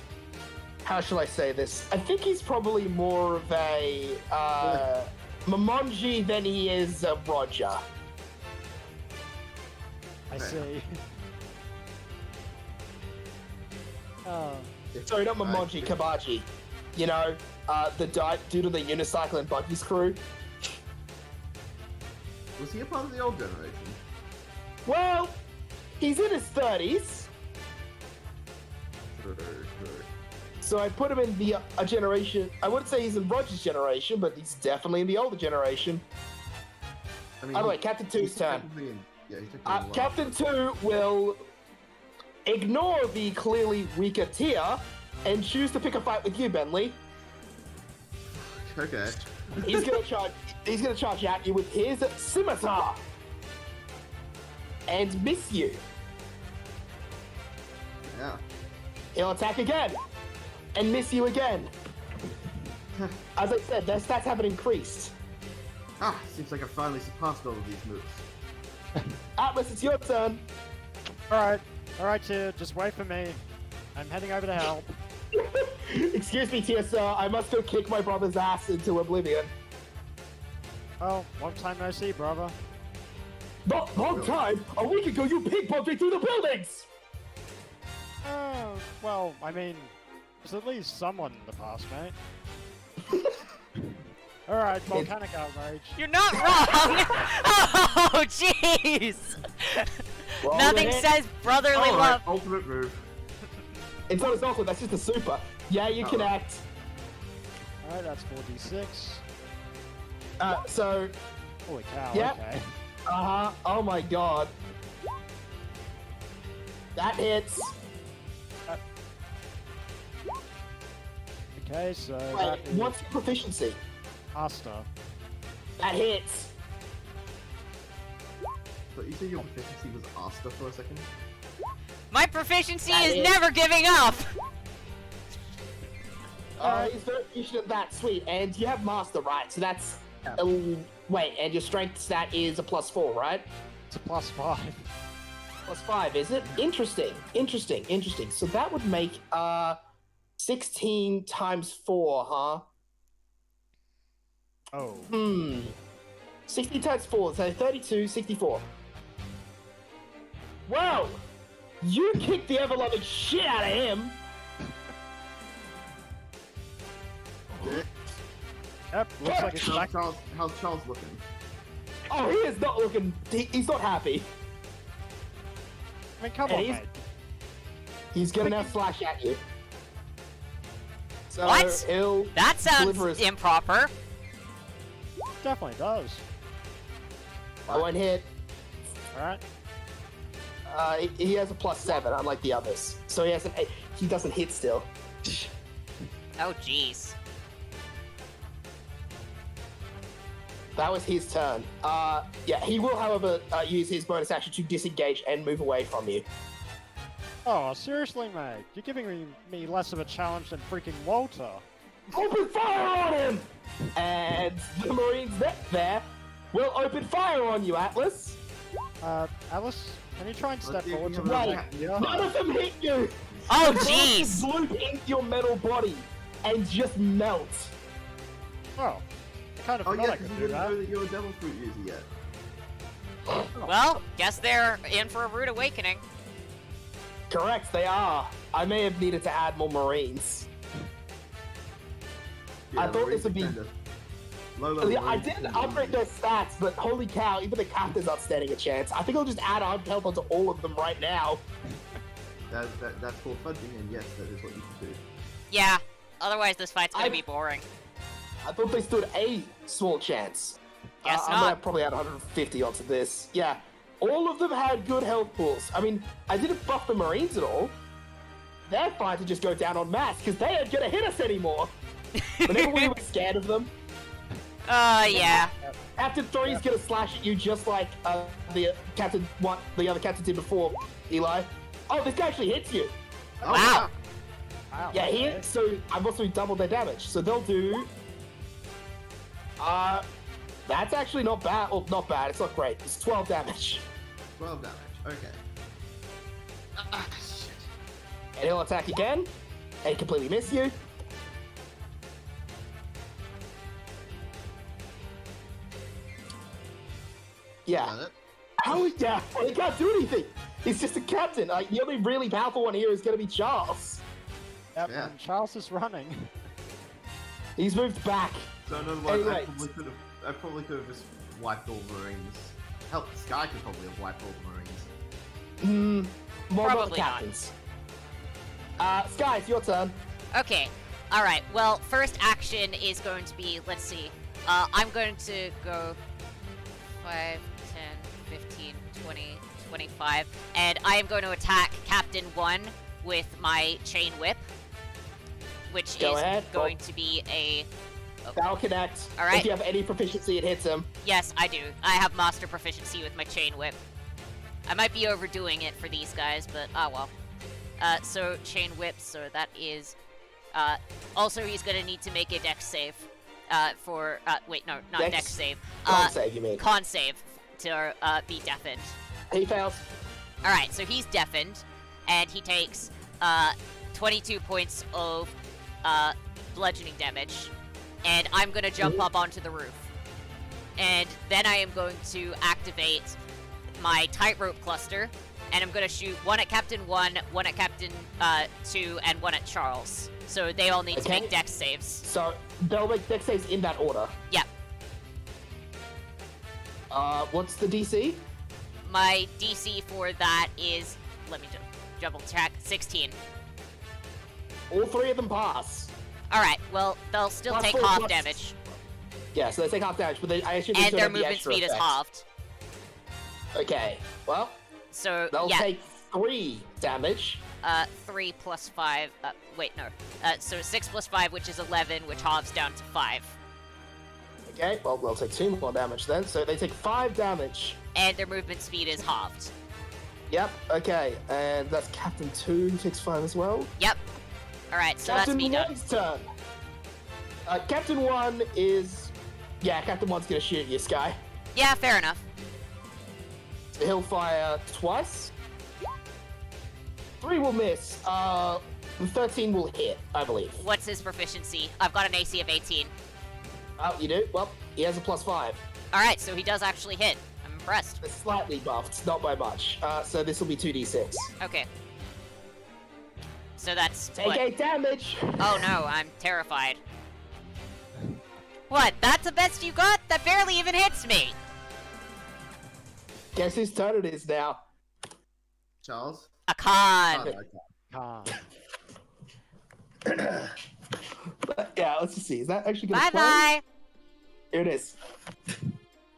How shall I say this? I think he's probably more of a Momonji than he is a Roger. I see. Oh. Sorry, not Momonji, Kabaji. You know, the dude of the unicycle and buggies crew. Was he a part of the old generation? Well, he's in his 30s, Sure. so I put him in the a generation. I wouldn't say he's in Roger's generation, but he's definitely in the older generation. I mean, By the way, Captain 2's turn. Yeah, he took the last. Captain 2 will ignore the clearly weaker tier and choose to pick a fight with you, Bentley. Okay. He's gonna charge. He's gonna charge at you with his scimitar and miss you. Yeah. He'll attack again and miss you again. As I said, their stats haven't increased. Ah, seems like I finally surpassed all of these moves. Atlas, it's your turn. Alright, Tier, just wait for me. I'm heading over to help. Excuse me, dear sir. I must go kick my brother's ass into oblivion. Oh, long time no see, brother. Not long time. A week ago, you pig bumped me through the buildings. Oh, well, I mean, there's at least someone in the past, mate. Alright, volcanic outrage. You're not wrong. Oh, jeez. Roll Nothing the hit. says brotherly Alright, love. ultimate move. It's not as awkward. That's just a super. Yeah, you connect. Alright, that's 4d6. So, Holy cow, Yeah. okay. oh my god. That hits. Okay, so Wait, that is what's your proficiency? Asta. That hits. But you said your proficiency was Asta for a second? My proficiency That is is- never giving up! He's very efficient at that. Sweet. And you have master, right? So that's... wait, and your strength stat is a +4, right? It's a +5. +5, is it? Interesting. So that would make 16 times 4, huh? Oh. 16 times 4, so 32, 64. Wow! You kicked the ever-loving shit out of him! Yep, looks like it's back. How's Charles looking? Oh, he is not looking... he's not happy. I mean, come And on, he's- mate. He's gonna now slash at you. So What? he'll That sounds deliver his... improper. Definitely does. I won't hit. Alright. He has a +7, unlike the others. So he has an 8. He doesn't hit still. Oh, jeez. That was his turn. Yeah, he will, however, use his bonus action to disengage and move away from you. Oh, seriously, mate? You're giving me less of a challenge than freaking Walter. Open fire on him! And the Marines there will open fire on you, Atlas. Alice, can you try and step see if forward you to have the a- back Yeah. here? None of them hit you! Oh, The jeez! blasters bloop into your metal body and just melt. Oh, I kind of Oh forgot yeah, I because could you do didn't that. know that you're a Devil Fruit user yet. Well, guess they're in for a rude awakening. Correct, they are. I may have needed to add more Marines. Yeah, I thought Marines this would be- defender. Low level Yeah, I Marines did defender. upgrade their stats, but holy cow, even the captain's not standing a chance. I think I'll just add armed health onto all of them right now. That's called fudging, and yes, that is what you should do. Yeah, otherwise this fight's gonna I- be boring. I thought they stood a small chance. Guess I'm gonna not. probably add 150 onto this. Yeah, all of them had good health pools. I mean, I didn't buff the Marines at all. They're fine to just go down on mass because they aren't gonna hit us anymore. Whenever we were scared of them, Yeah. Captain 3 is gonna slash at you just like the other captain did before, Eli. Oh, this guy actually hits you. Oh, Wow. Wow, Yeah, he okay. hits, so I've also doubled their damage. So they'll do... That's actually not bad. Well, not bad. It's not great. It's 12 damage. 12 damage. Okay. Shit. And he'll attack again and completely miss you. Yeah. Got it. How is that? Well, he can't do anything. He's just a captain. The only really powerful one here is going to be Charles. Yep, Yeah. and Charles is running. He's moved back. So in other words, Anyway. I probably could have just wiped all the Marines. Hell, Sky could probably have wiped all the Marines. More about the Probably not. captains. Sky, it's your turn. Okay. Alright, well, first action is going to be, let's see. I'm going to go 5, 10, 15, 20, 25. And I am going to attack Captain 1 with my chain whip. Which Go is ahead, going to be a... That'll connect. All right. If you have any proficiency, it hits him. Yes, I do. I have master proficiency with my chain whip. I might be overdoing it for these guys, but well. So chain whip, so that is... also, he's gonna need to make a dex save. For... wait, no, not Dex? dex save. Con save, you mean. Con save to be deafened. He fails. Alright, so he's deafened, and he takes 22 points of bludgeoning damage. And I'm gonna jump up onto the roof. And then I am going to activate my tightrope cluster, and I'm gonna shoot one at Captain 1, one at Captain 2, and one at Charles. So they all need to Okay. make dex saves. So they'll make dex saves in that order. Yep. What's the DC? My DC for that is, let me double check, 16. All three of them pass. Alright, well, they'll still Plus take four, half plus- damage. Yeah, so they take half damage, but I assume they And still their have the movement extra speed is effect. halved. Okay, well, So, they'll yeah. take 3 damage. 3 plus 5. Wait, no. So 6 plus 5, which is 11, which halves down to 5. Okay, well, they'll take 2 more damage then. So they take 5 damage. And their movement speed is halved. Yep, okay. And that's Captain 2 who takes 5 as well. Yep. Alright, so Captain that's me done. 1's turn. Captain 1 is... Yeah, Captain 1's gonna shoot you, Sky. Yeah, fair enough. So he'll fire twice. 3 will miss. 13 will hit, I believe. What's his proficiency? I've got an AC of 18. Oh, you do? Well, he has a +5. Alright, so he does actually hit. I'm impressed. It's slightly buffed, not by much. So this will be 2d6. Okay. So that's Take what? 8 damage! Oh no, I'm terrified. What? That's the best you got? That barely even hits me! Guess whose turn it is now? Charles? A con! Oh, Can't. Yeah, let's just see. Is that actually gonna Bye-bye! Here it is.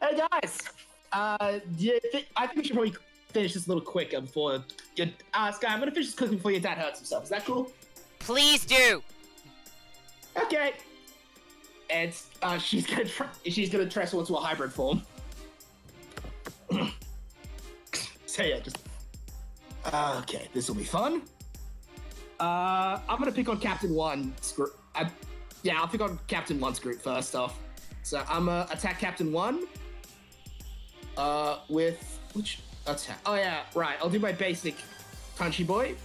Hey guys! I think we should probably finish this a little quicker before... Sky, I'm gonna finish this quickly before your dad hurts himself. Is that cool? Please do! Okay. And she's gonna trestle into a hybrid form. So yeah, just okay. This will be fun. I'm gonna pick on Captain 1's group. I'll pick on Captain 1's group first off. So I'm gonna attack Captain 1. With which attack? Oh yeah, right. I'll do my basic Punchy Boy,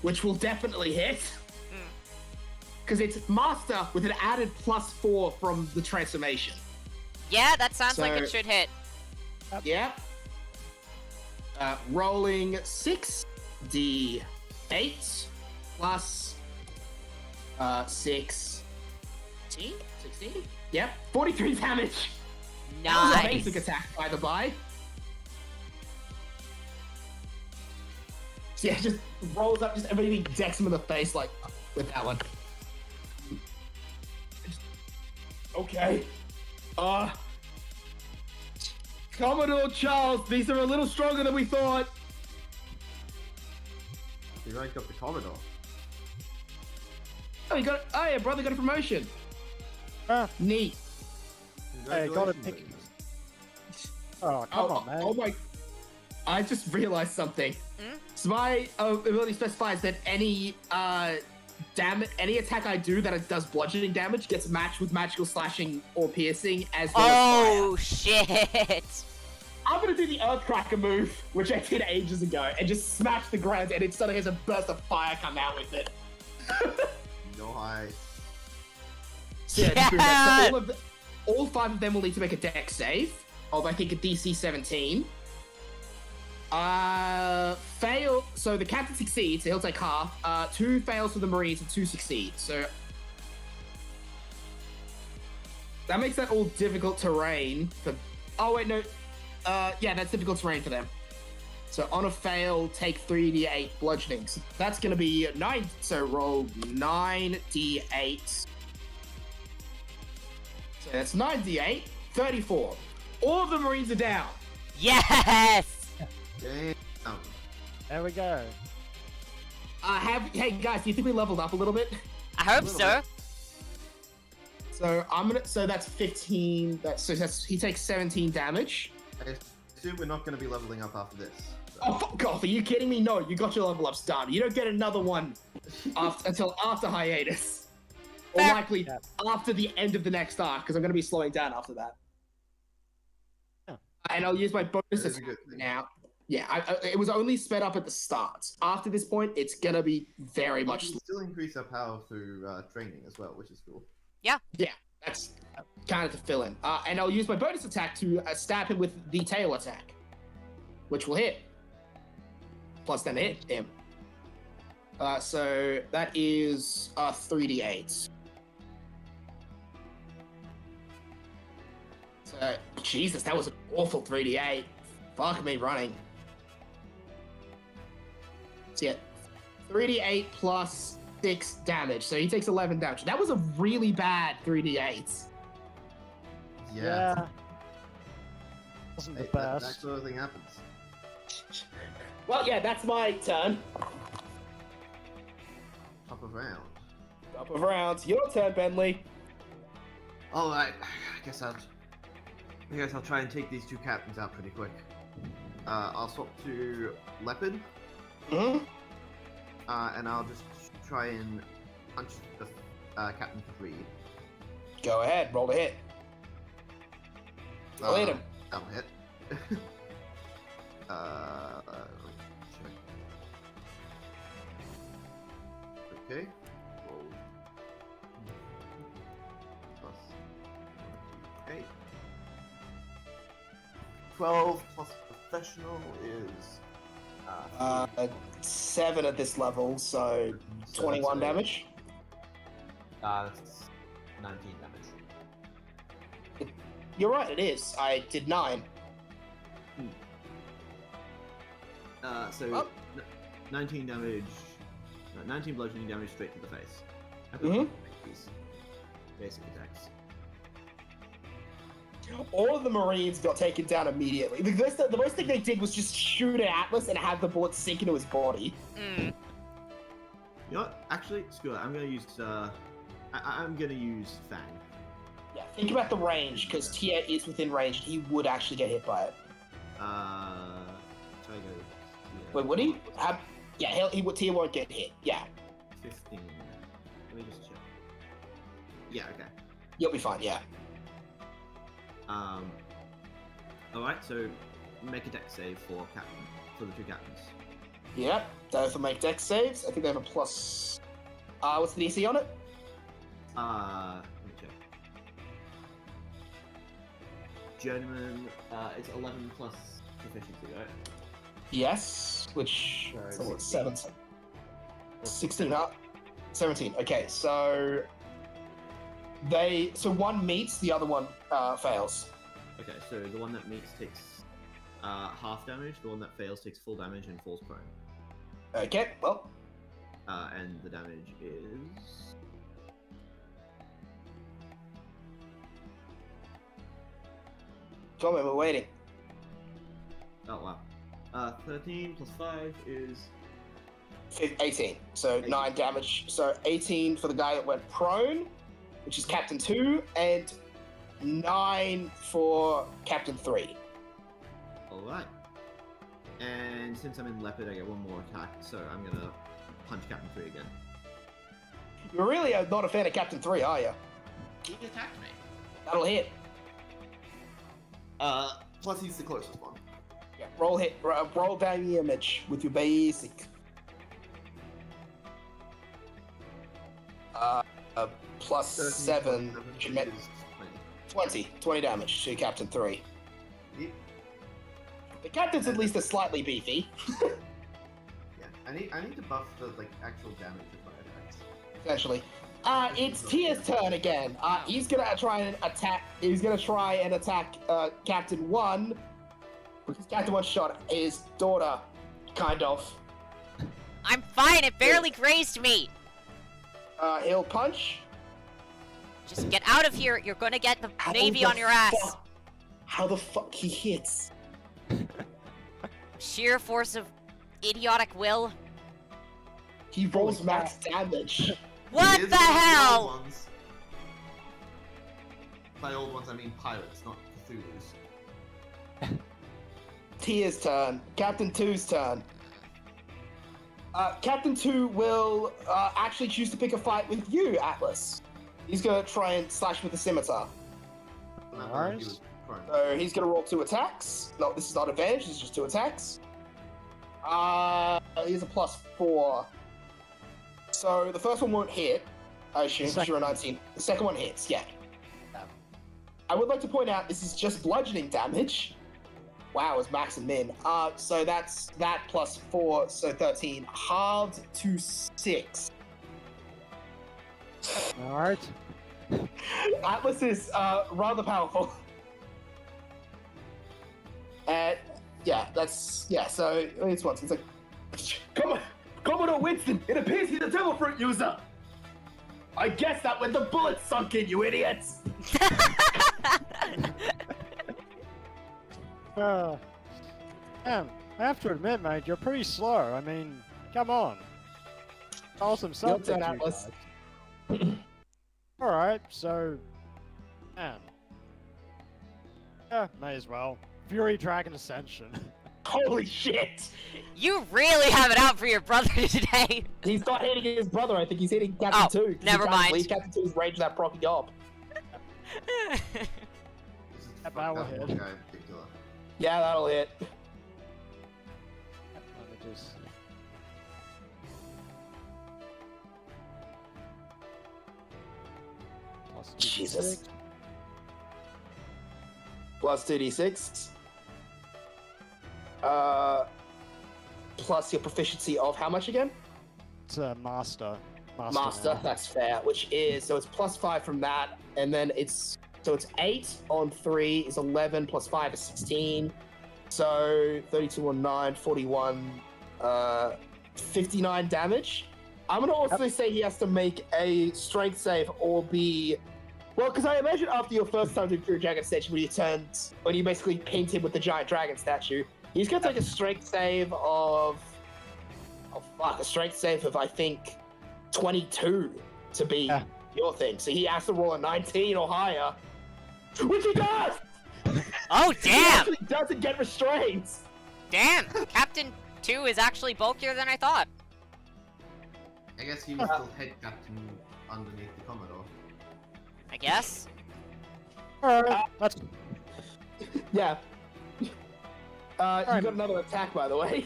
which will definitely hit. Because it's Master with an added +4 from the transformation. Yeah, that sounds like it should hit. Yeah. Rolling 6d8 plus 16. Yep, 43 damage. That was a Nice! basic attack, by the by. So yeah, just rolls up, just everything decks him in the face, like, with that one. Okay. Commodore Charles, these are a little stronger than we thought. You ranked up the Commodore. Oh, yeah, brother got a promotion. Neat. Hey, got a pick. Oh, come on, man. Oh my! I just realized something. Hmm? So my ability specifies that any any attack I do that does bludgeoning damage gets matched with magical slashing or piercing as well Oh, as shit! fire. I'm gonna do the Earthcracker move, which I did ages ago, and just smash the ground, and it suddenly has a burst of fire come out with it. Nice. So yeah, just do that. So all 5 of them will need to make a dex save of, I think, a DC 17. Fail. So the captain succeeds, so he'll take half. 2 fails for the Marines and 2 succeed. So that makes that all difficult terrain for. Oh wait, no. Yeah, that's difficult terrain for them. So on a fail, take 3d8 bludgeoning. So that's gonna be 9. So roll 9d8. So that's 9d8, 34. All of the Marines are down. Yes! Damn. There we go. Hey guys, do you think we leveled up a little bit? I hope so. So so that's 15. He takes 17 damage. I assume we're not going to be leveling up after this. So. Oh fuck off! Are you kidding me? No, you got your level ups done. You don't get another one until after hiatus, or Fair. likely after the end of the next arc, because I'm going to be slowing down after that. Yeah. And I'll use my bonus That is a attack good thing. now. Yeah, it was only sped up at the start. After this point, it's gonna be very We much. can still increase our power through training as well, which is cool. Yeah, that's kind of to fill in. And I'll use my bonus attack to stab him with the tail attack, which will hit. Plus 10 to hit him. So that is 3d8. So, Jesus, that was an awful 3d8. Fuck me running. So yeah, 3d8 plus 6 damage. So he takes 11 damage. That was a really bad 3d8. Yeah. Wasn't the Hey, that best. sort of thing happens. Well, yeah, that's my turn. Top of round. Top of rounds. Your turn, Bentley. All right. I guess I'll try and take these two captains out pretty quick. I'll swap to Leopard. Mm-hmm. And I'll just try and punch the Captain 3. Go ahead. Roll to hit. I'll hit him. That'll hit. Check. Okay. Roll. Plus 8. 12 plus professional is 7 at this level, so 21 damage. That's 19 damage. You're right, it is. I did 9. So Oh. 19 damage, 19 bludgeoning damage straight to the face. Mhm. These basic attacks. All of the Marines got taken down immediately. The worst thing they did was just shoot at Atlas and have the bullet sink into his body. Mm. You know what? Actually, screw it. I'm gonna use I'm gonna use Fang. Yeah, think about the range, because Tia is within range. He would actually get hit by it. Try to go. Wait, would he? Yeah, Tia won't get hit. Yeah, 15. Let me just check. Yeah. Okay. you'll be fine. Yeah. Alright, so make a dex save for the two captains. Yep. Those will make dex saves. I think they have a plus. What's the DC on it? Let me check. Journeyman, it's 11 plus proficiency, right? Yes. Which So, so what, 16. 7. 16 up. 17. Okay, so one meets, the other one fails. Okay, so the one that meets takes half damage, the one that fails takes full damage and falls prone. Okay, well, And the damage is... come on, we're waiting. Oh wow. 13 plus 5 is... 18. So 9 damage. So 18 for the guy that went prone, which is Captain 2, and 9 for Captain 3. Alright. And since I'm in Leopard, I get one more attack, so I'm gonna punch Captain 3 again. You really are not a fan of Captain 3, are you? He attacked me. That'll hit. Plus he's the closest one. Yeah, roll hit. Roll down the image with your basic. Plus 7 should make 20 damage to Captain 3. Yep. The captain's at least a slightly beefy. Yeah, I need to buff the actual damage of my attacks. Essentially. It's Tia's turn again. He's gonna try and attack. He's gonna try and attack Captain 1, because Captain 1 shot his daughter, kind of. I'm fine, it barely grazed me! He'll punch. Just get out of here, you're gonna get the Navy on your ass. How the fuck he hits? Sheer force of idiotic will. He rolls max damage. What He is the one of hell? old ones. By old ones, I mean pirates, not Cthulhu's. Tia's turn. Captain 2's turn. Captain 2 will actually choose to pick a fight with you, Atlas. He's gonna try and slash with the scimitar. Alright. So he's gonna roll 2 attacks. No, this is not advantage, this is just 2 attacks. He has a plus 4. So the first one won't hit, I assume, because you're a 19. The second one hits, yeah. I would like to point out this is just bludgeoning damage. Wow, it's max and min. So that's that plus 4, so 13. Halved to 6. Alright. Atlas is rather powerful. So it's once. It's like, come on, Commodore Winston, it appears he's a devil fruit user. I guess that when the bullet sunk in, you idiots. Damn. I have to admit, mate, you're pretty slow. I mean, come on. Awesome Your something, turn, you Atlas. guys. Alright, so... Man. Yeah, may as well. Fury Dragon Ascension. Holy shit! You really have it out for your brother today. He's not hitting his brother. I think he's hitting Captain Oh, 2. 'cause never he can't mind. believe Captain 2's range that proccing up. This is That fuck power that hit. one guy in particular. Yeah, that'll hit. Let me just... Plus Jesus. 2d6. Plus 2d6. Plus your proficiency of how much again? It's a master. Master, now. that's fair. Which is, so it's plus 5 from that, and then it's 8 on 3 is 11, plus 5 is 16. So 32 on 9, 41, 59 damage. I'm gonna also say he has to make a strength save or be... Well, because I imagine after your first time doing Fury Dragon Statue, when you basically paint him with the giant dragon statue, he's gonna take a strength save of... a strength save of, I think, 22 to be Yeah. your thing. So he has to roll a 19 or higher, which he does! Oh, He damn! actually doesn't get restraints! Damn! Captain 2 is actually bulkier than I thought. I guess he was still head captain underneath the Commodore. I guess. Alright, that's... Yeah. You Alright. got another attack, by the way.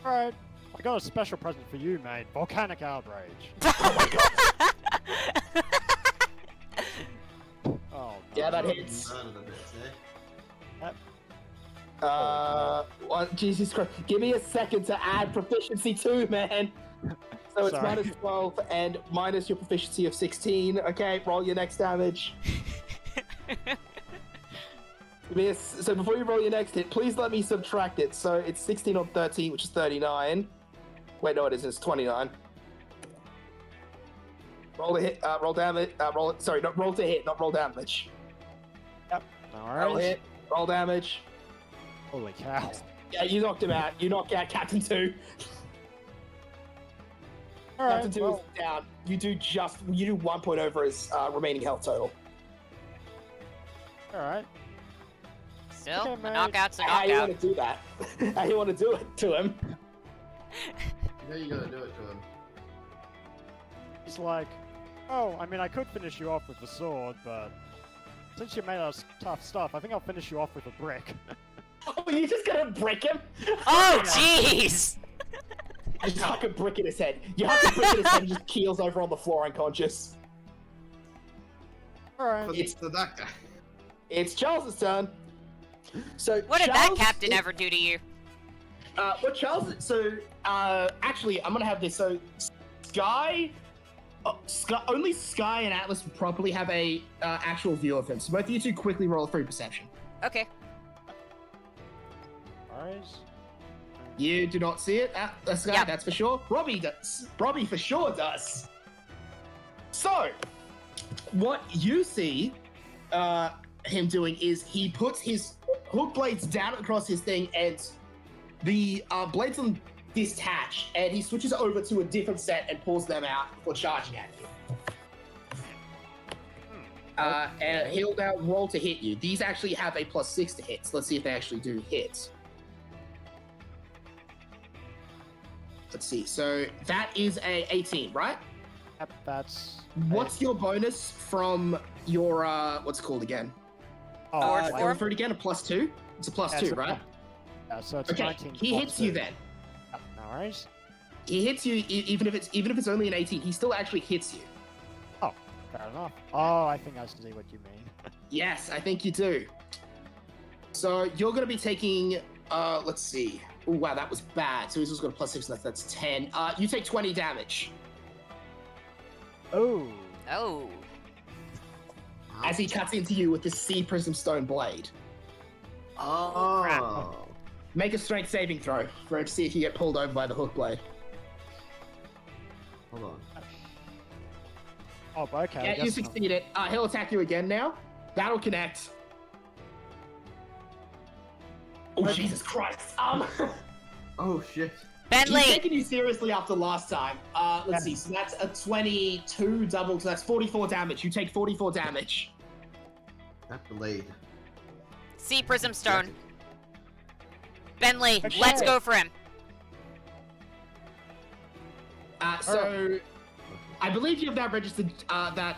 Alright. I got a special present for you, mate. Volcanic Outrage. Oh, Yeah, that no. hits. None of the bits, Jesus Christ. Give me a second to add proficiency 2, man. So it's Sorry. minus 12 and minus your proficiency of 16. Okay, roll your next damage. So before you roll your next hit, please let me subtract it. So it's 16 on 13, which is 39. Wait, no, it isn't. It's 29. Roll the hit. Roll damage. Roll it. Sorry, not roll to hit, not roll damage. Roll Alright. hit. Roll damage. Holy cow. Yeah, you knocked him out. You knocked out Captain 2. Captain Alright, 2 well, is down. You do 1 point over his remaining health total. alright. Still, Okay, a mate. knockout's a How you knockout. want to do that? How you want to do it to him? You know you gotta do it to him. It's like, oh, I mean, I could finish you off with the sword, but since you made us tough stuff, I think I'll finish you off with a brick. Oh, you just gonna brick him? Oh, jeez! You just huck a brick in his head. You huck a brick in his head and just keels over on the floor unconscious. Alright. But it's the that guy. It's Charles's turn. So What did that Charles captain is- ever do to you? Actually, I'm gonna have this. So, Sky, only Sky and Atlas will probably have a actual view of him. So both of you two quickly roll a free perception. Okay. Alright. You do not see it, Sky. Yep. That's for sure. Robbie does. Robbie for sure does. So, what you see him doing is he puts his hook blades down across his thing, and the blades on detach, and he switches over to a different set and pulls them out before charging at you. And he'll now roll to hit you. These actually have a +6 to hit, so let's see if they actually do hit. Let's see. So that is a 18, right? Yep, that's... What's your bonus from your what's it called again? Oh, Forge like- form? Refer it again. A +2. It's a +2, Yeah, it's a- right? Yeah, so it's Okay. 19 He plus hits you 2. then. Yep, alright. He hits you even if it's only an 18. He still actually hits you. Fair enough. Oh, I think I see what you mean. Yes, I think you do. So you're going to be taking, let's see. Oh, wow, that was bad. So he's also got a +6 left. That's 10. You take 20 damage Oh. Oh. as he cuts into you with this sea prism stone blade. Oh. Make a strength saving throw for it to see if you get pulled over by the hook blade. Hold on. Oh, but okay. I Yeah, you guess not. succeeded. He'll attack you again now. That'll connect. Oh, Jesus Christ. Oh shit. Bentley! He's taking you seriously after last time. Let's see. So that's a 22 double, so that's 44 damage. You take 44 damage. That blade. See Prism Stone. Bentley, Okay. let's go for him. So I believe you have that registered. That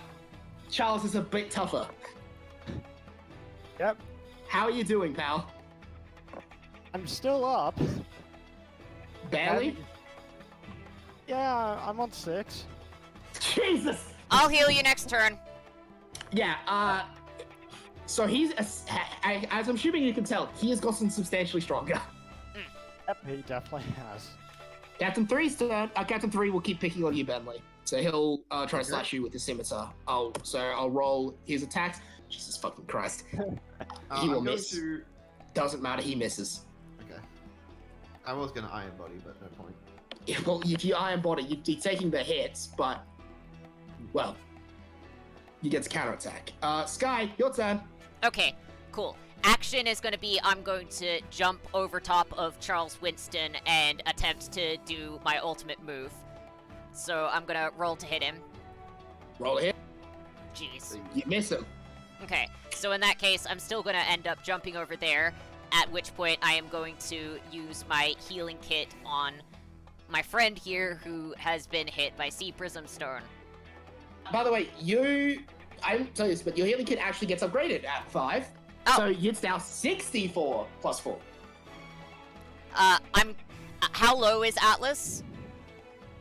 Charles is a bit tougher. Yep. How are you doing, pal? I'm still up. Barely. Yeah, I'm on 6. Jesus. I'll heal you next turn. Yeah. So he's, as I'm assuming you can tell, he has gotten substantially stronger. Yep, he definitely has. Captain 3's turn. Captain 3 will keep picking on you, Bentley. So he'll try to slash you with his scimitar. I'll roll his attacks. Jesus fucking Christ. He will I'm going miss. to... Doesn't matter, he misses. Okay. I was gonna Iron Body, but no point. Yeah, well, if you Iron Body, you'd be taking the hits, but... Well... You get to counterattack. Sky, your turn. Okay, cool. Action is going to be I'm going to jump over top of Charles Winston and attempt to do my ultimate move. So I'm going to roll to hit him. Roll a hit. Jeez. You miss him. Okay, so in that case, I'm still going to end up jumping over there, at which point I am going to use my healing kit on my friend here who has been hit by Sea Prism Stone. By the way, I didn't tell you this, but your healing kit actually gets upgraded at 5. Oh. So it's now 64 plus 4. How low is Atlas?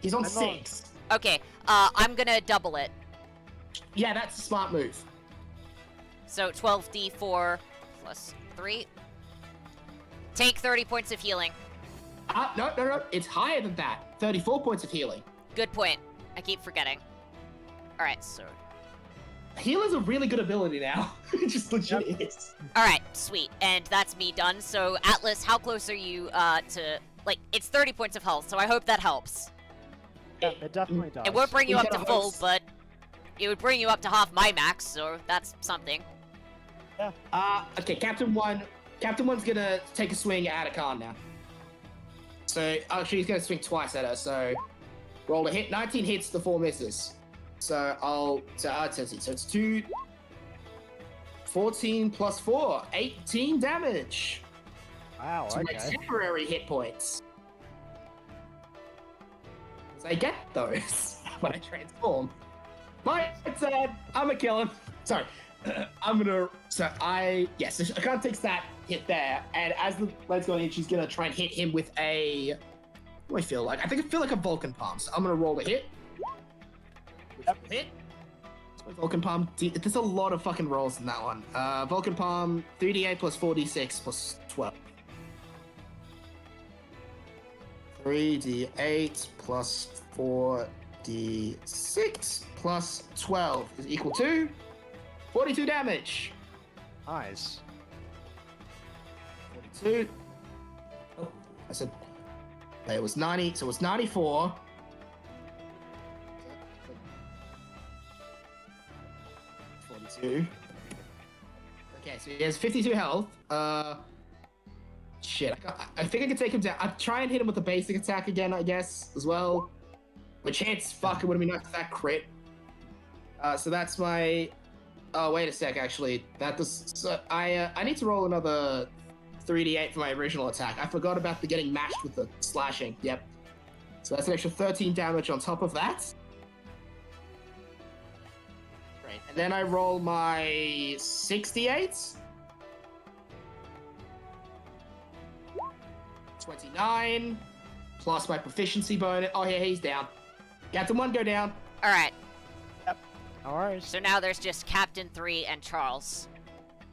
He's on I'm 6. Okay, I'm gonna double it. Yeah, that's a smart move. So 12d4 plus 3. Take 30 points of healing. No. It's higher than that. 34 points of healing. Good point. I keep forgetting. Alright, so... Heal is a really good ability now. It just legit is. Alright, sweet. And that's me done. So, Atlas, how close are you, to... Like, it's 30 points of health, so I hope that helps. Yeah, it definitely does. It won't bring you We up to gotta full, host. but... It would bring you up to half my max, so that's something. Okay, Captain 1. Captain 1's gonna take a swing at Akan now. So, actually, he's gonna swing twice at her, so... Roll a hit. 19 hits, the 4 misses. So it's 2... 14 plus 4. 18 damage. Wow, To my okay. temporary hit points. So I get those when I transform. My turn. I'm gonna kill him. Sorry. I'm gonna... Yes, Akan takes that hit there, and as the lead's going in, she's gonna try and hit him with a... What do I feel like? I feel like a Vulcan Palm, so I'm gonna roll a hit. Hit. So Vulcan Palm. There's a lot of fucking rolls in that one. Vulcan Palm, 3d8 plus 4d6 plus 12. 3d8 plus 4d6 plus 12 is equal to 42 damage. Nice. 42. Oh, I said... It was 90, so it was 94. 42. Okay, so he has 52 health. Shit, I think I can take him down. I'll try and hit him with a basic attack again, I guess, as well. Which hits. Fuck, it would have been nice if that crit. So that's my... Oh, wait a sec, actually. That does... So I need to roll another 3d8 for my original attack. I forgot about the getting mashed with the slashing. Yep. So that's an extra 13 damage on top of that. Great. And then I roll my 68. 29. Plus my proficiency bonus. Oh, yeah, he's down. Captain 1, go down. Alright, Alright. so now there's just Captain 3 and Charles.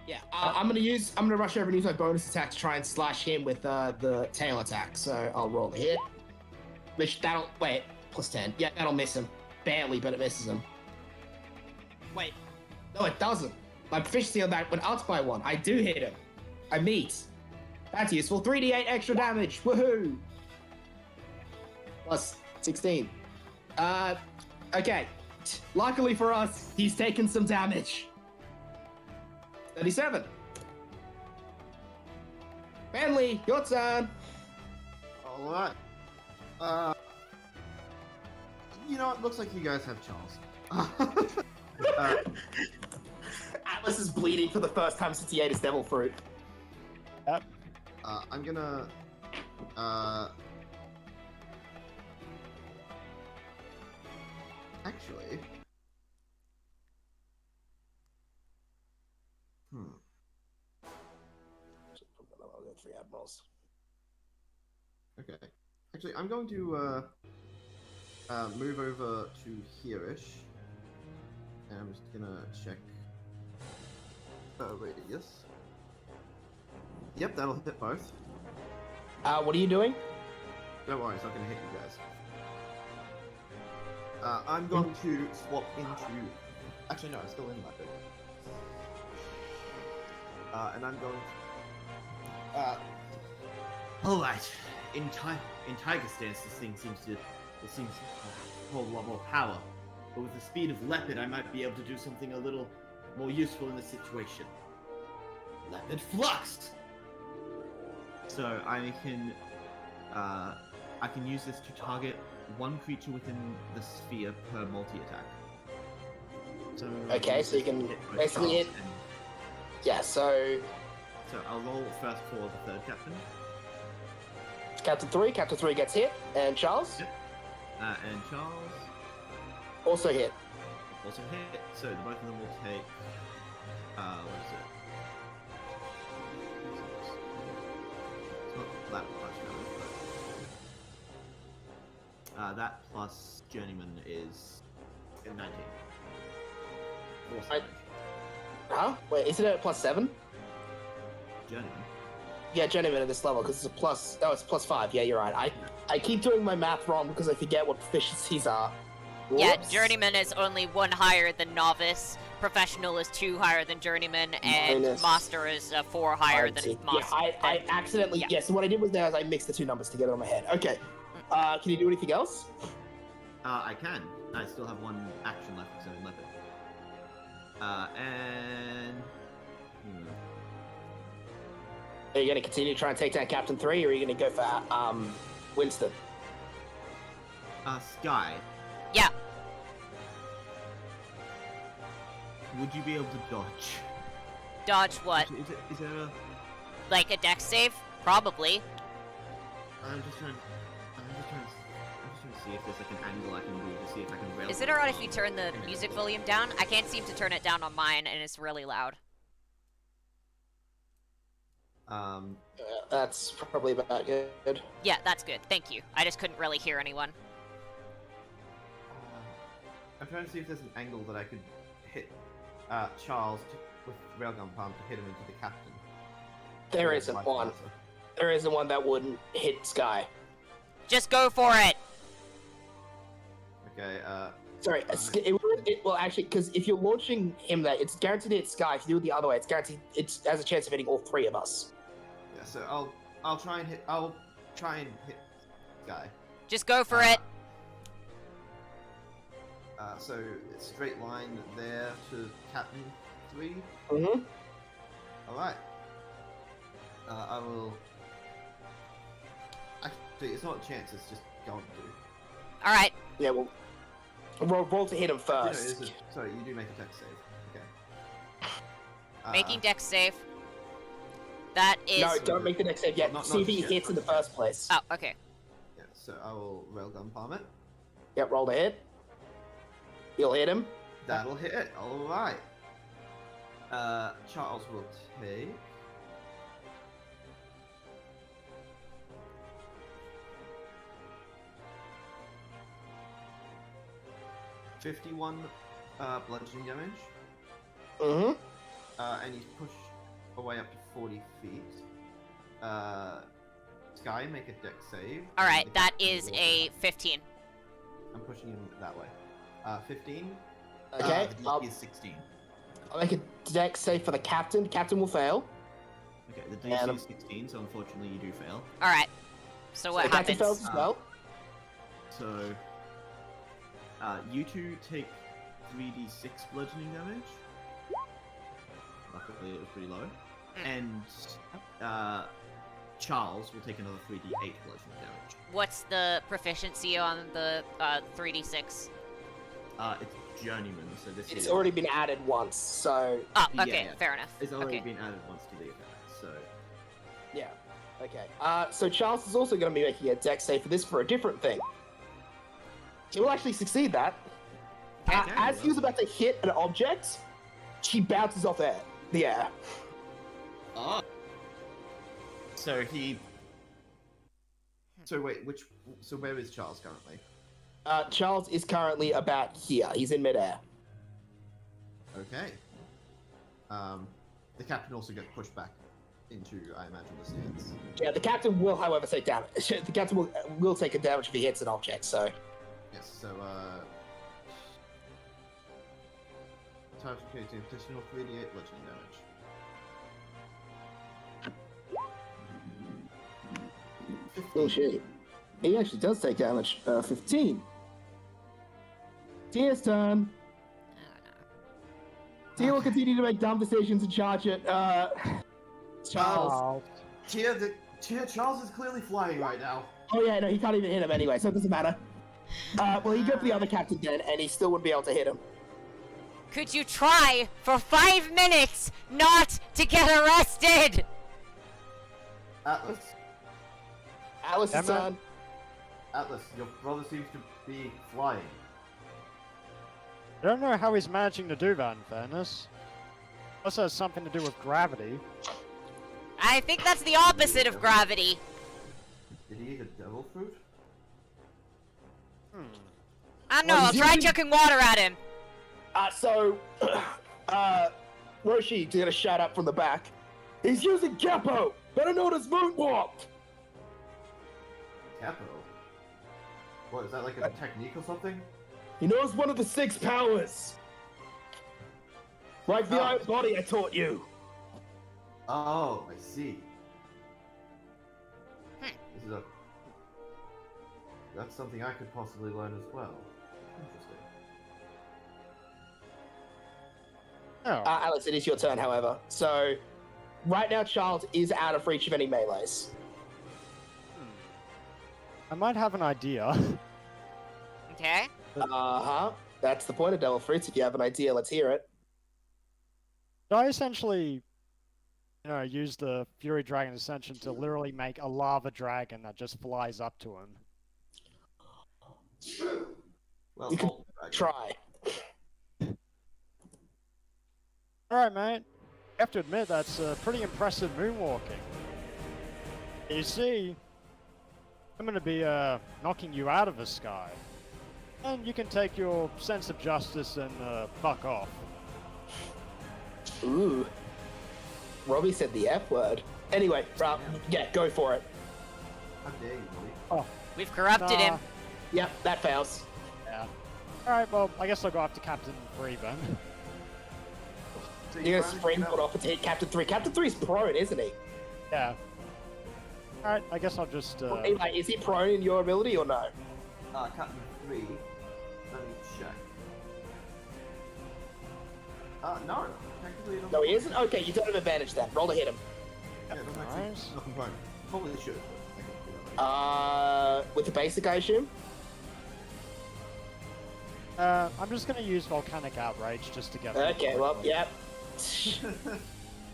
Yeah, I'm gonna rush over and use my bonus attack to try and slash him with the tail attack. So I'll roll the hit. Which plus 10. Yeah, that'll miss him. Barely, but it misses him. Wait, no, it doesn't. My proficiency on that went up by 1. I do hit him. I meet. That's useful. 3d8 extra damage. Woohoo! Plus 16. Okay. Luckily for us, he's taken some damage. 37. Bentley, your turn. All right. You know, it looks like you guys have Charles. Atlas is bleeding for the first time since he ate his devil fruit. I'm gonna. Actually. Three admirals. Okay. Actually, I'm going to move over to here-ish. And I'm just gonna check radius. Yep, that'll hit both. What are you doing? Don't worry, it's not gonna hit you guys. I'm going to swap into... Actually, no, I'm still in that bit. And I'm going to... Alright. In Tiger stance, this thing seems to hold a lot more power. But with the speed of Leopard, I might be able to do something a little more useful in this situation. Leopard Fluxed! So I can use this to target one creature within the sphere per multi-attack. So Okay, so you can basically hit... Yeah, so... So I'll roll first for the third captain. Captain 3 gets hit, and Charles? Yep. And Charles... Also hit. Also hit, so the both of them will take... what is it? It's not that much damage, but... that plus Journeyman is 19. Force damage. Huh? Wait, isn't it a +7? Journeyman? Yeah, Journeyman at this level, because it's a plus... Oh, it's +5. Yeah, you're right. I keep doing my math wrong because I forget what proficiencies are. Yeah, Whoops. Journeyman is only 1 higher than Novice, Professional is 2 higher than Journeyman, and Minus- Master is 4 higher than Yeah, Master. I accidentally... Yeah. Yeah, so what I did was I mixed the two numbers together in my head. Okay. Can you do anything else? I can. I still have one action left because I'm Leopard. And... Are you going to continue to try and take down Captain 3, or are you going to go for Winston? Sky. Yeah. Would you be able to dodge? Dodge what? Is there a... Like a dex save? Probably. I'm just trying to see if there's like an angle I can do to see if I can rail. Is it alright if you turn the music volume down? I can't seem to turn it down on mine, and it's really loud. That's probably about good. Yeah, that's good. Thank you. I just couldn't really hear anyone. I'm trying to see if there's an angle that I could hit Charles with Railgun Palm to hit him into the captain. There isn't one. There isn't one that wouldn't hit Sky. Just go for it! Okay, Sorry, well, actually, because if you're launching him there, it's guaranteed to hit Sky. If you do it the other way, it's guaranteed. It has a chance of hitting all 3 of us. yeah, so I'll try and hit Sky. Just go for it! So it's straight line there to Captain 3. Mm-hmm. Alright. I will... Actually, it's not a chance, it's just going to. Alright. Yeah, well, roll to hit him No, first. sorry, you do make a dex save. Okay. Making dex save. That is... No, don't make the next save yet. Not See if he yet. hits in the first place. Oh, okay. Yeah, so I will Railgun Palm it. Yep, roll to hit. You'll hit him. That'll hit it. Alright. Charles will take... $51 bludgeoning damage. Mm-hmm. And he's pushed away up to 40 feet. Sky, make a dex save. Alright, And the that captain is will- a 15. I'm pushing him that way. 15. Okay, The DC is 16. I'll make a dex save for the captain. Captain will fail. Okay, the And- DC is 16, so unfortunately you do fail. Alright. So what the captain happens? fails as well. So, you two take 3d6 bludgeoning damage. Luckily, it was pretty low. Mm. And Charles will take another 3d8 bludgeoning damage. What's the proficiency on the 3d6? It's journeyman, so this It's is... already been added once, so Oh, okay, Yeah, yeah. fair enough. It's already Okay. been added once to the effect, so... yeah. Okay. So Charles is also going to be making a dex save for this for a different thing. He will actually succeed that. Okay, As he was about to hit an object, she bounces off the air. Ah. So he... So wait, so where is Charles currently? Charles is currently about here. He's in midair. Okay. The captain also gets pushed back into, I imagine, the stance. Yeah, the captain will, however, take damage. The captain will take a damage if he hits an object, so... Yes, so, Time to create an additional 3d8 bludgeoning damage. Oh shit. He actually does take damage. 15. Tia's turn. Tia will continue to make dumb decisions and charge it. Charles. Oh, Charles is clearly flying right now. Oh yeah, no, he can't even hit him anyway, so it doesn't matter. Well, he'd go for the other captain then, and he still wouldn't be able to hit him. Could you try for 5 minutes not to get arrested? Atlas, Alice's Damn it. turn. Atlas, your brother seems to be flying. I don't know how he's managing to do that, in fairness. Also has something to do with gravity. I think that's the opposite of gravity. Did he eat a devil fruit? I don't know, Well, I'll he's try using- chucking water at him. Roshi's gonna shout up from the back. He's using Capo, better known as Moonwalk. Capo? What, is that like a technique or something? He knows one of the 6 powers. Like the Oh. Iron Body I taught you. Oh, I see. Hmm. This is a... That's something I could possibly learn as well. Interesting. Oh, Alex, it is your turn, however. So, right now, Charles is out of reach of any melees. I might have an idea. Okay. Uh-huh. That's the point of Devil Fruits. If you have an idea, let's hear it. I essentially, use the Fury Dragon Ascension to literally make a lava dragon that just flies up to him. Well, You can hold back. Try. Alright, mate. You have to admit, that's pretty impressive moonwalking. You see, I'm going to be knocking you out of the sky. And you can take your sense of justice and fuck off. Ooh. Robbie said the F word. Anyway, yeah, go for it. How dare you, Willie? We've corrupted him. Yep, that fails. Yeah. Alright, well, I guess I'll go after Captain 3 then. So You're gonna managed springboard off and hit Captain 3. Captain 3's prone, isn't he? Yeah. Alright, I guess I'll just, Eli, is he prone in your ability or no? Captain 3. Let me check. No. Technically, it doesn't. No, he isn't? Okay, you don't have advantage then. Roll to hit him. Yeah, it doesn't Nice. actually. Nothing prone. Probably should. But I can do that. With the basic, I assume? I'm just gonna use Volcanic Outrage just to get... Okay, well, yep.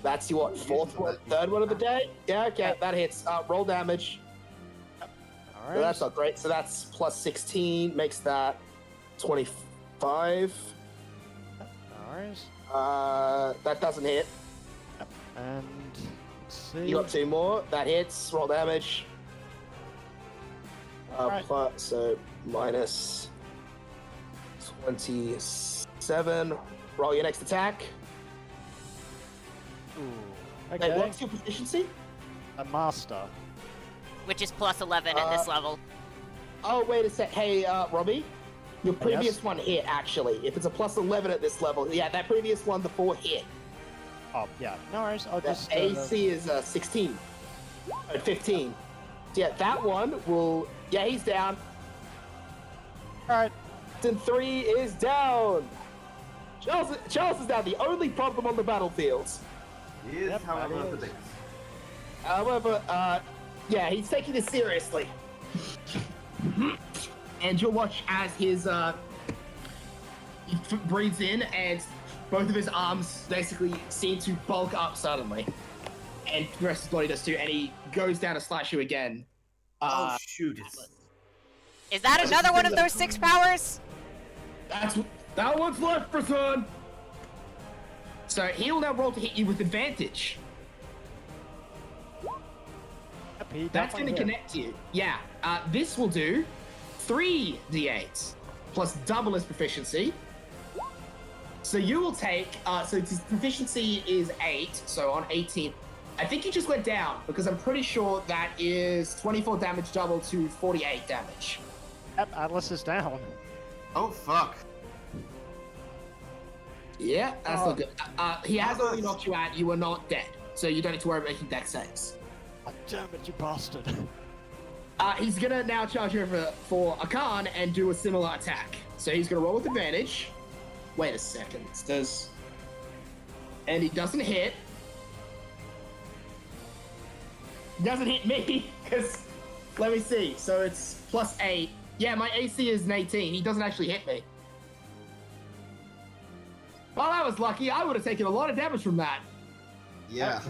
That's your third one of the day? Yeah, okay, that hits. Roll damage. Alright. So that's not great. So that's plus 16, makes that 25. Alright. That doesn't hit. And... let's see... You got 2 more. That hits. Roll damage. Alright. So minus 27. Roll your next attack. Ooh. Wait, Okay. what's your proficiency? A master. Which is plus 11 at this level. Oh, wait a sec. Hey, Robbie. Your previous Yes? one hit, actually. If it's a plus 11 at this level, yeah, that previous one before hit. Oh, yeah. No worries. I'll The just... AC is 16. 15. So, yeah, that one will... Yeah, he's down. Alright. Captain 3 is down. Charles is now the only problem on the battlefield. He is, Yep, however, that the is. biggest. However, Yeah, he's taking this seriously. And you'll watch as his he breathes in, and both of his arms basically seem to bulk up suddenly, and the rest of his body does too. And he goes down to slash you again. Oh shoot! Is that another one of those 6 powers? That one's left for son. So he'll now roll to hit you with advantage. That's going to connect you. Yeah. This will do 3d8 plus double his proficiency. So you will take. So his proficiency is 8. So on 18, I think he just went down because I'm pretty sure that is 24 damage double to 48 damage. Yep, Atlas is down. Oh fuck. Yeah, that's not good. He has already knocked you out. You are not dead, so you don't need to worry about making dex saves. Oh, damn it, you bastard. He's gonna now charge over for Akan and do a similar attack. So he's gonna roll with advantage. Wait a second. And he doesn't hit. He doesn't hit me, because, let me see. So it's plus 8. Yeah, my AC is an 18. He doesn't actually hit me. Well, I was lucky. I would have taken a lot of damage from that. Yeah.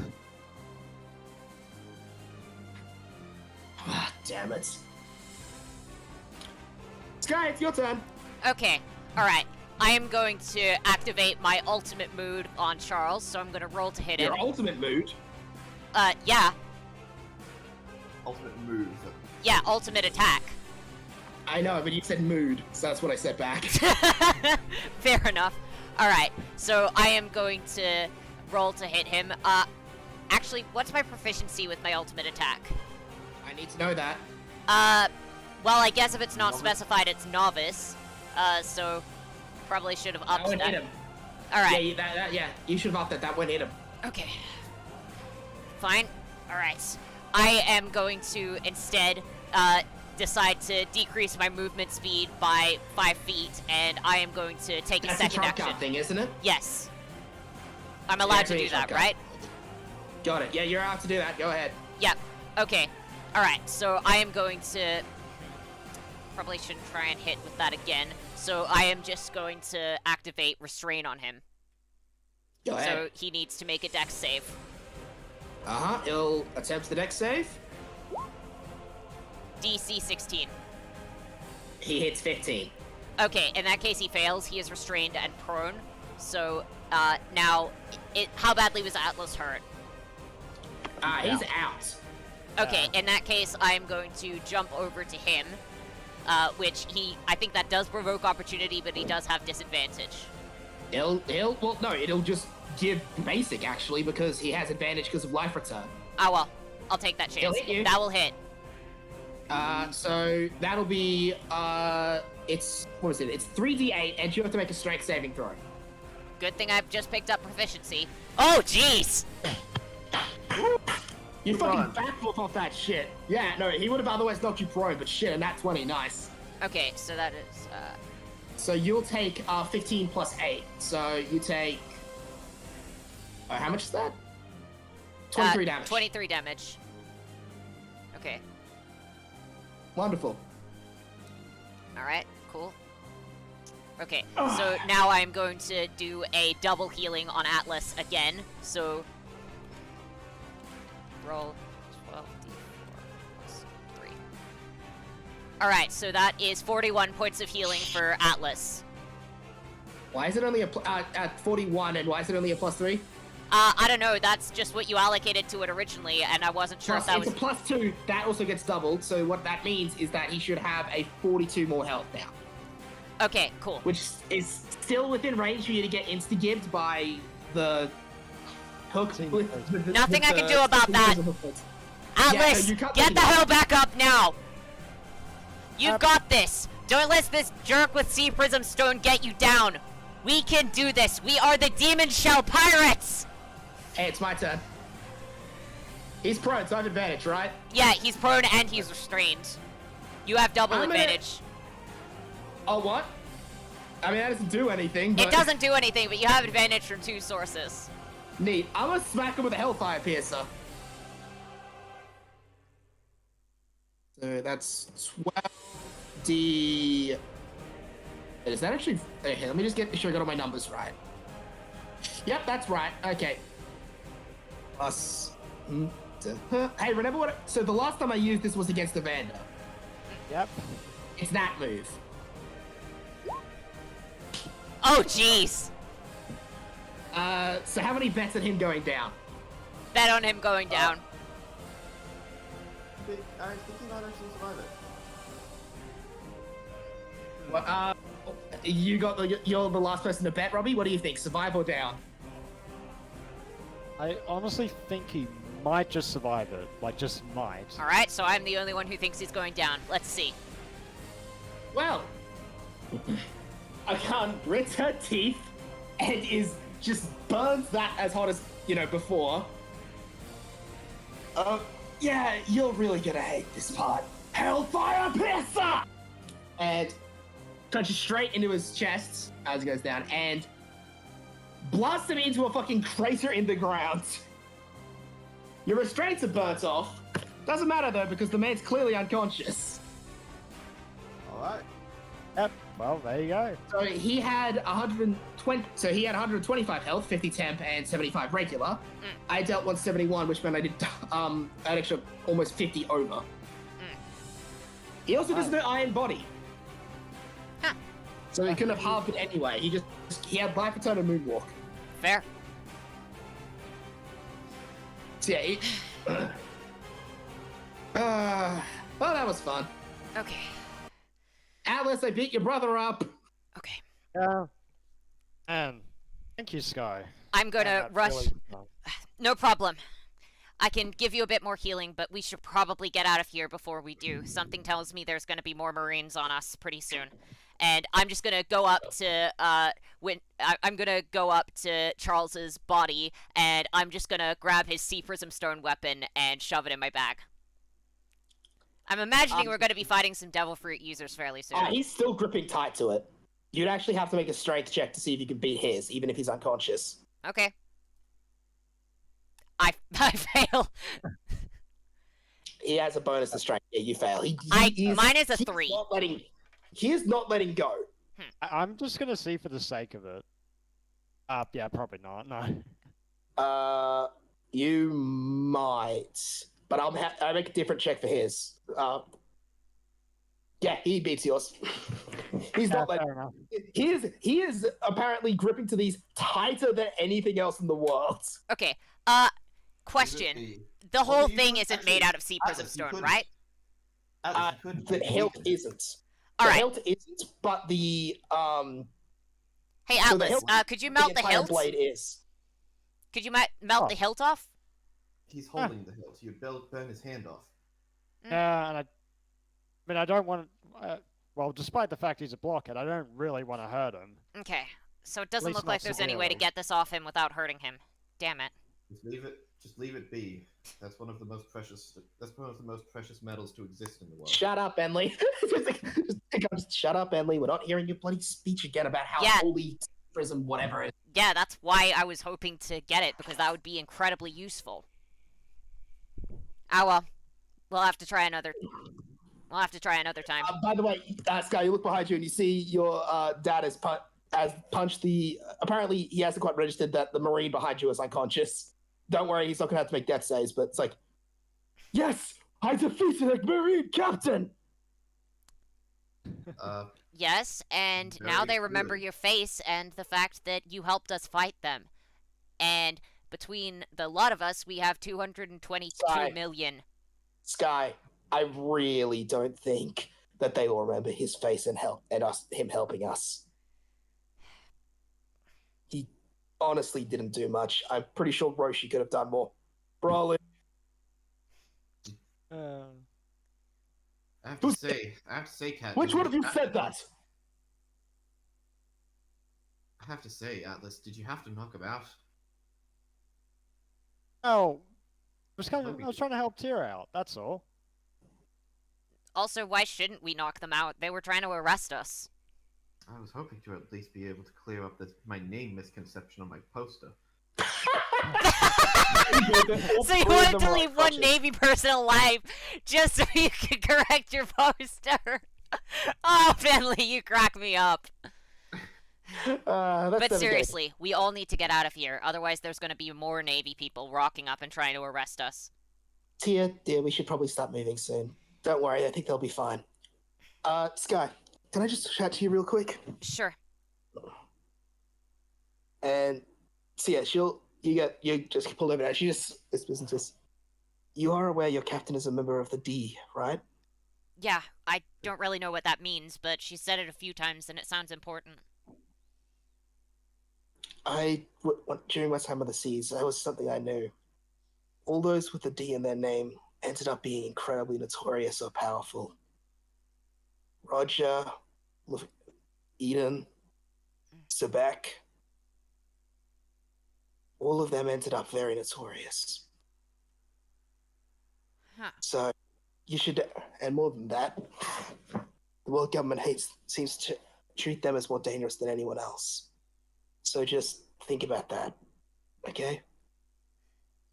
Ah, damn it. Sky, it's your turn. Okay, alright. I am going to activate my ultimate mood on Charles, so I'm gonna roll to hit him. Your ultimate mood? Yeah. Ultimate move. Yeah, ultimate attack. I know, but you said mood, so that's what I said back. Fair enough. Alright, so I am going to roll to hit him. Actually, what's my proficiency with my ultimate attack? I need to know that. Well, I guess if it's not specified, it's novice. So probably should have upped That wouldn't that. hit him. Alright. Yeah, you should have upped that. That wouldn't hit him. Okay. Fine. Alright. I am going to instead, decide to decrease my movement speed by 5 feet, and I am going to take That's a second a action. trump thing, isn't it? Yes. I'm allowed to do that, right? Got it. Yeah, you're allowed to do that. Go ahead. Yep. Okay. Alright, so I am going to... Probably shouldn't try and hit with that again. So I am just going to activate Restrain on him. Go ahead. So he needs to make a dex save. He'll attempt the dex save. DC 16. He hits 15. Okay, in that case he fails. He is restrained and prone. So, now, how badly was Atlas hurt? He's out. Okay, in that case, I am going to jump over to him, which I think that does provoke opportunity, but he does have disadvantage. It'll just give basic, actually, because he has advantage because of life return. Ah, well, I'll take that chance. He'll hit you. That will hit. So that'll be, it's 3d8, and you have to make a strength saving throw. Good thing I've just picked up proficiency. Oh, jeez! You fucking backflip off that shit. Yeah, no, he would have otherwise knocked you prone, but shit, and that 20, nice. Okay, so that is, So you'll take, 15 plus 8. So you take... how much is that? 23 damage. 23 damage. Okay. Wonderful. Alright, cool. Okay, so now I'm going to do a double healing on Atlas again, so... Roll 12d4 plus 3. Alright, so that is 41 points of healing for Atlas. Why is it only at 41, and why is it only a plus 3? I don't know, that's just what you allocated to it originally, and I wasn't sure if that It's was... a plus 2, that also gets doubled, so what that means is that he should have a 42 more health now. Okay, cool. Which is still within range for you to get insta-gibbed by the hook. Nothing I can do about that. Atlas, get the hell back up now! You've got this! Don't let this jerk with Sea Prism Stone get you down! We can do this! We are the Demon Shell Pirates! Hey, it's my turn. He's prone, so I have advantage, right? Yeah, he's prone and he's restrained. You have double advantage. Oh, what? I mean, that doesn't do anything, but... It doesn't do anything, but you have advantage from 2 sources. Neat. I'm gonna smack him with a Hellfire Piercer. So that's 12d. Is that actually... Okay, let me just get sure I got all my numbers right. Yep, that's right. Okay. Plus... Hey, remember what... So the last time I used this was against Evander. Yep. It's that move. Oh, jeez. So how many bets on him going down? Bet on him going down. I think he might actually survive it. Well, you're the last person to bet, Robbie. What do you think? Survive or down? I honestly think he might just survive it. Like, just might. Alright, so I'm the only one who thinks he's going down. Let's see. Well, I can't grit her teeth and just burns that as hot as, before. Yeah, you're really gonna hate this part. Hellfire Piercer! And punches straight into his chest as he goes down and blasts him into a fucking crater in the ground. Your restraints are burnt off. Doesn't matter though, because the man's clearly unconscious. Alright. Yep. Well, there you go. So he had 120. So he had 125 health, 50 temp, and 75 regular. I dealt 171, which meant I did an extra almost 50 over. He also doesn't know Iron Body. Huh. So he couldn't have halved it anyway. He had Life Return and Moonwalk. Fair. So yeah, well, that was fun. Okay. Atlas, I beat your brother up. Okay. Yeah. And thank you, Sky. I'm gonna That rush. really- No problem. I can give you a bit more healing, but we should probably get out of here before we do. Something tells me there's gonna be more Marines on us pretty soon. And I'm just gonna go up to I'm gonna go up to Charles's body, and I'm just gonna grab his Sea Prism Stone weapon and shove it in my bag. I'm imagining we're gonna be fighting some Devil Fruit users fairly soon. He's still gripping tight to it. You'd actually have to make a strength check to see if you can beat his, even if he's unconscious. Okay. I fail. He has a bonus to strength. Yeah, you fail. Mine is a 3. He is not letting go. I'm just gonna see for the sake of it. Yeah, probably not. No. You might, but I'll make a different check for his. Yeah, he beats yours. He's not letting. Fair enough. He is apparently gripping to these tighter than anything else in the world. Okay. Question. The whole thing isn't made out of Sea Prism Stone, right? The hilt isn't. All the right. hilt isn't, but the Hey, So the Atlas, hilt- could you melt the entire hilt? blade is. Could you melt the hilt off? He's holding the hilt. You burn his hand off. Yeah, and I don't want. Well, despite the fact he's a blockhead, I don't really want to hurt him. Okay. So it doesn't least look not like there's any way to severely. get this off him without hurting him. Damn it. Just leave it be. That's one of the most precious. That's one of the most precious metals to exist in the world. Shut up, Enley. just shut up, Enley. We're not hearing your bloody speech again about how Yeah. holy prism whatever is. Yeah, that's why I was hoping to get it, because that would be incredibly useful. Ah, well. We'll have to try another... We'll have to try another time. By the way, Sky, you look behind you and you see your dad has punched the. Apparently, he hasn't quite registered that the Marine behind you is unconscious. Don't worry, he's not going to have to make death saves, but it's like, yes, I defeated a Marine captain! Yes, and Very now they remember good. your face and the fact that you helped us fight them. And between the lot of us, we have 222 Sigh. million. Sky, I really don't think that they will remember his face and him helping us. He honestly didn't do much. I'm pretty sure Roshi could have done more. Brawling. Uh, I have to say, Cat. Which one of you said that? I have to say, Atlas, did you have to knock him out? oh, I was trying to help Tyr out. That's all. Also, why shouldn't we knock them out? They were trying to arrest us. I was hoping to at least be able to clear up my name misconception on my poster. So you wanted to leave one Navy person alive just so you could correct your poster. Oh, Finley, you crack me up. But seriously, we all need to get out of here. Otherwise, there's going to be more Navy people rocking up and trying to arrest us. Tia, dear, we should probably start moving soon. Don't worry, I think they'll be fine. Sky, can I just chat to you real quick? Sure. And so yeah, you just pulled over now. She just this business. You are aware your captain is a member of the D, right? Yeah, I don't really know what that means, but she said it a few times and it sounds important. During my time on the seas, that was something I knew. All those with the D in their name ended up being incredibly notorious or powerful. Roger, Eden, Sebek, all of them ended up very notorious. Huh. So, you should, and more than that, the world government seems to treat them as more dangerous than anyone else. So just think about that, okay?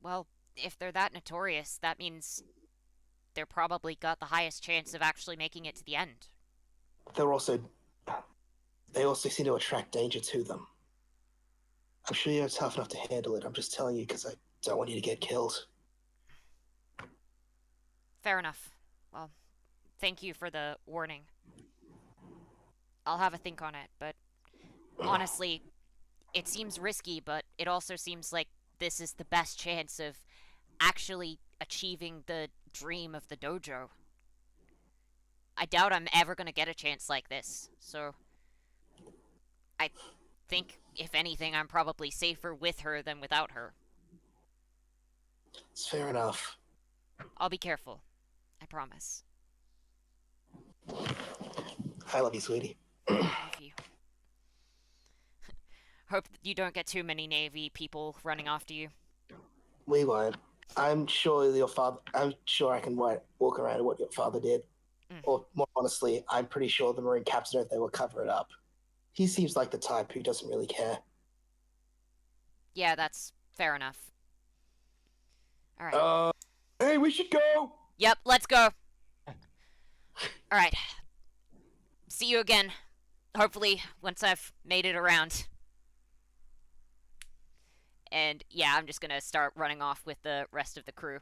Well, if they're that notorious, that means they're probably got the highest chance of actually making it to the end. They also seem to attract danger to them. I'm sure you're tough enough to handle it. I'm just telling you because I don't want you to get killed. Fair enough. Well, thank you for the warning. I'll have a think on it, but honestly, it seems risky, but it also seems like this is the best chance of actually achieving the dream of the dojo. I doubt I'm ever going to get a chance like this, so I think, if anything, I'm probably safer with her than without her. It's fair enough. I'll be careful. I promise. I love you, sweetie. Love you. Hope that you don't get too many Navy people running after you. We won't. I'm sure I can walk around what your father did. Or more honestly, I'm pretty sure the Marine captain, if they will cover it up. He seems like the type who doesn't really care. Yeah, that's fair enough. Alright. Hey, we should go! Yep, let's go. Alright. See you again. Hopefully, once I've made it around. And yeah, I'm just gonna start running off with the rest of the crew.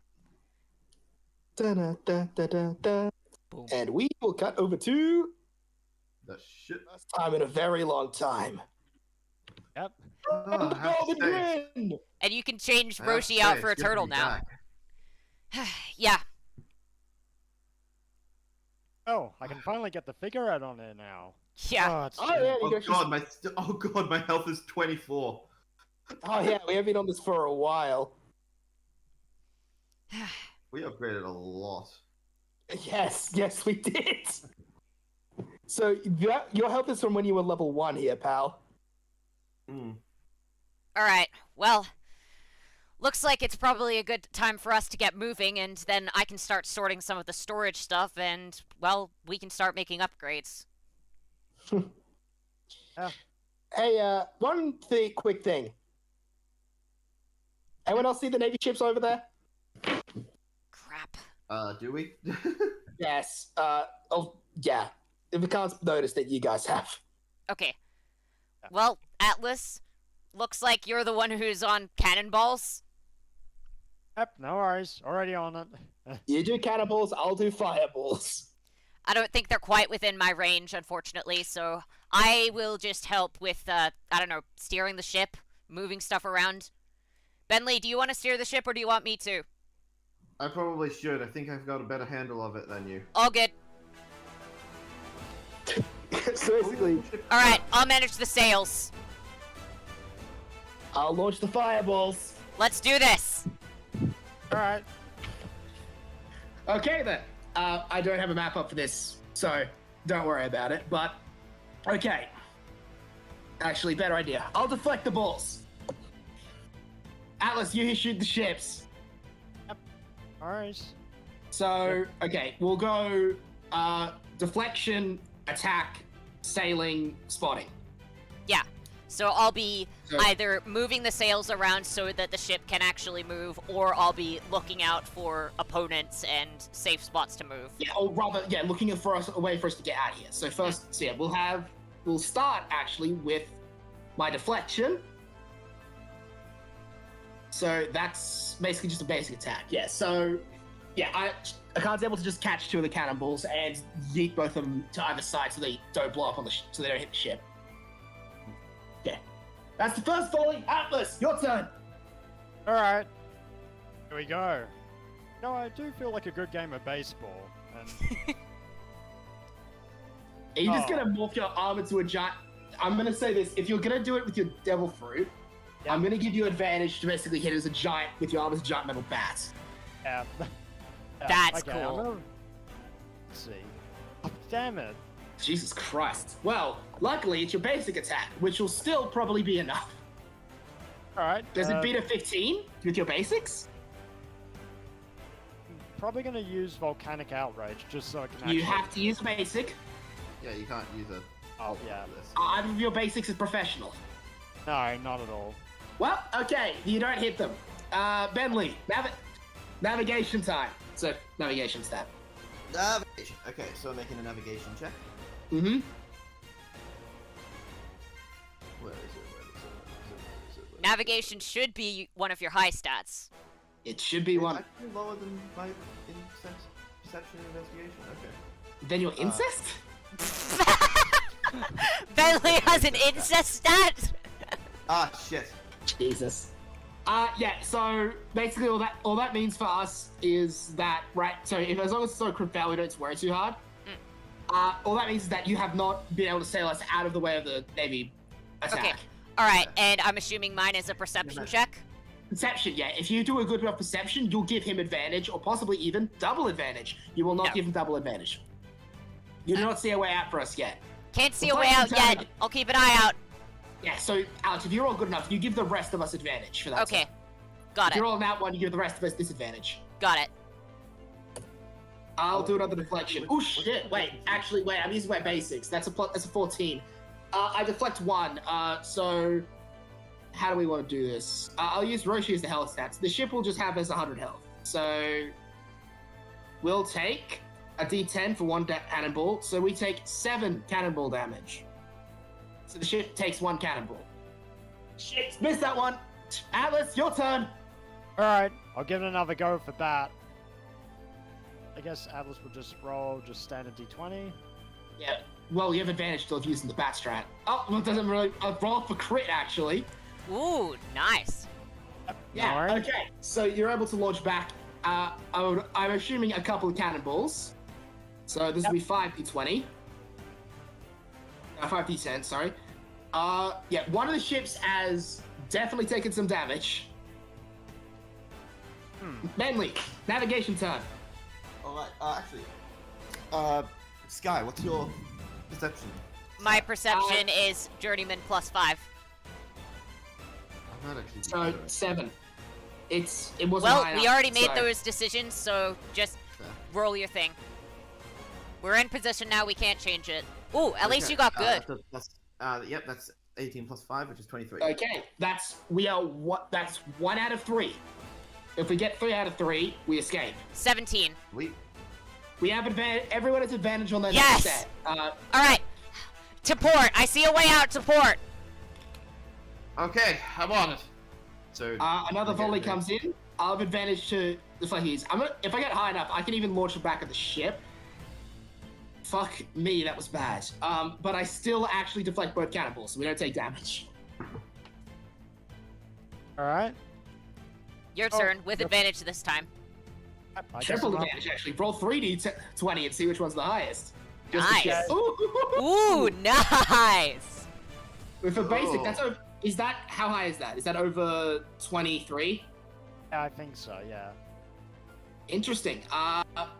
Da-da-da-da-da-da. Boom. And we will cut over to The shit. first time in a very long time. Yep. Oh, I have to the say- grin! And you can change I have to Roshi say, out it's for a good to turtle be now. back. Yeah. Oh, I can finally get the figure out on there now. Yeah. Oh, it's Oh yeah, you Oh god, my health is 24. Oh yeah, we have been on this for a while. We upgraded a lot. Yes, we did. So your health is from when you were level 1 here, pal. Alright, well, looks like it's probably a good time for us to get moving, and then I can start sorting some of the storage stuff, and, well, we can start making upgrades. Hey, quick thing. Anyone else see the Navy ships over there? Crap. Do we? Yes. Yeah. If we can't notice that you guys have. Okay. Well, Atlas, looks like you're the one who's on cannonballs. Yep, no worries. Already on it. You do cannonballs, I'll do fireballs. I don't think they're quite within my range, unfortunately, so I will just help with, I don't know, steering the ship, moving stuff around. Bentley, do you want to steer the ship, or do you want me to? I probably should. I think I've got a better handle of it than you. All good. So basically, Alright, I'll manage the sails. I'll launch the fireballs. Let's do this! Alright. Okay then. I don't have a map up for this, so don't worry about it, but okay. Actually, better idea. I'll deflect the balls. Atlas, you shoot the ships. Alright. So, okay, we'll go deflection, attack, sailing, spotting. Yeah. So I'll be So- either moving the sails around so that the ship can actually move, or I'll be looking out for opponents and safe spots to move. Yeah, or rather, yeah, looking for us a way for us to get out of here. So first, so yeah, we'll start actually with my deflection. So that's basically just a basic attack. Yeah. So yeah, Akad's able to just catch 2 of the cannonballs and yeet both of them to either side so they don't blow up on so they don't hit the ship. Yeah. That's the first volley. Atlas, your turn. Alright. Here we go. No, I do feel like a good game of baseball. And Are you just Oh. gonna morph your arm into a giant? I'm gonna say this: if you're gonna do it with your devil fruit, Yeah. I'm gonna give you advantage to basically hit it as a giant with your arm as a giant metal bat. yeah. That's okay, cool. Let's see. Oh, damn it. Jesus Christ. Well, luckily it's your basic attack, which will still probably be enough. Alright. Does it beat a 15 with your basics? Probably gonna use Volcanic Outrage just so I can actually... You have to use basic. Yeah, you can't use a. Oh, yeah. This. Either of your basics is professional. No, not at all. Well, okay, you don't hit them. Bentley, navigation time. So, navigation stat. Navigation. Okay, so I'm making a navigation check. Mm-hmm. Where is it? Navigation should be one of your high stats. It should be It's one. actually lower than my perception and investigation. Okay. Then your incest? Bentley has an incest stat? Ah, shit. Jesus. Yeah, so basically all that means for us is that, right, so as long as it's so crit fail, we don't swear too hard. All that means is that you have not been able to sail us out of the way of the Navy attack. Okay. Alright, and I'm assuming mine is a perception check? Perception, yeah. If you do a good enough perception, you'll give him advantage, or possibly even double advantage. You will not No. give him double advantage. You do not see a way out for us yet. Can't see Well, a way out tell me- yet. I'll keep an eye out. Yeah, so Alex, if you're all good enough, you give the rest of us advantage for that. Okay. turn. Got If it. you're all in that one, you give the rest of us disadvantage. Got it. I'll do another deflection. Oh shit! Wait, actually, wait. I'm using my basics. That's a 14. I deflect 1. So how do we want to do this? I'll use Roshi as the health stats. The ship will just have as 100 health. So we'll take a D10 for 1 cannonball. So we take 7 cannonball damage. So the ship takes 1 cannonball. Shit, missed that one. Atlas, your turn. Alright, I'll give it another go for that. I guess Atlas will just roll just standard D20. Yeah. Well, you have advantage still of using the bat strat. Oh, well, it doesn't really. I'll roll for crit actually. Ooh, nice. Yeah. Alright. Okay. So you're able to launch back. I'm assuming a couple of cannonballs. So this will be 5d20. 5d10. Sorry. Yeah. One of the ships has definitely taken some damage. Bentley, navigation turn. Alright, Sky, what's your perception? My perception is journeyman +5. I'm not actually. So 7. It wasn't Well, high we enough, already made so- those decisions, so just Fair. roll your thing. We're in position now, we can't change it. Ooh, at least you got good. Yep, that's 18 plus 5, which is 23. Okay, that's 1 out of 3. If we get 3 out of 3, we escape. 17. We have advantage. Everyone has advantage on their Yes! next set. Alright. To port. I see a way out to port. Okay, I'm on it. So Another okay, volley okay. comes in. I'll have advantage to the flahis. If I get high enough, I can even launch the back of the ship. Fuck me, that was bad. But I still actually deflect both cannonballs, so we don't take damage. Alright. Your Oh, turn, with yep. advantage this time. I guess Triple I'm up. advantage, actually. Roll 3d20 and see which one's the highest. Just Nice. to check. Ooh. Ooh, nice. With a basic, Oh. that's over. Is that how high is that? Is that over 23? Yeah, I think so, yeah. Interesting.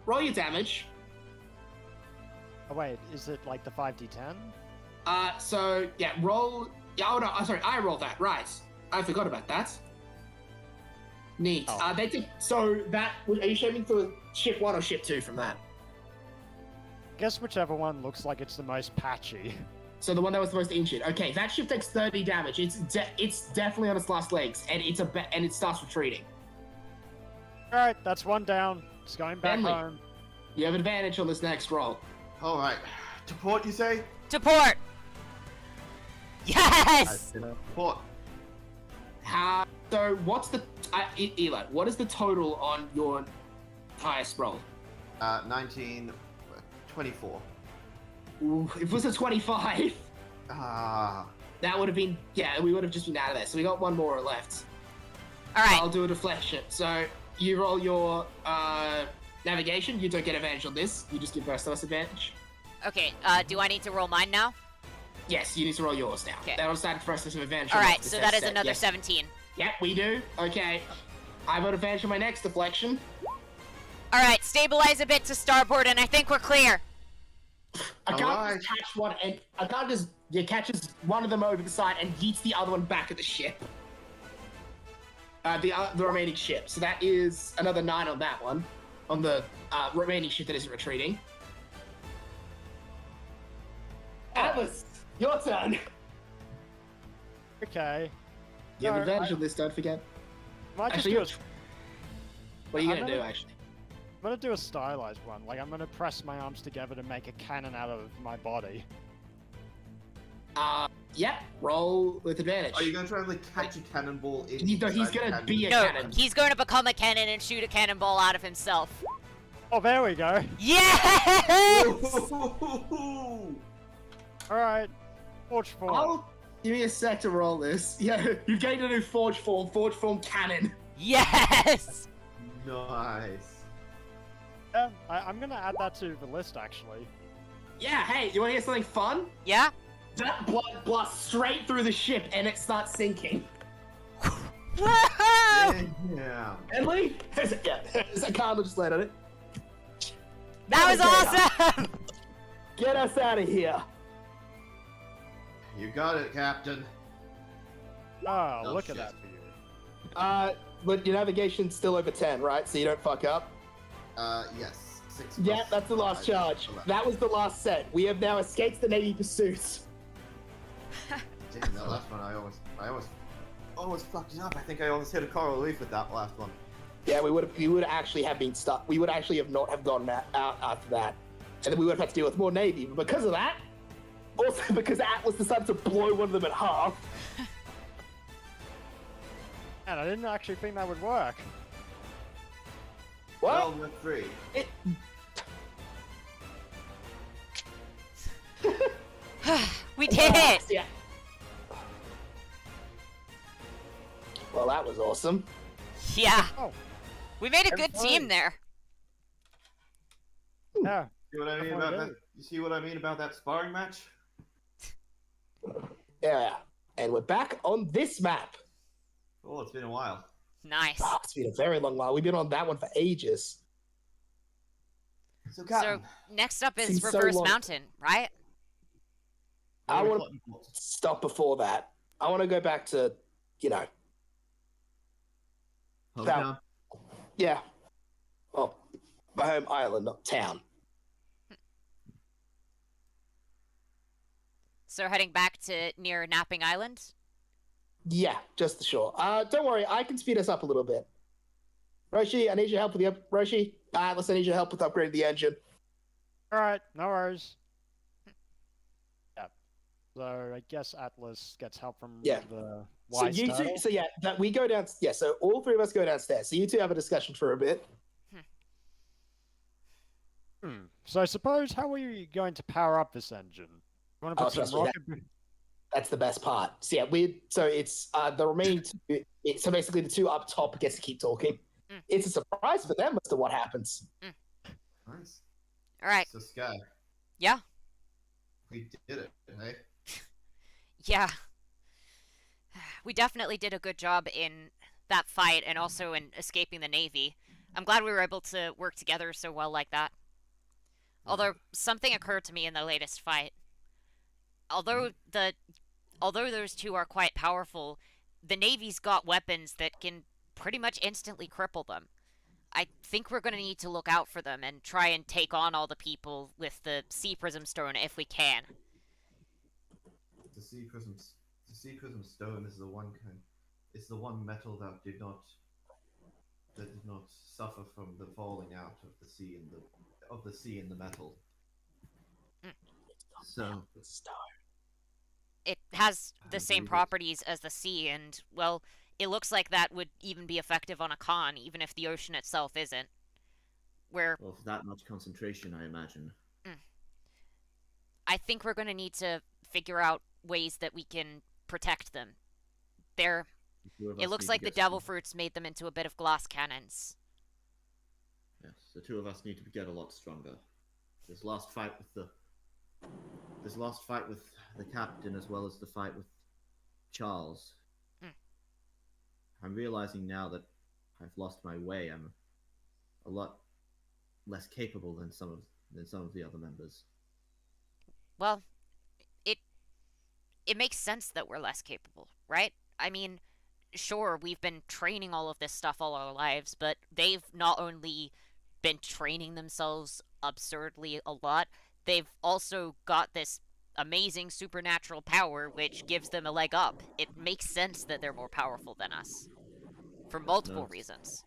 Roll your damage. Oh wait, is it like the 5d10? So yeah, roll. Yeah, oh no, sorry, I rolled that. Right, I forgot about that. Neat. Oh. They did. So that are you showing for ship 1 or ship 2 from that? Guess whichever one looks like it's the most patchy. So the one that was the most injured. Okay, that ship takes 30 damage. It's definitely on its last legs, and it starts retreating. All right, that's one down. It's going back Bentley. home. You have advantage on this next roll. All right. To port, you say? To port! Yes! Port. So what's the Eli? What is the total on your highest roll? 19, 24. Ooh, if it was a 25, Ah. that would have been we would have just been out of there. So we got one more left. Alright. I'll do a deflection. So you roll your navigation. You don't get advantage on this. You just give the rest of us advantage. Okay, do I need to roll mine now? Yes, you need to roll yours now. Okay. That'll start for us some advantage. Alright, so that is another 17. Yep, we do. Okay. I've got advantage on my next deflection. Alright, stabilize a bit to starboard, and I think we're clear. I can't just catch one, and I can't just catches one of them over the side and yeets the other one back at the ship. The remaining ship. So that is another 9 on that one, on the remaining ship that isn't retreating. Atlas, your turn. Okay. You have No, advantage on this. Don't forget. Might just Actually, do a, what are you I'm gonna do? gonna- Actually, I'm gonna do a stylized one. Like, I'm gonna press my arms together to make a cannon out of my body. yeah. Roll with advantage. Are you gonna try and like catch a cannonball in? He's inside the gonna cannon? be a No, cannon. he's going to become a cannon and shoot a cannonball out of himself. Oh, there we go. Yes! Alright. Forge form. I'll give me a sec to roll this. Yeah, you've gained a new forge form cannon. Yes! Nice. Yeah, I'm gonna add that to the list, actually. Yeah. Hey, you want to hear something fun? Yeah? That blood blasts straight through the ship and it starts sinking. Woohoo! Yeah. Emily? There's a card just land on it. That was awesome! Get us out of here. You got it, Captain. Oh, Oh, look shit. at that for you. But your navigation's still over 10, right? So you don't fuck up. Yes. 6. Yeah, plus that's the last 5, charge. 11. That was the last set. We have now escaped the Navy pursuit. Damn, that last one I almost fucked it up. I think I almost hit a coral reef with that last one. Yeah, we would actually have been stuck. We would actually have not have gone out after that, and then we would have had to deal with more Navy. But because of that, also because Atlas decided to blow one of them in half. And I didn't actually think that would work. Well, Well, we're free. it, We did it! Yeah. Well, that was awesome. Yeah. Oh. We made a good Everybody. team there. Yeah. See what I mean That's about what I that? You see what I mean about that sparring match? Yeah, and we're back on this map. Oh, it's been a while. Nice. Oh, it's been a very long while. We've been on that one for ages. So, Captain. So, next up is Seems so Reverse long. Mountain, right? I what are we want plotting for? to stop before that. I want to go back to, Hometown? yeah. Well, my home island, not town. So heading back to near Napping Island? Yeah, just the shore. Don't worry, I can speed us up a little bit. Roshi, I need your help with Roshi, Atlas, I need your help with upgrading the engine. Alright, no worries. Yeah. So I guess Atlas gets help from Yeah. the So wise you turtle. two, so yeah, that we go down. Yeah, so all three of us go downstairs. So you two have a discussion for a bit. So I suppose, how are you going to power up this engine? You want to Oh, put some trust me, rocket... That's the best part. So yeah, so it's the remaining two. So basically, the two up top gets to keep talking. Mm. It's a surprise for them as to what happens. Nice. Alright, So, Sky, yeah? we did it, eh? Yeah. We definitely did a good job in that fight and also in escaping the Navy. I'm glad we were able to work together so well like that. Although, something occurred to me in the latest fight. Although those two are quite powerful, the Navy's got weapons that can pretty much instantly cripple them. I think we're going to need to look out for them and try and take on all the people with the Sea Prism Stone if we can. sea prism stone is the one kind. It's the one metal that did not suffer from the falling out of the sea and the metal. Mm. So It has I the same believe it. properties as the sea, and, well, it looks like that would even be effective on a con, even if the ocean itself isn't. Where Well, for that much concentration, I imagine. I think we're going to need to figure out ways that we can protect them. They're The two of It us looks need to like the get devil some- fruits made them into a bit of glass cannons. Yes, the two of us need to get a lot stronger. This last fight with the captain, as well as the fight with Charles. Mm. I'm realizing now that I've lost my way. I'm a lot less capable than some of the other members. Well, it makes sense that we're less capable, right? I mean, sure, we've been training all of this stuff all our lives, but they've not only been training themselves absurdly a lot, they've also got this amazing supernatural power which gives them a leg up. It makes sense that they're more powerful than us. For multiple reasons.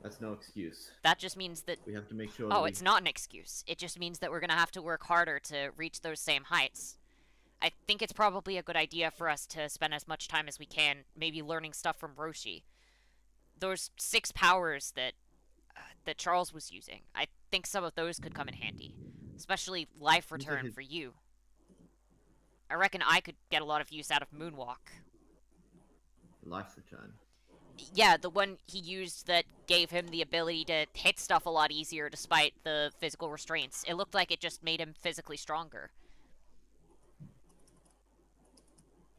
That's no excuse. That just means that... We have to make sure. Oh, it's not an excuse. It just means that we're going to have to work harder to reach those same heights. I think it's probably a good idea for us to spend as much time as we can maybe learning stuff from Roshi. Those 6 powers that Charles was using, I think some of those could come in handy. Especially life return for you. I reckon I could get a lot of use out of Moonwalk. Life return. Yeah, the one he used that gave him the ability to hit stuff a lot easier despite the physical restraints. It looked like it just made him physically stronger.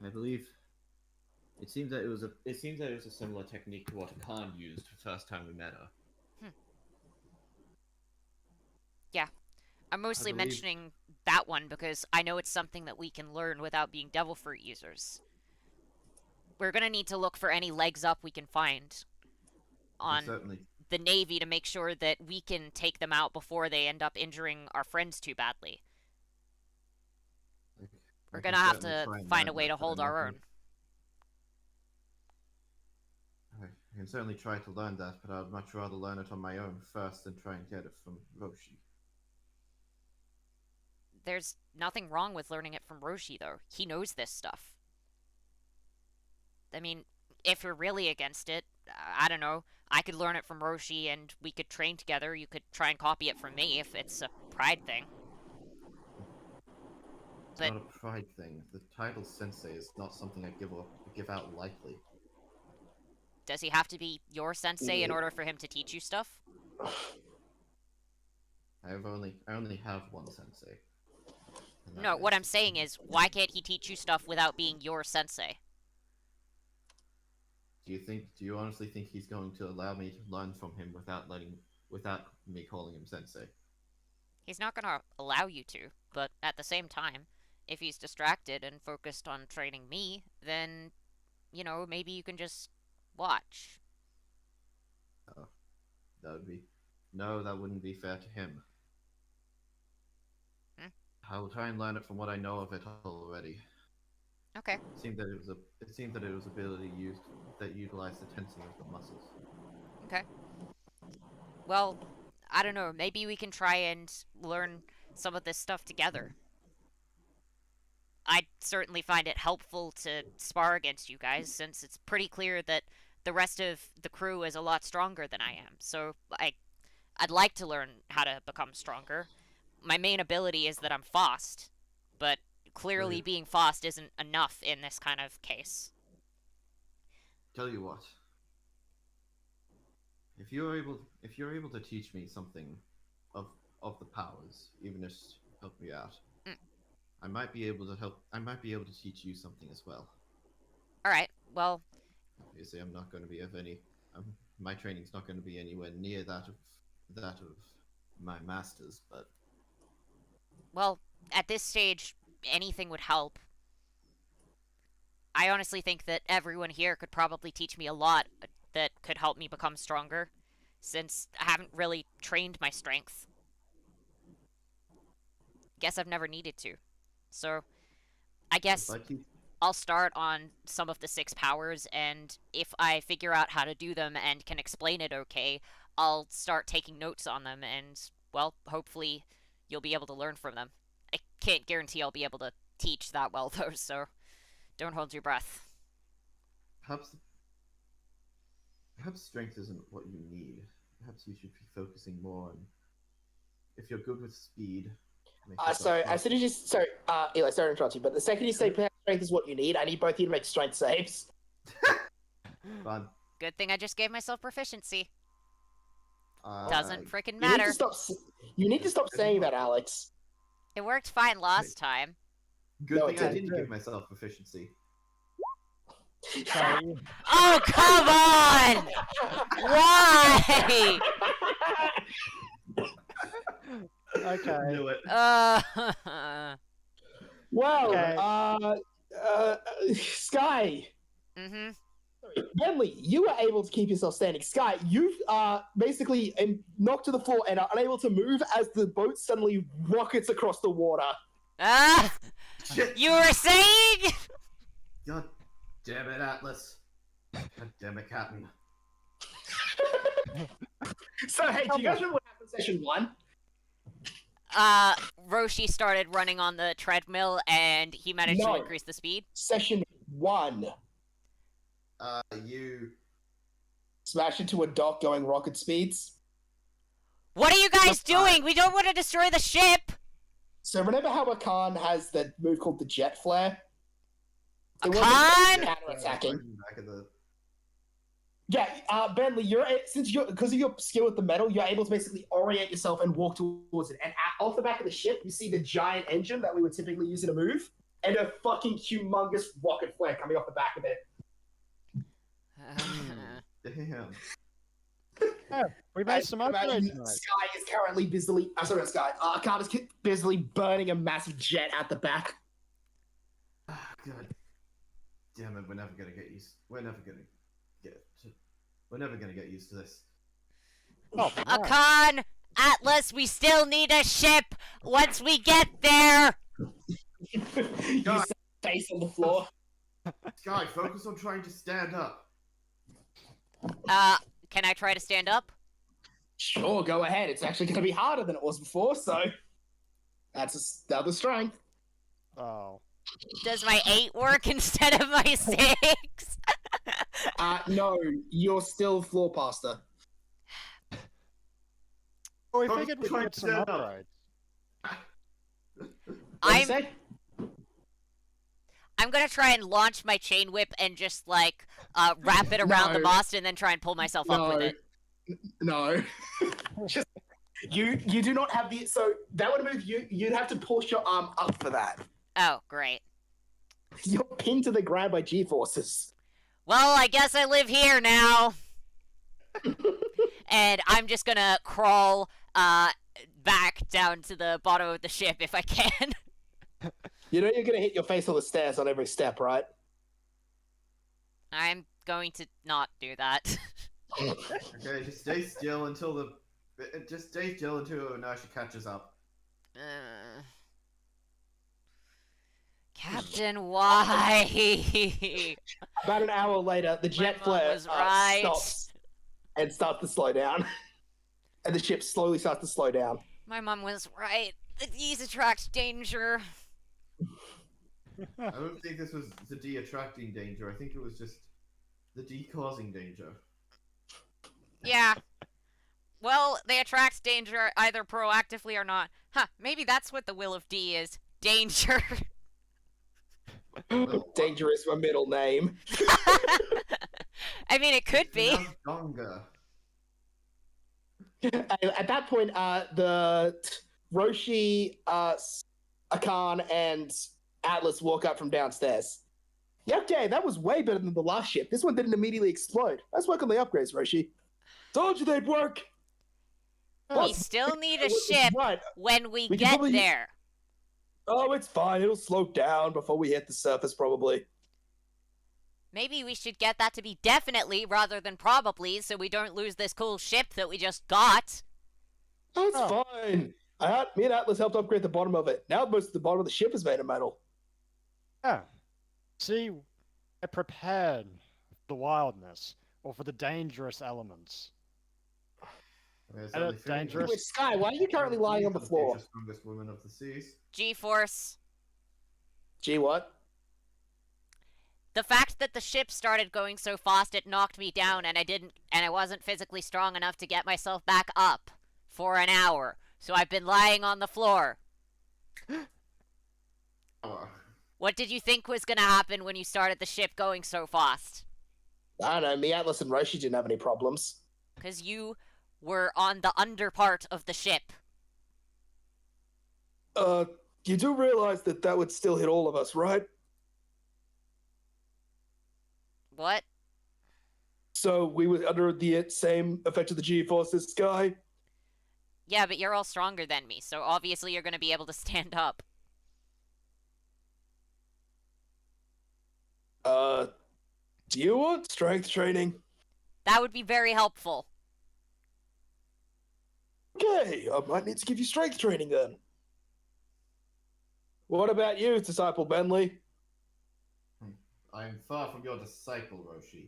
I believe it seems that it was a similar technique to what Khan used the first time we met her. Yeah. I'm mostly believe- mentioning that one because I know it's something that we can learn without being devil fruit users. We're gonna need to look for any legs up we can find on certainly. the Navy to make sure that we can take them out before they end up injuring our friends too badly. We're gonna have to find a way to hold our own. I can certainly try to learn that, but I'd much rather learn it on my own first than try and get it from Roshi. There's nothing wrong with learning it from Roshi, though. He knows this stuff. I mean, if you're really against it, I don't know. I could learn it from Roshi and we could train together. You could try and copy it from me if it's a pride thing. It's not a pride thing. The title sensei is not something I give out lightly. Does he have to be your sensei in order for him to teach you stuff? I only have one sensei. And that No, what is- I'm saying is, why can't he teach you stuff without being your sensei? Do you honestly think he's going to allow me to learn from him without me calling him sensei? He's not gonna allow you to, but at the same time, if he's distracted and focused on training me, then, you know, maybe you can just watch. That wouldn't be fair to him. Hmm? I will try and learn it from what I know of it already. Okay. It seemed that it was ability that utilized the tensing of the muscles. Okay. Well, I don't know. Maybe we can try and learn some of this stuff together. I'd certainly find it helpful to spar against you guys, since it's pretty clear that the rest of the crew is a lot stronger than I am. So I'd like to learn how to become stronger. My main ability is that I'm fast, but clearly Right. being fast isn't enough in this kind of case. Tell you what. If you're able to teach me something of the powers, even if to help me out, Mm. I might be able to teach you something as well. Alright, well, Obviously, I'm not going to be of any. My training's not going to be anywhere near that of my masters, but well, at this stage, anything would help. I honestly think that everyone here could probably teach me a lot that could help me become stronger, since I haven't really trained my strength. Guess I've never needed to. So, I guess Like he- I'll start on some of the 6 powers, and if I figure out how to do them and can explain it okay, I'll start taking notes on them, and, well, hopefully you'll be able to learn from them. I can't guarantee I'll be able to teach that well, though, so don't hold your breath. Perhaps strength isn't what you need. Perhaps you should be focusing more on if you're good with speed. make yourself So as faster. soon as you Eli, sorry to interrupt you, but the second you say strength is what you need, I need both of you to make strength saves. Fun. Good thing I just gave myself proficiency. Uh, Doesn't frickin' You need matter. to stop. You need to stop saying that, Alex. It worked fine last time. Good No, thing it I didn't. didn't give myself proficiency. So, Oh, come on! Why? okay. Knew it. Well, Okay. Sky. Mm-hmm. Bentley, you were able to keep yourself standing. Sky, you basically knocked to the floor and are unable to move as the boat suddenly rockets across the water. Shit. You were saying? God damn it, Atlas. God damn it, Captain. So, hey, do you guys remember what happened in session 1? Roshi started running on the treadmill and he managed to No. increase the speed. Session 1. You. Smash into a dock going rocket speeds. What are you guys doing? We don't want to destroy the ship! So remember how Akan has that move called the jet flare? It wasn't Akan? counter-attacking. Back of the... Yeah, Bentley, because of your skill with the metal, you're able to basically orient yourself and walk towards it. And off the back of the ship, you see the giant engine that we would typically use in a move, and a fucking humongous rocket flare coming off the back of it. Damn. Yeah, we made some upgrades Imagine tonight. Sky is currently busily. I'm sorry, not Sky. Akan is busily burning a massive jet at the back. Ah, God damn it, we're never gonna get used. We're never gonna get used to this. Oh, right. Akan! Atlas, we still need a ship once we get there! You set face on the floor. Sky, focus on trying to stand up. Can I try to stand up? Sure, go ahead. It's actually going to be harder than it was before, so that's another strength. Oh. Does my 8 work instead of my 6? No, you're still floor pastor. Well, we Don't figured we'd try get to some stand up. upgrades. I'm gonna try and launch my chain whip and just, like, wrap it around the No. mast and then try and pull myself up with it. No. Just, you do not have the... So, that would move you... You'd have to push your arm up for that. Oh, great. You're pinned to the ground by G-forces. Well, I guess I live here now. And I'm just gonna crawl, back down to the bottom of the ship if I can. You know you're going to hit your face on the stairs on every step, right? I'm going to not do that. Okay, just stay still until Inertia catches up. Captain, why? About an hour later, the jet mom flare was right. stops and starts to slow down. And the ship slowly starts to slow down. My mom was right. These attract danger. I don't think this was the D attracting danger. I think it was just the D causing danger. Yeah. Well, they attract danger either proactively or not. Huh, maybe that's what the will of D is. Danger. Danger is my middle name. I mean, it could be. Longer. At that point, the Roshi, Akan, and Atlas walk up from downstairs. Yeah, okay, that was way better than the last ship. This one didn't immediately explode. Let's work on the upgrades, Roshi. Told you they'd work. We still need a ship Right. when we We can get probably- there. Oh, it's fine. It'll slow down before we hit the surface, probably. Maybe we should get that to be definitely rather than probably, so we don't lose this cool ship that we just got. Oh, it's Oh. fine. Me and Atlas helped upgrade the bottom of it. Now most of the bottom of the ship is made of metal. Yeah. See, we're prepared for the wildness, or for the dangerous elements. It's And only it's fitting dangerous. Wait, Sky, why are you currently that lying on the she's floor? future strongest woman of the seas. G-force. Gee, what? The fact that the ship started going so fast it knocked me down and I wasn't physically strong enough to get myself back up for an hour. So I've been lying on the floor. What did you think was gonna happen when you started the ship going so fast? I don't know, me, Atlas, and Roshi didn't have any problems. Because you were on the under part of the ship. You do realize that that would still hit all of us, right? What? So we were under the same effect of the G-force as Sky? Yeah, but you're all stronger than me, so obviously you're gonna be able to stand up. Do you want strength training? That would be very helpful. Okay, I might need to give you strength training then. What about you, Disciple Bentley? I am far from your disciple, Roshi.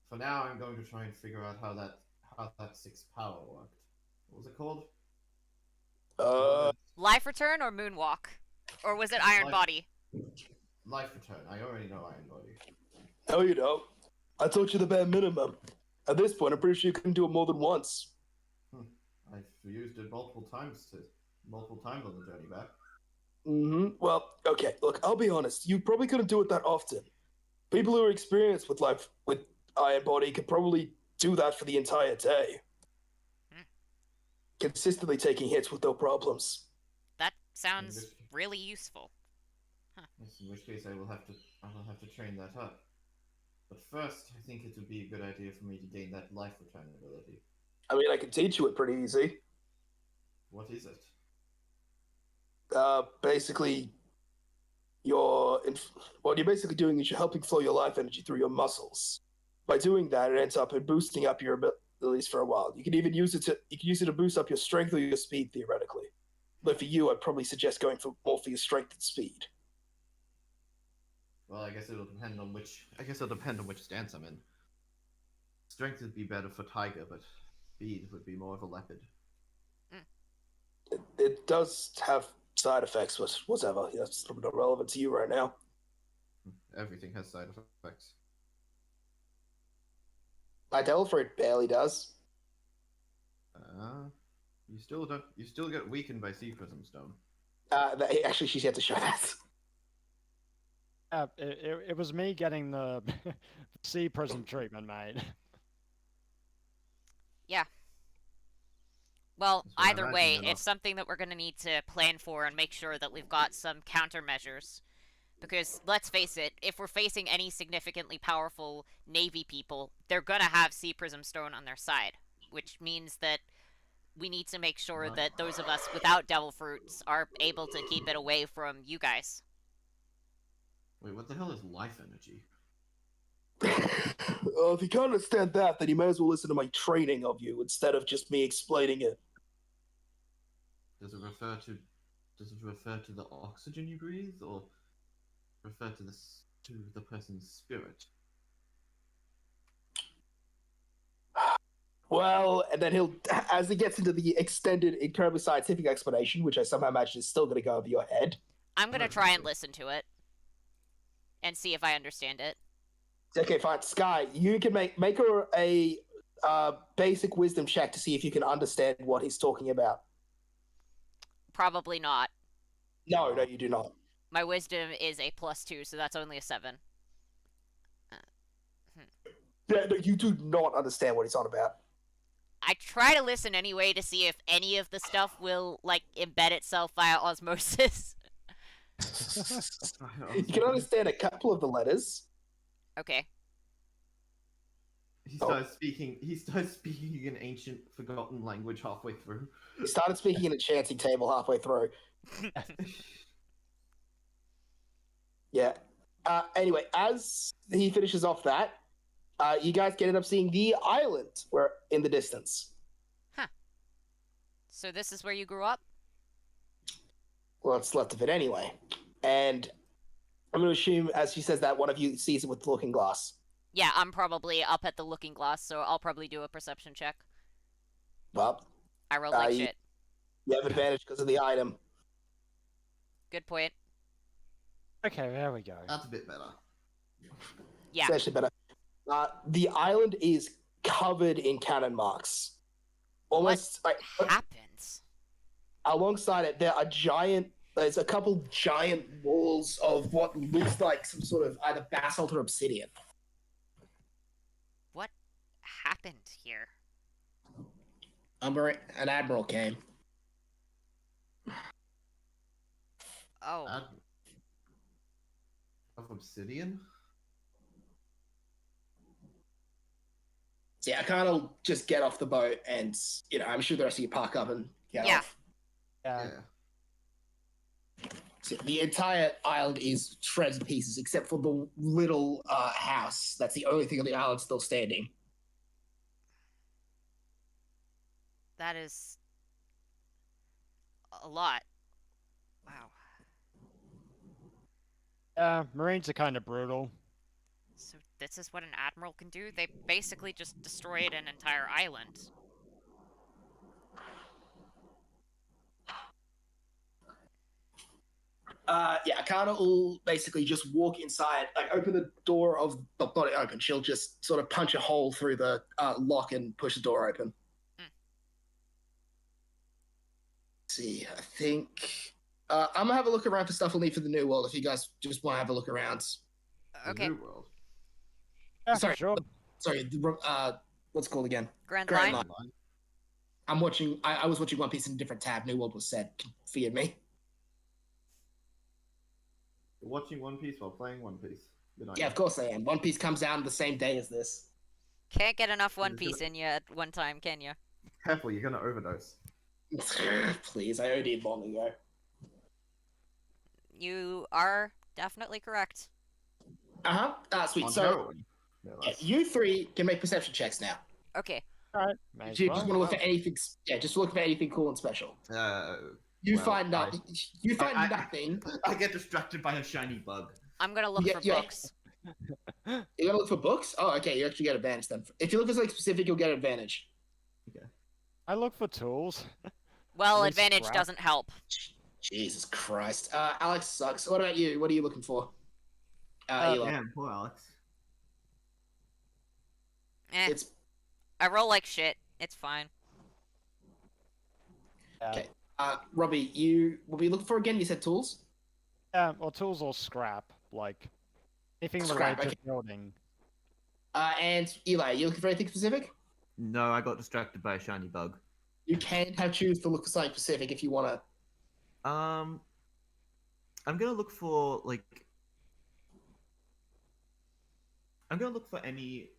For now, I'm going to try and figure out how that sixth power worked. What was it called? Life Return or Moonwalk? Or was it Iron Body? Life Return. I already know Iron Body. No, you don't. I taught you the bare minimum. At this point, I'm pretty sure you can do it more than once. I've used it multiple times on the journey back. Well, okay, look, I'll be honest. You probably couldn't do it that often. People who are experienced with life with Iron Body could probably do that for the entire day. Consistently taking hits with no problems. That sounds really useful. Yes, in which case I will have to train that up. But first, I think it would be a good idea for me to gain that life return ability. I mean, I can teach you it pretty easy. What is it? Basically, what you're basically doing is you're helping flow your life energy through your muscles. By doing that, it ends up in boosting up your abilities for a while. You can even use it to boost up your strength or your speed theoretically. But for you, I'd probably suggest going more for your strength and speed. Well, I guess it'll depend on which stance I'm in. Strength would be better for Tiger, but speed would be more of a leopard. It does have side effects, but whatever. That's probably not relevant to you right now. Everything has side effects. My Delafruit barely does. You still get weakened by Sea Prism Stone. Actually, she's yet to show that. It was me getting the sea prism treatment, mate. Yeah. Well, I either imagine way, you're not- it's something that we're going to need to plan for and make sure that we've got some countermeasures. Because, let's face it, if we're facing any significantly powerful Navy people, they're going to have Sea Prism Stone on their side. Which means that we need to make sure that those of us without Devil Fruits are able to keep it away from you guys. Wait, what the hell is life energy? If you can't understand that, then you may as well listen to my training of you instead of just me explaining it. Does it refer to the oxygen you breathe, or refer to the person's spirit? Well, and then as he gets into the extended, incredibly scientific explanation, which I somehow imagine is still going to go over your head. I'm going to try and listen to it. And see if I understand it. Okay, fine. Sky, you can make her a basic wisdom check to see if you can understand what he's talking about. Probably not. No, you do not. My wisdom is a +2, so that's only a 7. Yeah, no, you do not understand what he's on about. I try to listen anyway to see if any of the stuff will, like, embed itself via osmosis. You can understand a couple of the letters. Okay. He starts speaking an ancient, forgotten language halfway through. He started speaking in a chanting table halfway through. Yeah. Anyway, as he finishes off that, you guys can end up seeing the island where in the distance. Huh. So this is where you grew up? Well, it's left of it anyway. And I'm going to assume, as she says that, one of you sees it with the looking glass. Yeah, I'm probably up at the looking glass, so I'll probably do a perception check. Well, I rolled like you, shit. you have advantage because of the item. Good point. Okay, there we go. That's a bit better. Yeah. It's actually better. The island is covered in cannon marks. Almost like Happens. alongside it, there's a couple giant walls of what looks like some sort of either basalt or obsidian. What happened here? An admiral came. Oh. Of obsidian? So yeah, I kind of just get off the boat and, I'm sure the rest of you park up and get off. Yeah. So the entire island is shreds and pieces, except for the little house. That's the only thing on the island still standing. That is a lot. Wow. Yeah, Marines are kind of brutal. So this is what an admiral can do? They basically just destroyed an entire island. Yeah, Kana will basically just walk inside, like open the door of, not open, she'll just sort of punch a hole through the lock and push the door open. See, I think I'm gonna have a look around for stuff we'll need for the new world if you guys just want to have a look around. Okay. The New World. Yeah, Sorry, sure. Sorry, what's it called again? Grand Grand Line? Line. I'm watching. I was watching One Piece in a different tab. New World was said. Forgive me. You're watching One Piece while playing One Piece. Good Yeah, idea. of course I am. One Piece comes out the same day as this. Can't get enough One Piece in you at one time, can you? Careful, you're gonna overdose. Please, I OD'd long ago. You are definitely correct. Sweet. On So heroin. No yeah, less. you three can make perception checks now. Okay. Alright, may as You just well. want to look for anything. Yeah, just look for anything cool and special. You Well, find nothing. You find I- nothing. I get distracted by a shiny bug. I'm gonna look Yeah, for yeah. books. You gotta look for books. Oh, okay. You actually get advantage then. If you look for something specific, you'll get advantage. I look for tools. Well, At least advantage scrap. doesn't help. Jesus Christ. Alex sucks. What about you? What are you looking for? Eli. Damn, poor Alex. Eh, It's I roll like shit. It's fine. Yeah. Okay. Robbie, what were you looking for again? You said tools? Yeah, or tools or scrap, like anything Scrap, related to okay. building. And Eli, you looking for anything specific? No, I got distracted by a shiny bug. You can choose to look for something specific if you want to. I'm gonna look for I'm gonna look for any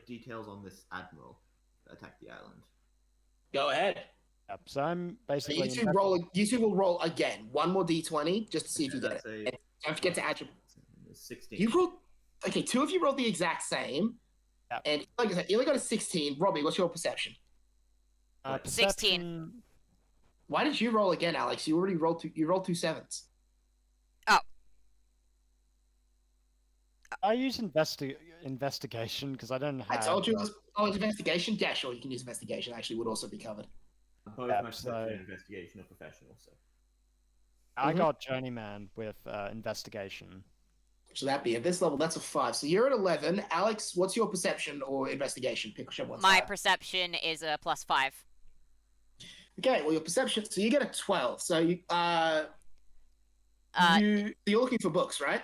details on this admiral that attacked the island. Go ahead. Yep, so I'm So basically you two will roll again. One more d20 just to see if you get it. That's a And don't forget to add your. 16. You rolled. Okay, two of you rolled the exact same. Yep. And like I said, you only got a 16. Robbie, what's your perception? 16. perception- Why did you roll again, Alex? You already rolled two. You rolled 2 sevens. I use investigation because I don't have. I told you. It's investigation. Yeah, sure. You can use investigation. Actually, would also be covered. Both Yeah, my so- perception and investigation are professional, so. I Mhm. got journeyman with investigation. So that be at this level, that's a 5. So you're at 11. Alex, what's your perception or investigation? Pick whichever one's My higher. perception is a +5. Okay, well your perception. So you get a 12. So you you're looking for books, right?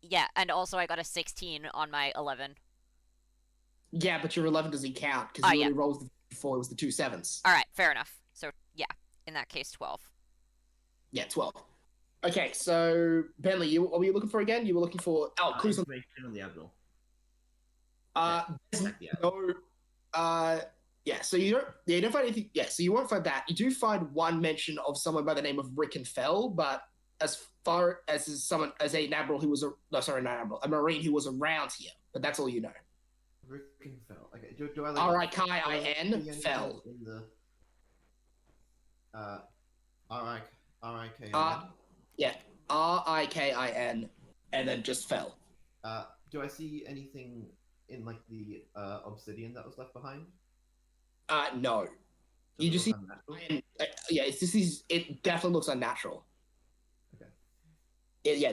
Yeah, and also I got a 16 on my 11. Yeah, but your 11 doesn't count because you yeah. only rolled before it was the 2 sevens. All right, fair enough. So yeah, in that case, 12. Yeah, 12. Okay, so Bentley, what were you looking for again? You were looking for clues on. Information on the admiral. There's Attack the admiral. no. Yeah. So you don't find anything. Yeah. So you won't find that. You do find one mention of someone by the name of Fell, but as far as an admiral who was a marine who was around here, but that's all you know. Rickenfell. Okay. Do I R-I-K-I-N, see anything Fell. in the R-I-K-I-N? Yeah. Rikin, and then just fell. Do I see anything in like the obsidian that was left behind? No. Does You it just look see, unnatural? yeah, it's just these. It definitely looks unnatural. Okay. Yeah,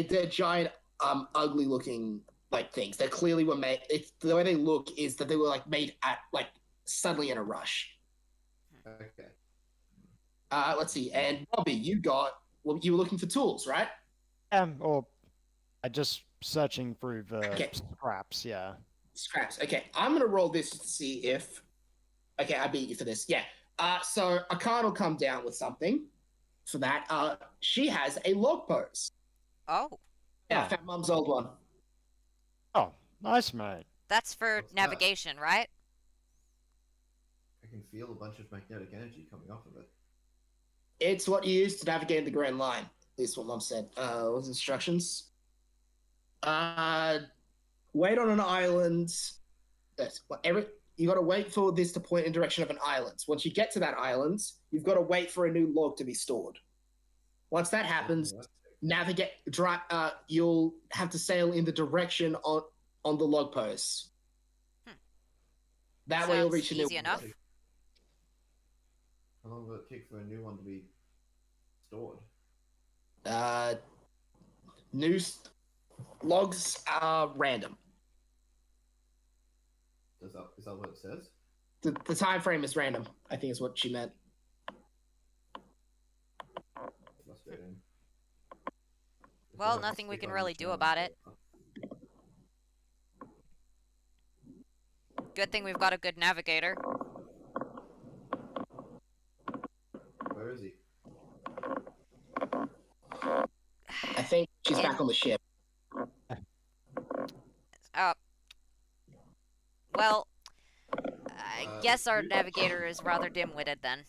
they're giant, ugly looking like things. They clearly were made. It's the way they look is that they were like made at like suddenly in a rush. Okay. Let's see. And Robbie, you were looking for tools, right? Or I just searching through the Okay. scraps, yeah. Scraps. Okay, I'm gonna roll this to see if. Okay, I beat you for this. Yeah. So Akan will come down with something for that. She has a log pose. Oh, Yeah, Oh. Fat Mum's old one. Oh, nice, mate. that's for What's that? navigation, right? I can feel a bunch of magnetic energy coming off of it. It's what you use to navigate the Grand Line. At least what Mum said. What's instructions? Wait on an island. You got to wait for this to point in direction of an island. Once you get to that island, you've got to wait for a new log to be stored. Once that happens, you'll have to sail in the direction on the log post. That way you'll Sounds reach a new easy enough. How long will it take for a new one to be stored? Logs are random. Is that what it says? The time frame is random, I think is what she meant. Frustrating. Well, nothing we can really do about it. Good thing we've got a good navigator. Where is he? I think she's back on the ship. Well, I guess our navigator is rather dim-witted then.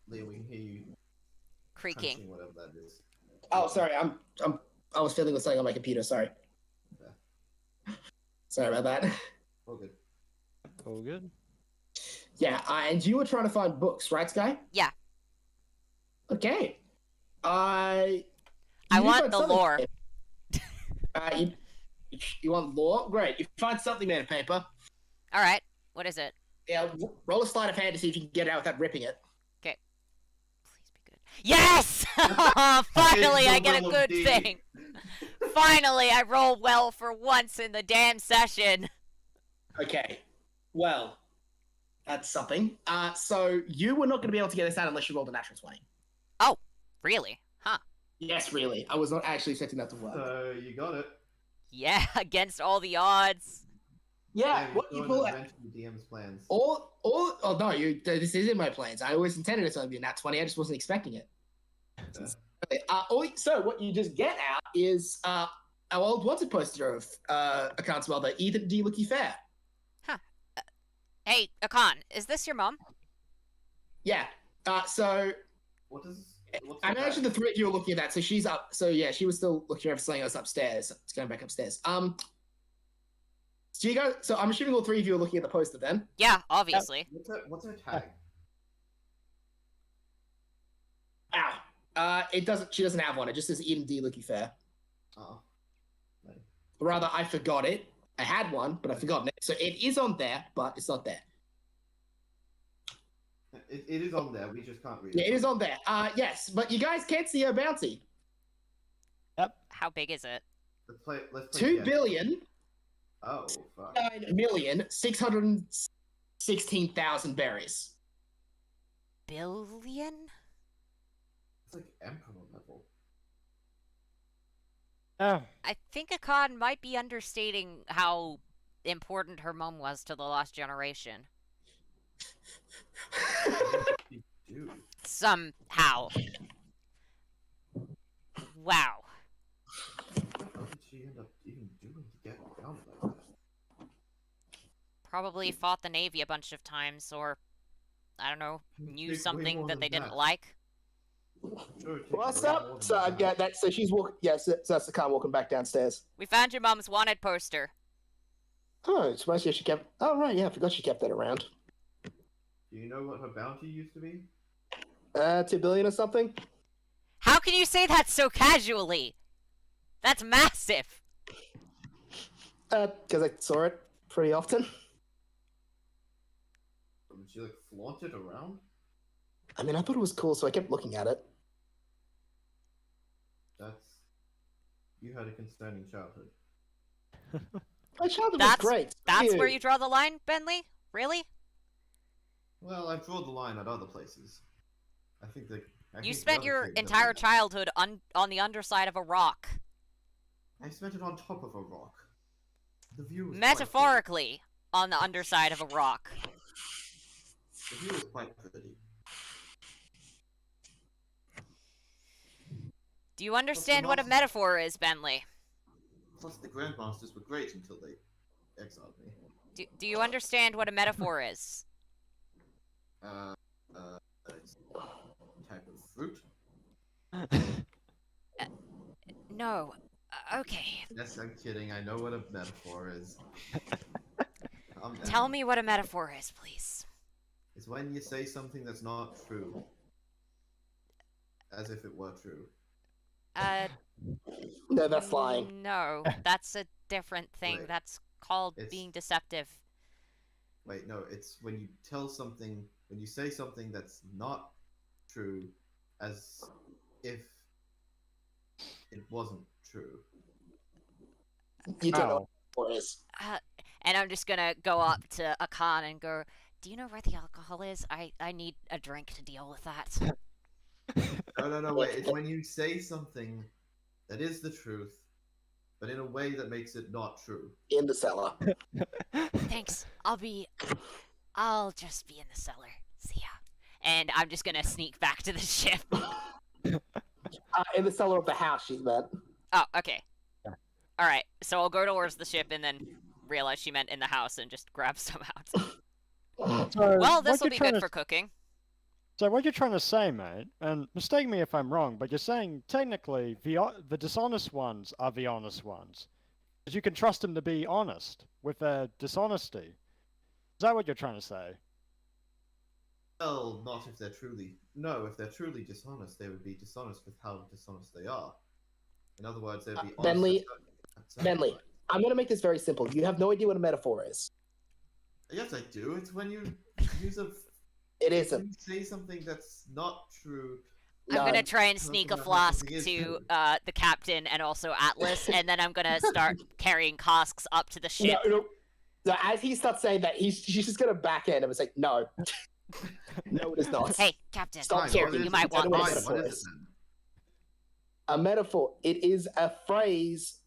Leo, we can hear you Creaking. punching whatever that is. Oh, sorry. I was fiddling with something on my computer. Sorry. Okay. Sorry about that. All good. All good. Yeah, and you were trying to find books, right, Sky? Yeah. Okay. I you want find the something. lore. You want lore? Great. You find something made of paper. All right. What is it? Yeah, roll a sleight of hand to see if you can get it out without ripping it. Okay. Please be good. Yes! Finally, I get a good thing. Finally, I roll well for once in the damn session. Okay. Well, that's something. So you were not going to be able to get this out unless you rolled a natural 20. Oh, really? Huh. Yes, really. I was not actually expecting that to work. So you got it. Yeah, against all the odds. Yeah, Damn, what you're you throwing pull a out. wrench in the DM's plans. Oh no, this is in my plans. I always intended it to be a nat 20. I just wasn't expecting it. So what you just get out is our old wanted poster of Akan's mother, Ethan D. Looky Fair. Huh. Hey, Akan, is this your mom? Yeah. So What's I the imagine back? the three of you are looking at that. So she's up. So yeah, she was still looking over something else upstairs. It's going back upstairs. So you go. So I'm assuming all three of you are looking at the poster then. Yeah, obviously. What's her tag? Ow. It doesn't. She doesn't have one. It just says Eden D. Looky Fair. Oh. Or rather, I forgot it. I had one, but I've forgotten it. So it is on there, but it's not there. It is on there. We just can't read Yeah, it is on there. Yes, but you guys can't see her bounty. How big is it? Let's play 2 again. billion Oh, fuck. 9,616,000 berries. Billion? It's like emperor level. Oh, I think Akan might be understating how important her mom was to the lost generation. Dude. Somehow. Wow. How did she end up even doing to get around like that? Probably fought the Navy a bunch of times, or, I don't know, knew Big way something more that than they didn't that. like. Sure, it takes What's way more up? than So that. yeah, so she's walking. Yeah, so that's the car walking back downstairs. We found your mom's wanted poster. Oh, it's supposed she kept. Oh right, yeah, I forgot she kept that around. Do you know what her bounty used to be? 2 billion or something. How How can you say that so casually? That's massive. Because I saw it pretty often. Would you like flaunt it around? I mean, I thought it was cool, so I kept looking at it. You had a concerning childhood. My childhood was great. That's where you draw the line, Bentley? Really? Well, I draw the line at other places. You spent your entire childhood on the underside of a rock. I spent it on top of a rock. The view was Metaphorically, on the underside of a rock. The view was quite pretty. Do you understand what a metaphor is, Bentley? Plus, the Grandmasters were great until they exiled me. Do you understand what a metaphor is? It's a type of fruit. No. Okay. Yes, I'm kidding. I know what a metaphor is. Tell me what a metaphor is, please. It's when you say something that's not true. As if it were true. No, that's lying. No, that's a different thing. Wait. That's called being deceptive. Wait, no, it's when you say something that's not true, as if it wasn't true. You don't know what it is. And I'm just gonna go up to Akan and go, do you know where the alcohol is? I need a drink to deal with that. No, wait. It's when you say something that is the truth, but in a way that makes it not true. In the cellar. Thanks. I'll just be in the cellar. See ya. And I'm just gonna sneak back to the ship. In the cellar of the house, she meant. Oh, okay. Alright, so I'll go towards the ship and then realize she meant in the house and just grab some out. Well, this will be good for cooking. So what you're trying to say, mate, and mistake me if I'm wrong, but you're saying technically the dishonest ones are the honest ones. Because you can trust them to be honest with their dishonesty. Is that what you're trying to say? Well, not if they're truly... No, if they're truly dishonest, they would be dishonest with how dishonest they are. In other words, they'd be honest... Bentley, I'm going to make this very simple. You have no idea what a metaphor is. Yes, I do. It's when you use a... It isn't. When you say something that's not true... I'm gonna try and sneak a flask to the captain and also Atlas, and then I'm gonna start carrying casks up to the ship. No, as he starts saying that, she's just gonna back end and say, no. No, it is not. Hey, Captain, Stop here, talking. you might want this. What is it then? A metaphor. It is a phrase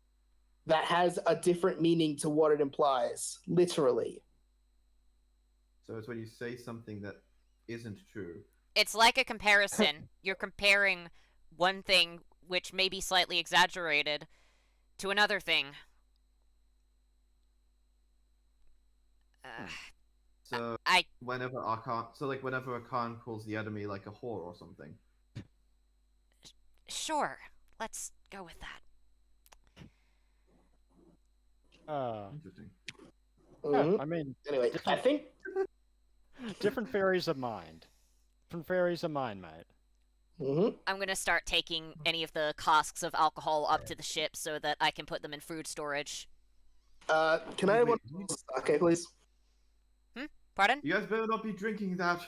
that has a different meaning to what it implies, literally. So it's when you say something that isn't true. It's like a comparison. You're comparing one thing, which may be slightly exaggerated, to another thing. So whenever Akan calls the enemy like a whore or something. Sure, let's go with that. Interesting. Yeah, I mean, Anyway, I think different theories of mind. Different theories of mind, mate. I'm gonna start taking any of the casks of alcohol up to the ship so that I can put them in food storage. Can I have one? Okay, please. Pardon? You guys better not be drinking that.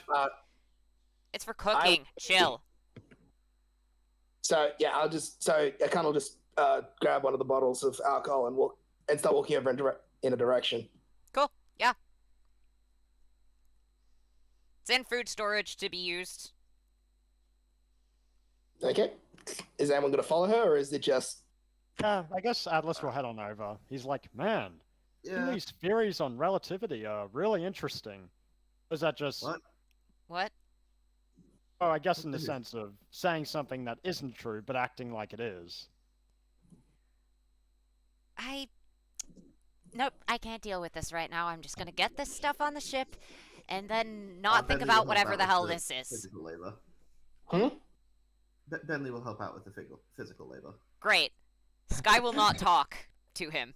It's for cooking. Chill. So yeah, Akan will just grab one of the bottles of alcohol and start walking over in a direction. Cool. Yeah. It's in food storage to be used. Okay. Is anyone going to follow her, or is it just... Yeah, I guess Atlas will head on over. He's like, man, these theories on relativity are really interesting. Is that just... What? Oh, I guess in the sense of saying something that isn't true, but acting like it is. Nope, I can't deal with this right now. I'm just gonna get this stuff on the ship, and then not think about whatever the hell this is. Physical labor. Bentley will help out with the physical labor. Great. Sky will not talk to him.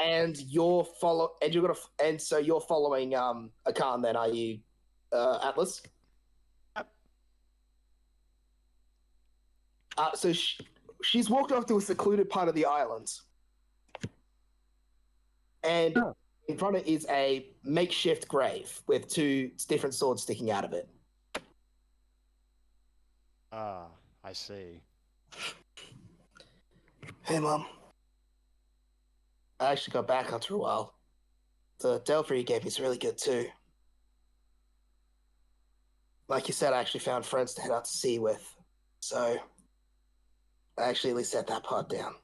And so you're following Akan then, are you, Atlas? So she's walked off to a secluded part of the island. And in front of it is a makeshift grave with 2 different swords sticking out of it. Ah, I see. Hey, Mom. I actually got back after a while. The Delphi you gave me is really good, too. Like you said, I actually found friends to head out to sea with. So, I actually at least set that part down.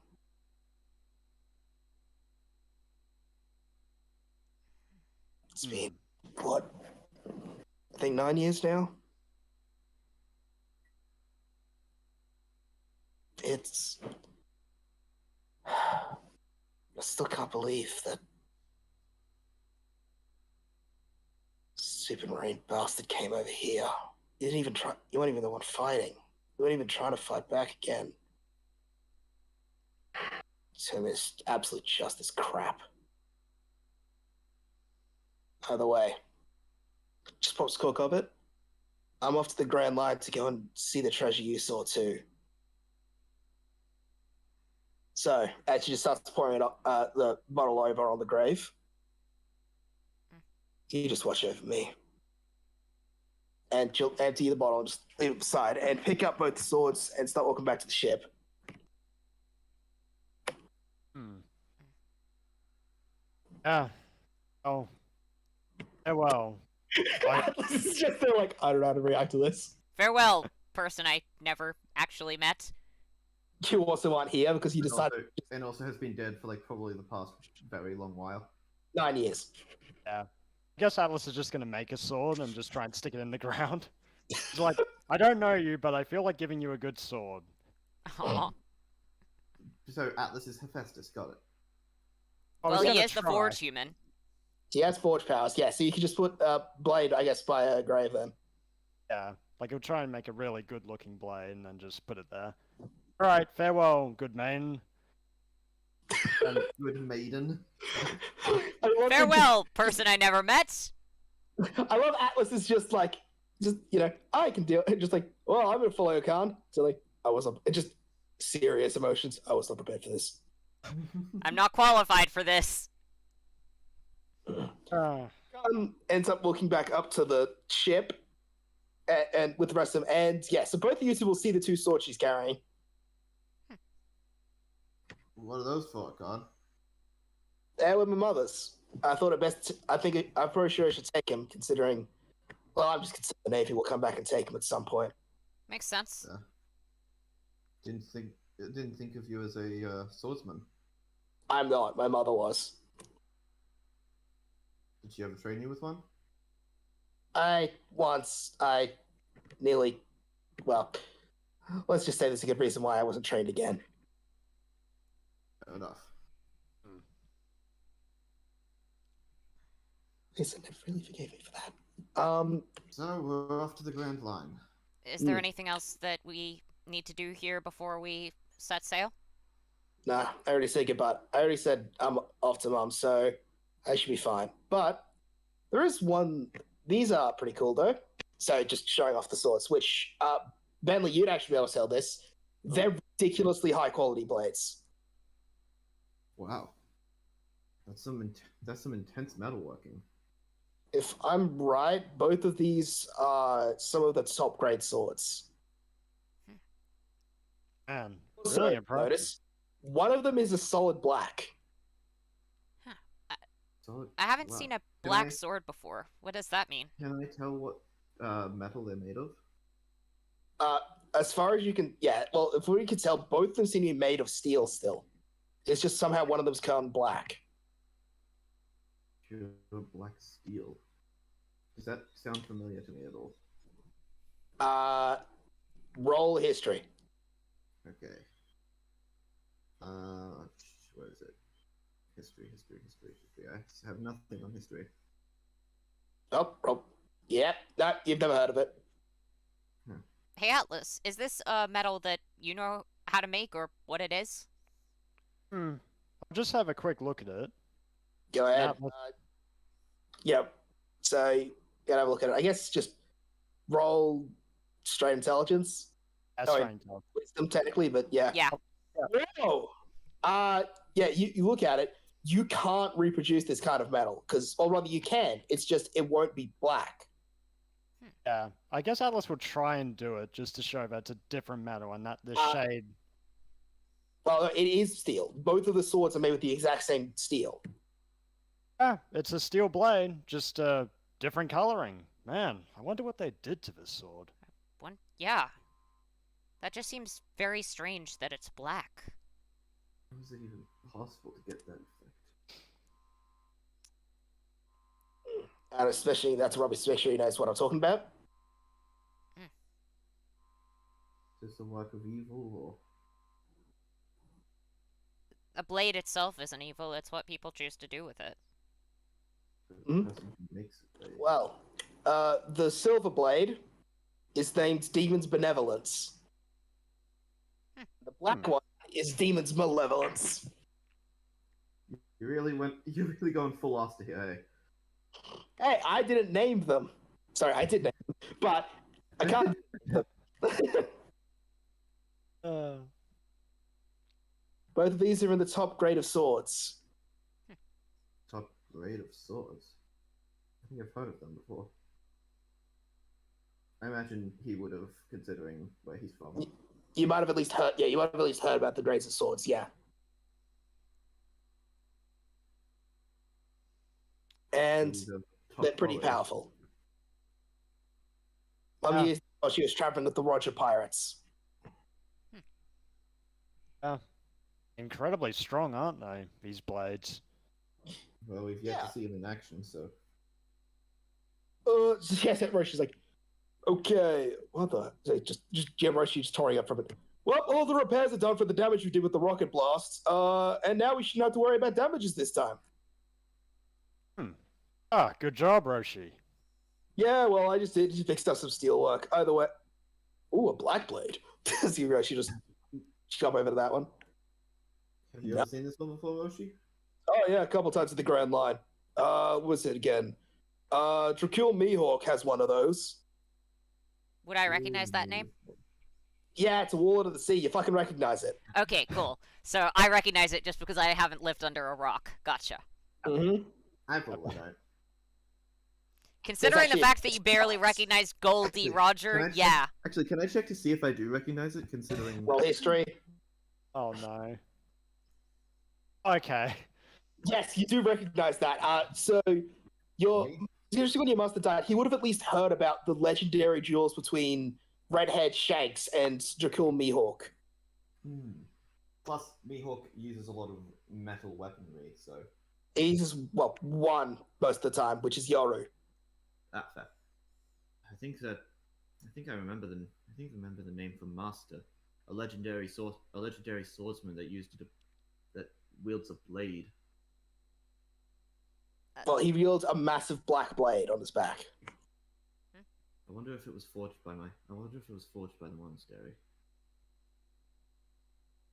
It's been, what? I think 9 years now? It's... I still can't believe that Supermarine bastard came over here. You didn't even try. You weren't even the one fighting. You weren't even trying to fight back again. So it's absolute justice crap. By the way, just pops cork of it. I'm off to the Grand Line to go and see the treasure you saw too. So, as she just starts pouring the bottle over on the grave, you just watch over me. And she'll empty the bottle and just leave it beside and pick up both the swords and start walking back to the ship. Yeah. Oh. Farewell. This is just, they're like, I don't know how to react to this. Farewell, person I never actually met. You also aren't here because you decided... And also has been dead for like probably the past very long while. 9 years. Yeah. I guess Atlas is just gonna make a sword and just try and stick it in the ground. He's like, I don't know you, but I feel like giving you a good sword. Aw. So Atlas is Hephaestus, got it. I was Well, he gonna is the try. forge human. He has forge powers, yeah, so you can just put blade, I guess, by a grave then. Yeah. Like he'll try and make a really good looking blade and then just put it there. Alright, farewell, good man. And good maiden. Farewell, person I never met. I love Atlas is just like, you know, I can deal. Just like, well, I'm gonna follow Khan. So like, I wasn't. Just serious emotions. I was not prepared for this. I'm not qualified for this. Khan ends up walking back up to the ship, and with the rest of them. And yeah, so both of you two will see the 2 swords she's carrying. What are those for, God? They were my mother's. I thought it best. I'm pretty sure I should take him, considering. Well, I'm just considering the Navy will come back and take him at some point. Makes sense. Didn't think of you as a swordsman. I'm not. My mother was. Did she ever train you with one? I nearly. Well, let's just say there's a good reason why I wasn't trained again. Fair enough. Listen, I really forgave me for that. So we're off to the Grand Line. Is there anything else that we need to do here before we set sail? Nah, I already said goodbye. I already said I'm off to Mum, so I should be fine. But there is one. These are pretty cool though. So just showing off the swords, which Bentley, you'd actually be able to sell this. They're ridiculously high quality blades. Wow. That's some intense metalworking. If I'm right, both of these are some of the top grade swords. Man, Also, really impressive. notice, one of them is a solid black. Solid. I haven't Wow. seen a Can black I- sword before. What does that mean? Can I tell what metal they're made of? As far as you can, yeah. Well, if we can tell, both of them seem to be made of steel still. It's just somehow one of them's gone black. Pure black steel. Does that sound familiar to me at all? Roll history. Okay. Where is it? History. I have nothing on history. Oh, yeah. No, you've never heard of it. Hey Atlas, is this a metal that you know how to make or what it is? I'll just have a quick look at it. Go ahead. Yeah, Yep. So, you gotta have a look at it. I guess just roll straight intelligence. That's Oh, yeah. strange. Wisdom technically, but yeah. Yeah. Whoa. Yeah. You look at it. You can't reproduce this kind of metal because, or rather, you can. It's just it won't be black. Yeah, I guess Atlas would try and do it just to show that it's a different metal and that the shade. Well, it is steel. Both of the swords are made with the exact same steel. Yeah, it's a steel blade, just different coloring. Man, I wonder what they did to this sword. Yeah. That just seems very strange that it's black. How is it even possible to get that effect? And especially, that's Robbie, to make sure he knows what I'm talking about. Is this a work of evil, or? A blade itself isn't evil, it's what people choose to do with it. The Hmm? person who makes it, right? Well, the silver blade is named Demon's Benevolence. The black one is Demon's Malevolence. You're really going full Asta here, hey? Hey, I didn't name them. Sorry, I did name them, but I can't. Both of these are in the top grade of swords. Top grade of swords. I think I've heard of them before. I imagine he would have, considering where he's from. You might have at least heard. Yeah, you might have at least heard about the grades of swords. Yeah. And These are top they're pretty quality. powerful. Mum used while she was traveling with the Roger Pirates. Incredibly strong, aren't they? These blades. Well, we've yet to see him in action, so. Yes, at first she's like, okay, what the? Just Jim Roshi just touring up from it. Well, all the repairs are done for the damage you did with the rocket blasts, and now we shouldn't have to worry about damages this time. Ah, good job, Roshi. Yeah, well, I just fixed up some steel work. Either way, ooh, a black blade. See, Roshi just jump over to that one. Have you ever seen this one before, Roshi? Oh yeah, a couple times at the Grand Line. What was it again? Dracul Mihawk has one of those. Would I recognize that name? Yeah, it's a Warlord of the Sea. You fucking recognize it. Okay, cool. So I recognize it just because I haven't lived under a rock. Gotcha. Mm-hmm. I probably don't. Considering the actually fact that you barely recognize Goldie Actually, Roger, can I check- yeah. Actually, can I check to see if I do recognize it, considering... Well, history. Oh no. Okay. Yes, you do recognize that. So you're seriously when your master died, he would have at least heard about the legendary duels between Redhead Shanks and Dracul Mihawk. Plus, Mihawk uses a lot of metal weaponry, so... He uses, well, one most of the time, which is Yoru. That's fair. I think I remember the name from Master. A legendary swordsman that wields a blade. Well, he wields a massive black blade on his back. I wonder if it was forged by the monastery.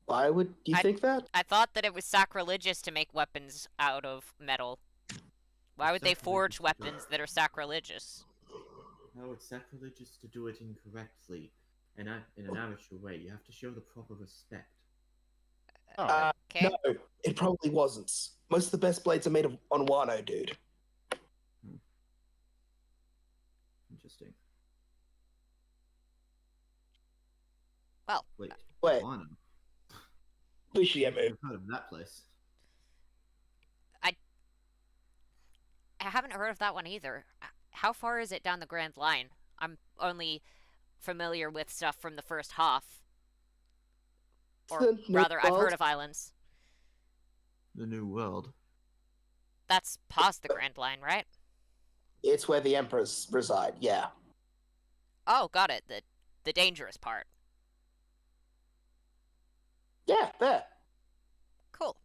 Why would you think that? I thought that it was sacrilegious to make weapons out of metal. Why would they forge weapons that are sacrilegious? No, it's sacrilegious to do it incorrectly. In an amateur way. You have to show the proper respect. Okay. No, it probably wasn't. Most of the best blades are made on Wano, dude. Interesting. Well, Wait. Wait, Lucia move. I've heard of that place. I haven't heard of that one either. How far is it down the Grand Line? I'm only familiar with stuff from the first half. Or rather, I've heard of islands. The New World. That's past the Grand Line, right? It's where the emperors reside. Yeah. Oh, got it. The dangerous part. Yeah, there. Cool.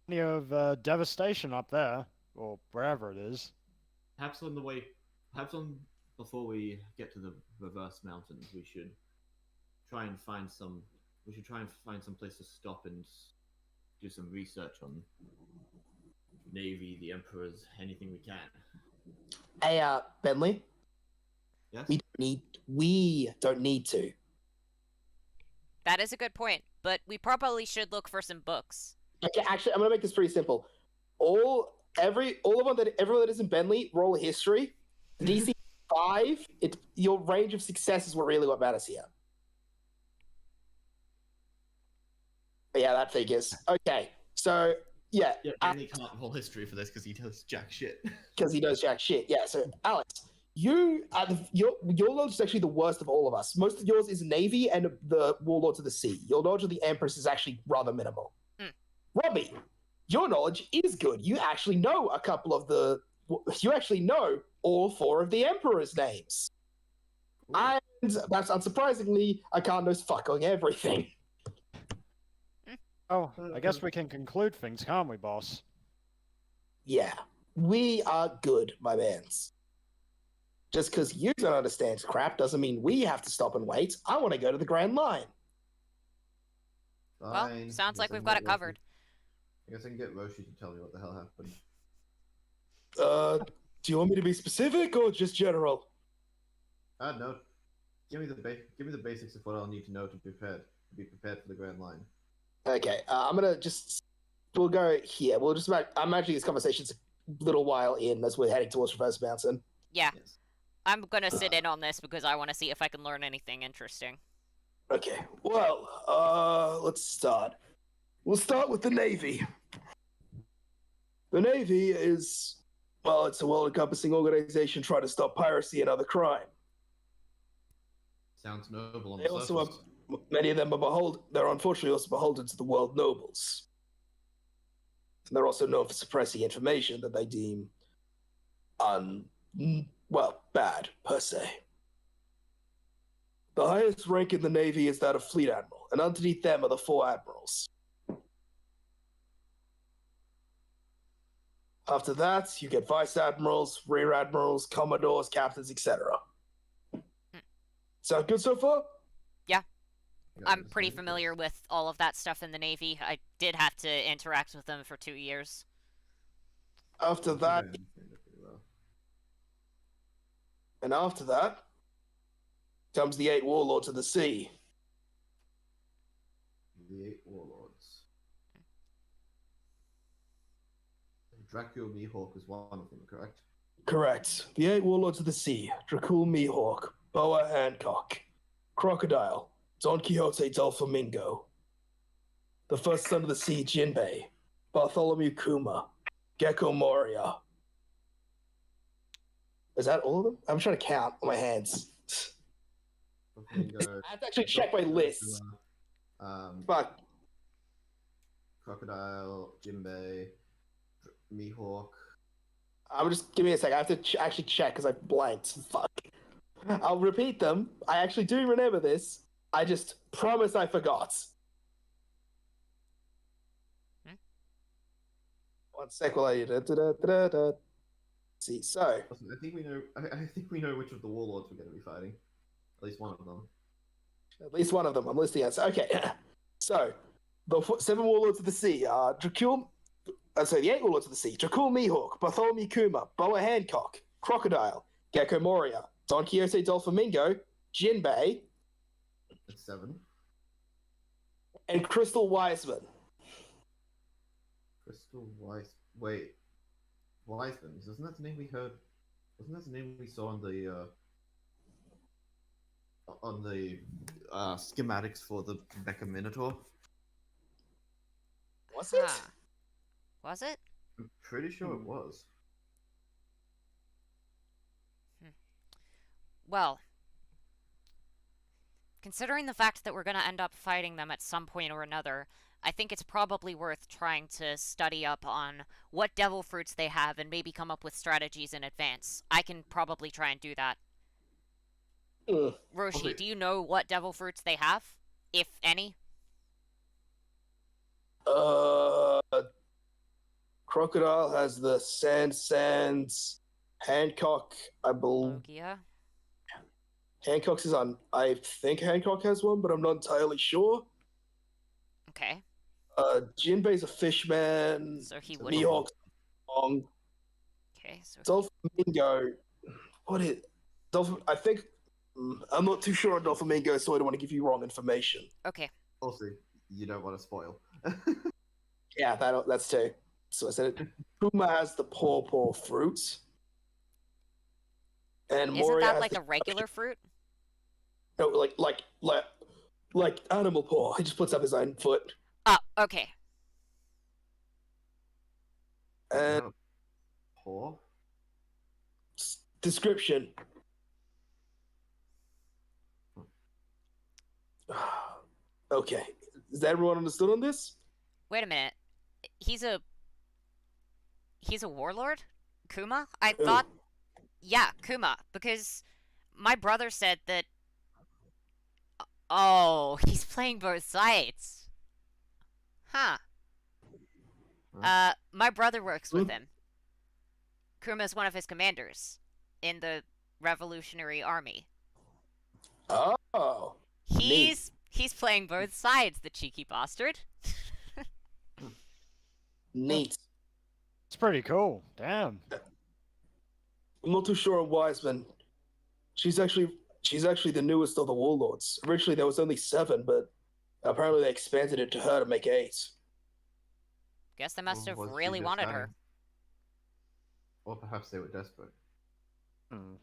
Plenty of devastation up there, or wherever it is. Perhaps before we get to the reverse mountains, we should try and find some place to stop and do some research on Navy, the Emperors, anything we can. Hey, Bentley. Yes? We don't need to. That is a good point, but we probably should look for some books. Okay, actually, I'm gonna make this pretty simple. Everyone that is in Bentley, roll a history. DC 5. Your range of success is what matters here. Yeah, that figures. Okay, so yeah, Danny can't roll history for this because he does jack shit. Because he knows jack shit. Yeah. So Alex, your knowledge is actually the worst of all of us. Most of yours is Navy and the Warlords of the Sea. Your knowledge of the Empress is actually rather minimal. Robbie, your knowledge is good. You actually know you actually know all 4 of the Emperor's names. And that's unsurprisingly, I can't know fucking everything. Oh, I guess we can conclude things, can't we, boss? Yeah, we are good, my mans. Just because you don't understand crap doesn't mean we have to stop and wait. I want to go to the Grand Line. Well, Fine. sounds I like guess I we've can got get it covered. I guess I can get Roshi to tell me what the hell happened. Do you want me to be specific or just general? No. Give me the basics of what I'll need to know to be prepared for the Grand Line. Okay, we'll go here. I'm imagining this conversation's a little while in as we're heading towards Reverse Mountain. Yeah. Yes. I'm gonna sit in on this because I want to see if I can learn anything interesting. Okay, well, let's start. We'll start with the Navy. The Navy is, it's a world-encompassing organization trying to stop piracy and other crime. Sounds noble on They the also surface. many of them they're unfortunately also beholden to the world nobles. And they're also known for suppressing information that they deem bad, per se. The highest rank in the Navy is that of Fleet Admiral, and underneath them are the 4 admirals. After that, you get Vice Admirals, Rear Admirals, Commodores, Captains, etc. Sound good so far? I'm pretty familiar with all of that stuff in the Navy. I did have to interact with them for 2 years. After that, comes the 8 Warlords of the Sea. The 8 Warlords. Dracula Mihawk is one of them, correct? Correct. The 8 Warlords of the Sea: Dracul Mihawk, Boa Hancock, Crocodile, Don Quixote Doflamingo, the First Son of the Sea Jinbei, Bartholomew Kuma, Gecko Moria. Is that all of them? I'm trying to count on my hands. I have to actually check my list. Fuck. Crocodile, Jinbei, Mihawk. Give me a sec. I have to actually check because I blanked. Fuck. I'll repeat them. I actually do remember this. I just promise I forgot. One sec while I see. So I think we know. I think we know which of the warlords we're going to be fighting. At least one of them. At least one of them. I'm listing it. Okay. So the 7 Warlords of the Sea are the 8 Warlords of the Sea: Dracul Mihawk, Bartholomew Kuma, Boa Hancock, Crocodile, Gecko Moria, Don Quixote Doflamingo, Jinbei, That's 7. and Crystal Wiseman. Crystal Wise. Wait. Wiseman. Isn't that the name we heard? Wasn't that the name we saw on the schematics for the Becca Minotaur? Was it? Was it? I'm pretty sure it was. Well, considering the fact that we're going to end up fighting them at some point or another, I think it's probably worth trying to study up on what devil fruits they have and maybe come up with strategies in advance. I can probably try and do that. Roshi, Okay. do you know what devil fruits they have? If any? Crocodile has the Sands. Hancock, I believe. Logia? Hancock's is on. I think Hancock has one, but I'm not entirely sure. Okay. Jinbei's a fishman. So he would. Mihawk's long. Okay, so Dolphingo. What is? I think I'm not too sure on Doflamingo, so I don't want to give you wrong information. Okay. Also, you don't want to spoil. Yeah, that's too. So I said it. Puma has the paw fruit. And Isn't Moria that has like the, a regular fruit? no, like animal paw. He just puts up his own foot. Oh, okay. And Paw? description. Okay. Is everyone understood on this? Wait a minute. He's a warlord? Kuma? I Who? thought... Yeah, Kuma. Because my brother said that... Oh, he's playing both sides. Huh. My brother works with him. Kuma's one of his commanders in the Revolutionary Army. Oh. He's playing both sides, the cheeky bastard. Neat. It's pretty cool. Damn. I'm not too sure on Wiseman. She's actually the newest of the warlords. Originally there was only 7, but apparently they expanded it to her to make 8. Guess they must have Was she really just wanted dying? her. Or perhaps they were desperate. Hmm.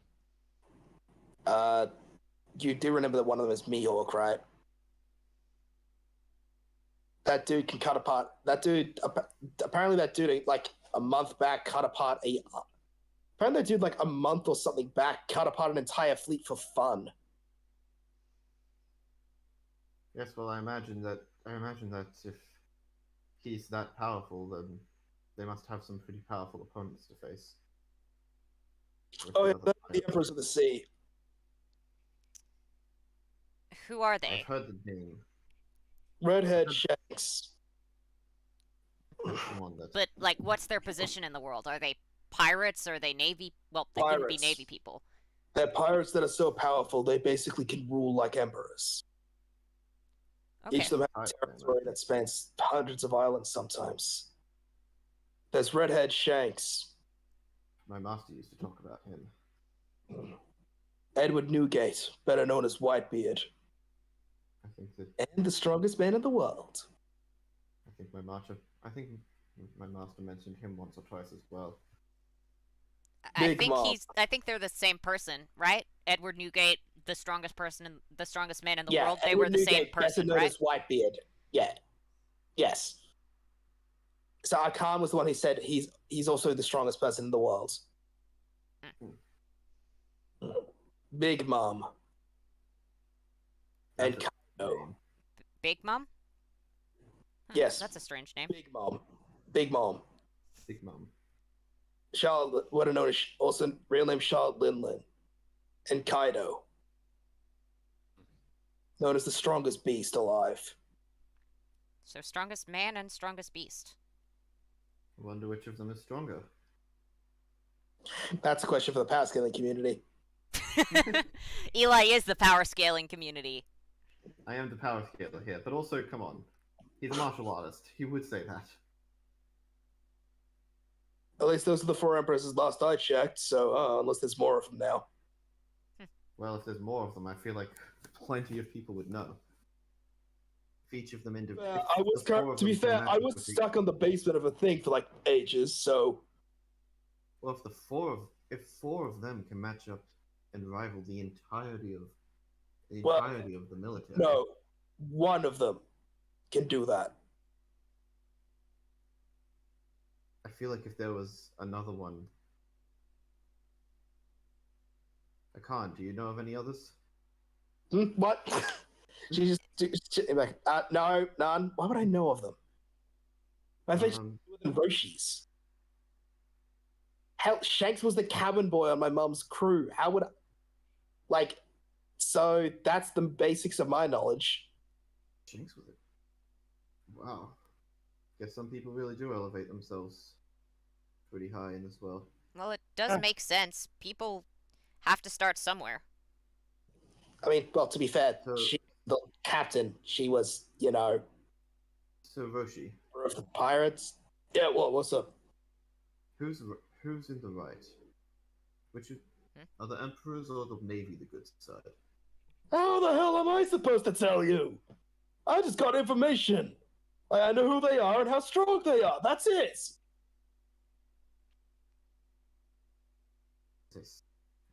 You do remember that one of them is Mihawk, right? That dude can cut apart. That dude, apparently, that dude, like a month back, cut apart a. Apparently, that dude, like a month or something back, cut apart an entire fleet for fun. Yes, well, I imagine that if he's that powerful, then they must have some pretty powerful opponents to face. With Oh, the yeah, other that's the pirates. Emperors of the Sea. Who are they? I've heard the name. Redhead Shanks. That's the one that. But, like, what's their position in the world? Are they pirates? Are they navy? Well, they couldn't be Pirates. navy people. They're pirates that are so powerful they basically can rule like emperors. Okay. Each of them have Alright, territory that spans hundreds of islands sometimes. There's Redhead Shanks, My master used to talk about him. Edward Newgate, better known as Whitebeard, I think that and the strongest man in the world. I think my master mentioned him once or twice as well. I Big think Mom. I think they're the same person, right? Edward Newgate, the strongest man in the Yeah, world. They Edward were the same Newgate, better person, known right? as Whitebeard. Yeah. Yes. So Khan was the one who said he's also the strongest person in the world. Big Mom. And That's a Kano. name. Big Mom? Yes. That's a strange name. Big Mom. Big Mom. Big Mom. Charlotte, what are known as also real name Charlotte Linlin. And Kaido. Known as the strongest beast alive. So strongest man and strongest beast. I wonder which of them is stronger. That's a question for the power scaling community. Eli is the power scaling community. I am the power scaler here, but also, come on. He's a martial artist. He would say that. At least those are the 4 empresses last I checked, so unless there's more of them now. Well, if there's more of them, I feel like plenty of people would know. If each of them individually. I was to be fair, I was stuck on the basement of a thing for like ages, so Well, if four of them can match up and rival the entirety of the military. no, one of them can do that. I feel like if there was another one. I can't. Do you know of any others? What? She just like, no, none. Why would I know of them? I think she's newer than Roshi's. Hell, Shanks was the cabin boy on my mum's crew. How would I... Like, so that's the basics of my knowledge. Jinx with it. Wow. Guess some people really do elevate themselves pretty high in this world. Well, it does make sense. People have to start somewhere. I mean, well, to be fair, So- she, the captain, she was, you know, So Roshi, of the pirates. Yeah, well, what's up? who's in the right? Which is, are the emperors or the navy the good side? How the hell am I supposed to tell you? I just got information. I know who they are and how strong they are. That's it. I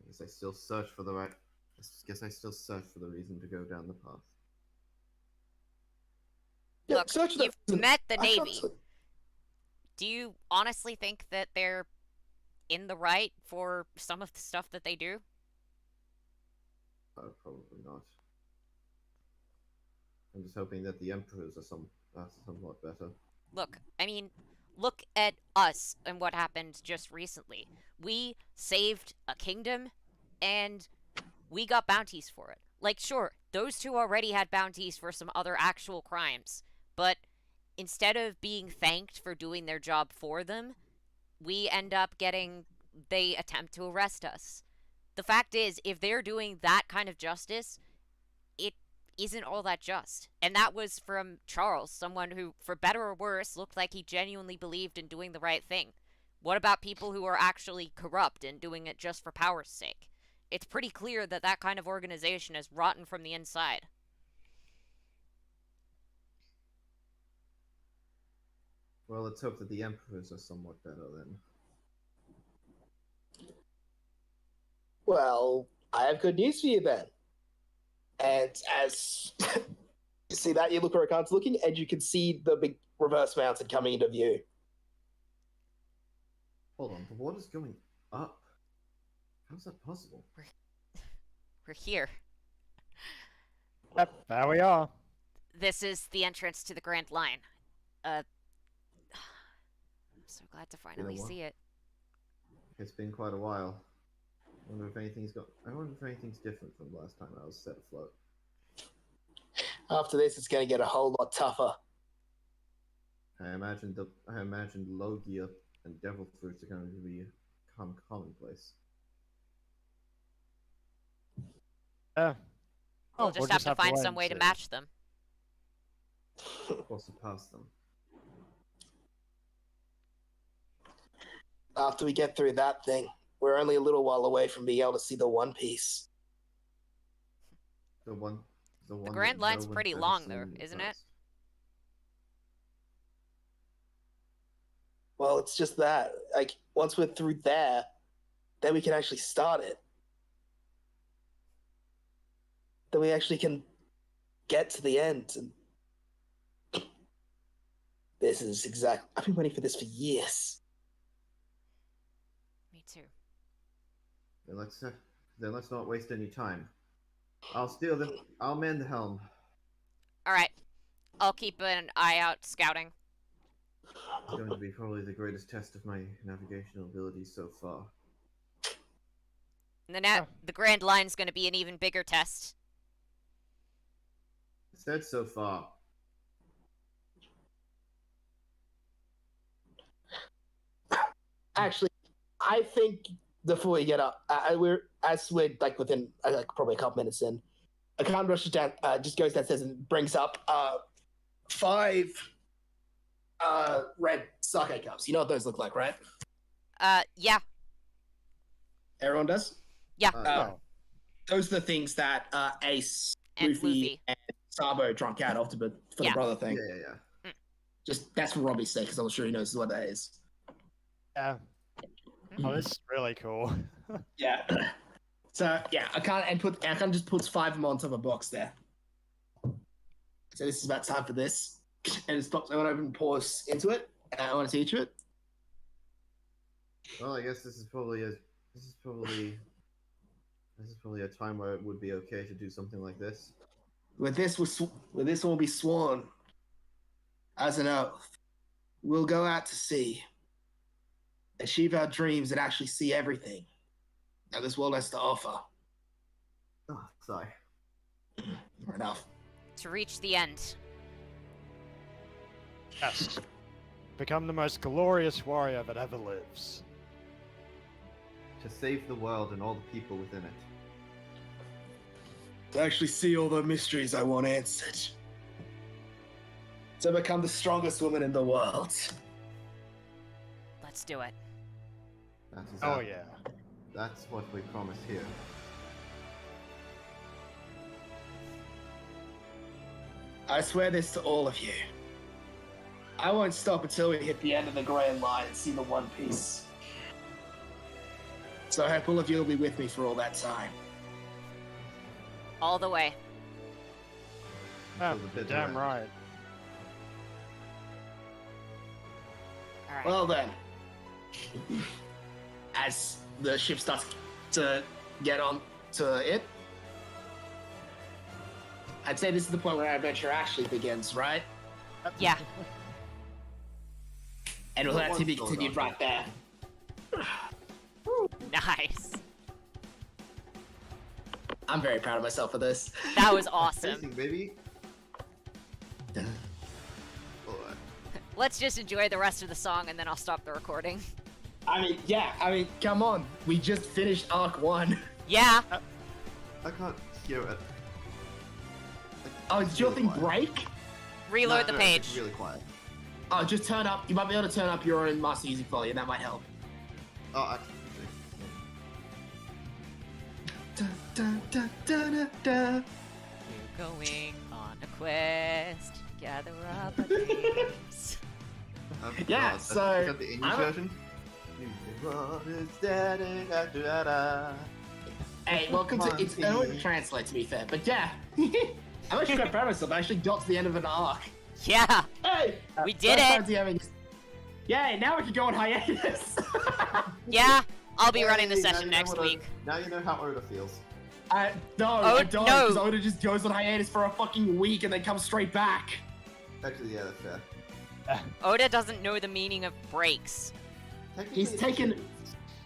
guess I still search for the right. I guess I still search for the reason to go down the path. Yeah, Look, search that you've reason. met the I Navy. can't- Do you honestly think that they're in the right for some of the stuff that they do? Probably not. I'm just hoping that the emperors are somewhat better. Look, I mean, look at us and what happened just recently. We saved a kingdom, and we got bounties for it. Like, sure, those two already had bounties for some other actual crimes, but instead of being thanked for doing their job for them, we end up getting... they attempt to arrest us. The fact is, if they're doing that kind of justice, it isn't all that just. And that was from Charles, someone who, for better or worse, looked like he genuinely believed in doing the right thing. What about people who are actually corrupt and doing it just for power's sake? It's pretty clear that that kind of organization is rotten from the inside. Well, let's hope that the emperors are somewhat better then. Well, I have good news for you then. And as you see that, you look where Rakan's looking, and you can see the big reverse mountain coming into view. Hold on, the water's going up. How's that possible? We're here. Yep, there we are. This is the entrance to the Grand Line. I'm so glad to finally what? see it. It's been quite a while. I wonder if anything's different from the last time I was set afloat. After this, it's going to get a whole lot tougher. I imagine Logia and devil fruits are going to become commonplace. Yeah. We'll just have to find wait some and way to see. match them. Or surpass them. After we get through that thing, we're only a little while away from being able to see the One Piece. The Grand Line's pretty long, though, isn't it? Well, it's just that. Like, once we're through there, then we can actually start it. Then we actually can get to the end. And this is exactly... I've been waiting for this for years. Me too. Then let's not waste any time. I'll man the helm. Alright. I'll keep an eye out scouting. It's going to be probably the greatest test of my navigational abilities so far. And the Grand Line's gonna be an even bigger test. It said so far. Actually, I think before we get up, we're like within like probably a couple minutes in. Akan rushes down, just goes downstairs and brings up 5 red sake cups. You know what those look like, right? Yeah. Everyone does. Yeah. Oh. Those are the things that Ace, And Luffy, Luffy. and Sabo drunk out of for Yeah. the brother thing. Yeah. Just that's for Robbie's sake, because I'm sure he knows what that is. Yeah. Oh, this is really cool. Yeah. So yeah, Akan just puts 5 of them on top of a box there. So this is about time for this, and it stops. I want to open, pours into it, and I want to teach it. Well, I guess this is probably a time where it would be okay to do something like this. With this will be sworn as an oath. We'll go out to sea, achieve our dreams, and actually see everything that this world has to offer. Oh, sorry. Fair enough. To reach the end. Yes. Become the most glorious warrior that ever lives. To save the world and all the people within it. To actually see all the mysteries I want answered. To become the strongest woman in the world. Let's do it. Oh yeah. That's what we promise here. I swear this to all of you. I won't stop until we hit the end of the Grand Line and see the One Piece. So I hope all of you will be with me for all that time. All the way. Oh, was a bit damn direct. right. All right. Well then, as the ship starts to get on to it, I'd say this is the point where our adventure actually begins, right? Yeah. And will Well, that to one be still continued done. right there. Nice. I'm very proud of myself for this. That was awesome. Pacing, baby. Alright. Let's just enjoy the rest of the song and then I'll stop the recording. I mean, come on. We just finished Arc 1. Yeah. I can't hear it. Oh, did your Really thing quiet. break? Reload the No, page. It's really quiet. Oh, just turn up. You might be able to turn up your own master music volume. That might help. Oh, actually. Da, da, da, da, da, da. We're going on a quest. Gather up our dreams. Yeah, God, so, Is that the English I'm- version? Hey, welcome to. It's Come on, only to please. translate, to be fair. But yeah, I'm actually quite proud of myself. I actually got to the end of an arc. Yeah. Hey, We did first it. time DMing. Yay! Now we can go on hiatus. Yeah. I'll be running the Hey, now session you know next what week. Now you know how Oda feels. No, I Oh, don't. no. Because Oda just goes on hiatus for a fucking week and then comes straight back. Actually, yeah, that's fair. Oda doesn't know the meaning of breaks. Technically, He's it's taken- two.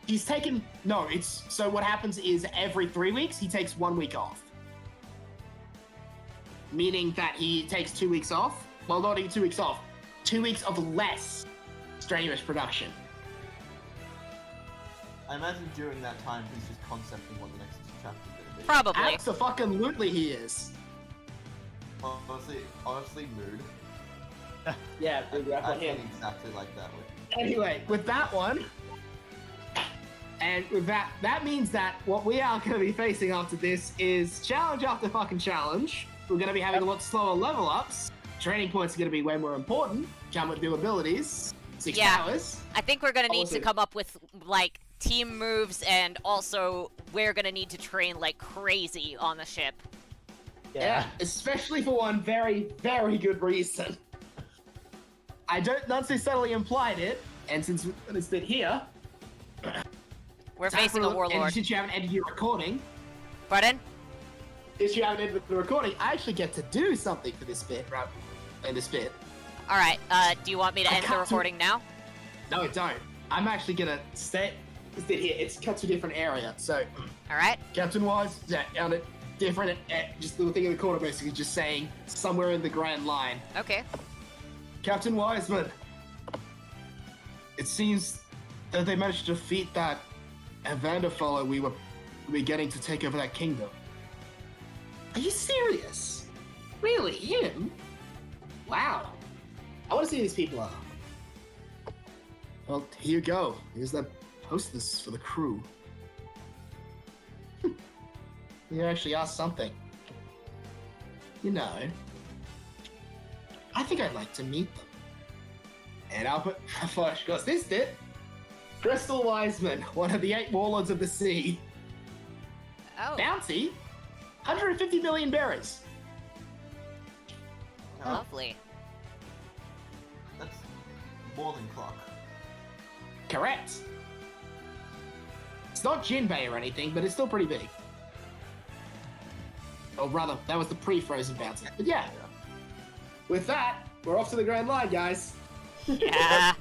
He's taken. No, it's. So what happens is every 3 weeks, he takes 1 week off. Meaning that he takes 2 weeks off. Well, not even 2 weeks off. 2 weeks of less strenuous production. I imagine during that time he's just concepting what the next chapter's gonna be. Probably. Absolutely, he is. Honestly, mood. Yeah, I feel exactly like that with. Anyway, with that one, and with that means that what we are going to be facing after this is challenge after fucking challenge. We're going to be having a lot slower level ups. Training points are going to be way more important. Come with new abilities. 6 Yeah. powers. I think we're gonna need to Also- come up with like team moves, and also we're gonna need to train like crazy on the ship. Yeah, especially for one very, very good reason. I don't not so subtly implied it, and since it's been here, We're facing a and warlord. since you haven't ended your recording, Pardon? since you haven't ended the recording, I actually get to do something for this bit, right? In this bit. All right. Do you want me to I end the cut to- recording now? No, don't. I'm actually gonna stay. This bit here, it's cut to a different area. So, All right. Captain Wise, yeah, on a different, just little thing in the corner, basically, just saying somewhere in the Grand Line. Okay. Captain Wiseman, it seems that they managed to defeat that Evander fellow we were getting to take over that kingdom. Are you serious? Really, him? Wow. I want to see who these people are. Well, here you go. Here's that hostess for the crew. You actually asked something. You know, I think I'd like to meet them. And I'll put first, because this did. Crystal Wiseman, one of the 8 warlords of the sea. Oh. Bounty, 150 million berries. Lovely. That's more than clock. Correct. It's not Jinbei or anything, but it's still pretty big. Or rather, that was the pre-frozen bounty. But yeah, with that, we're off to the Grand Line, guys. Yeah.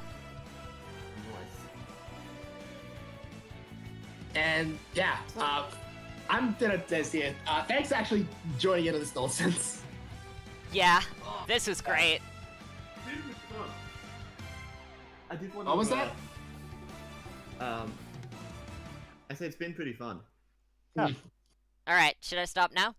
And yeah, I'm gonna test here. Thanks for actually joining into this nonsense. Yeah. This was great. I did want What was that? I said it's been pretty fun. All right. Should I stop now?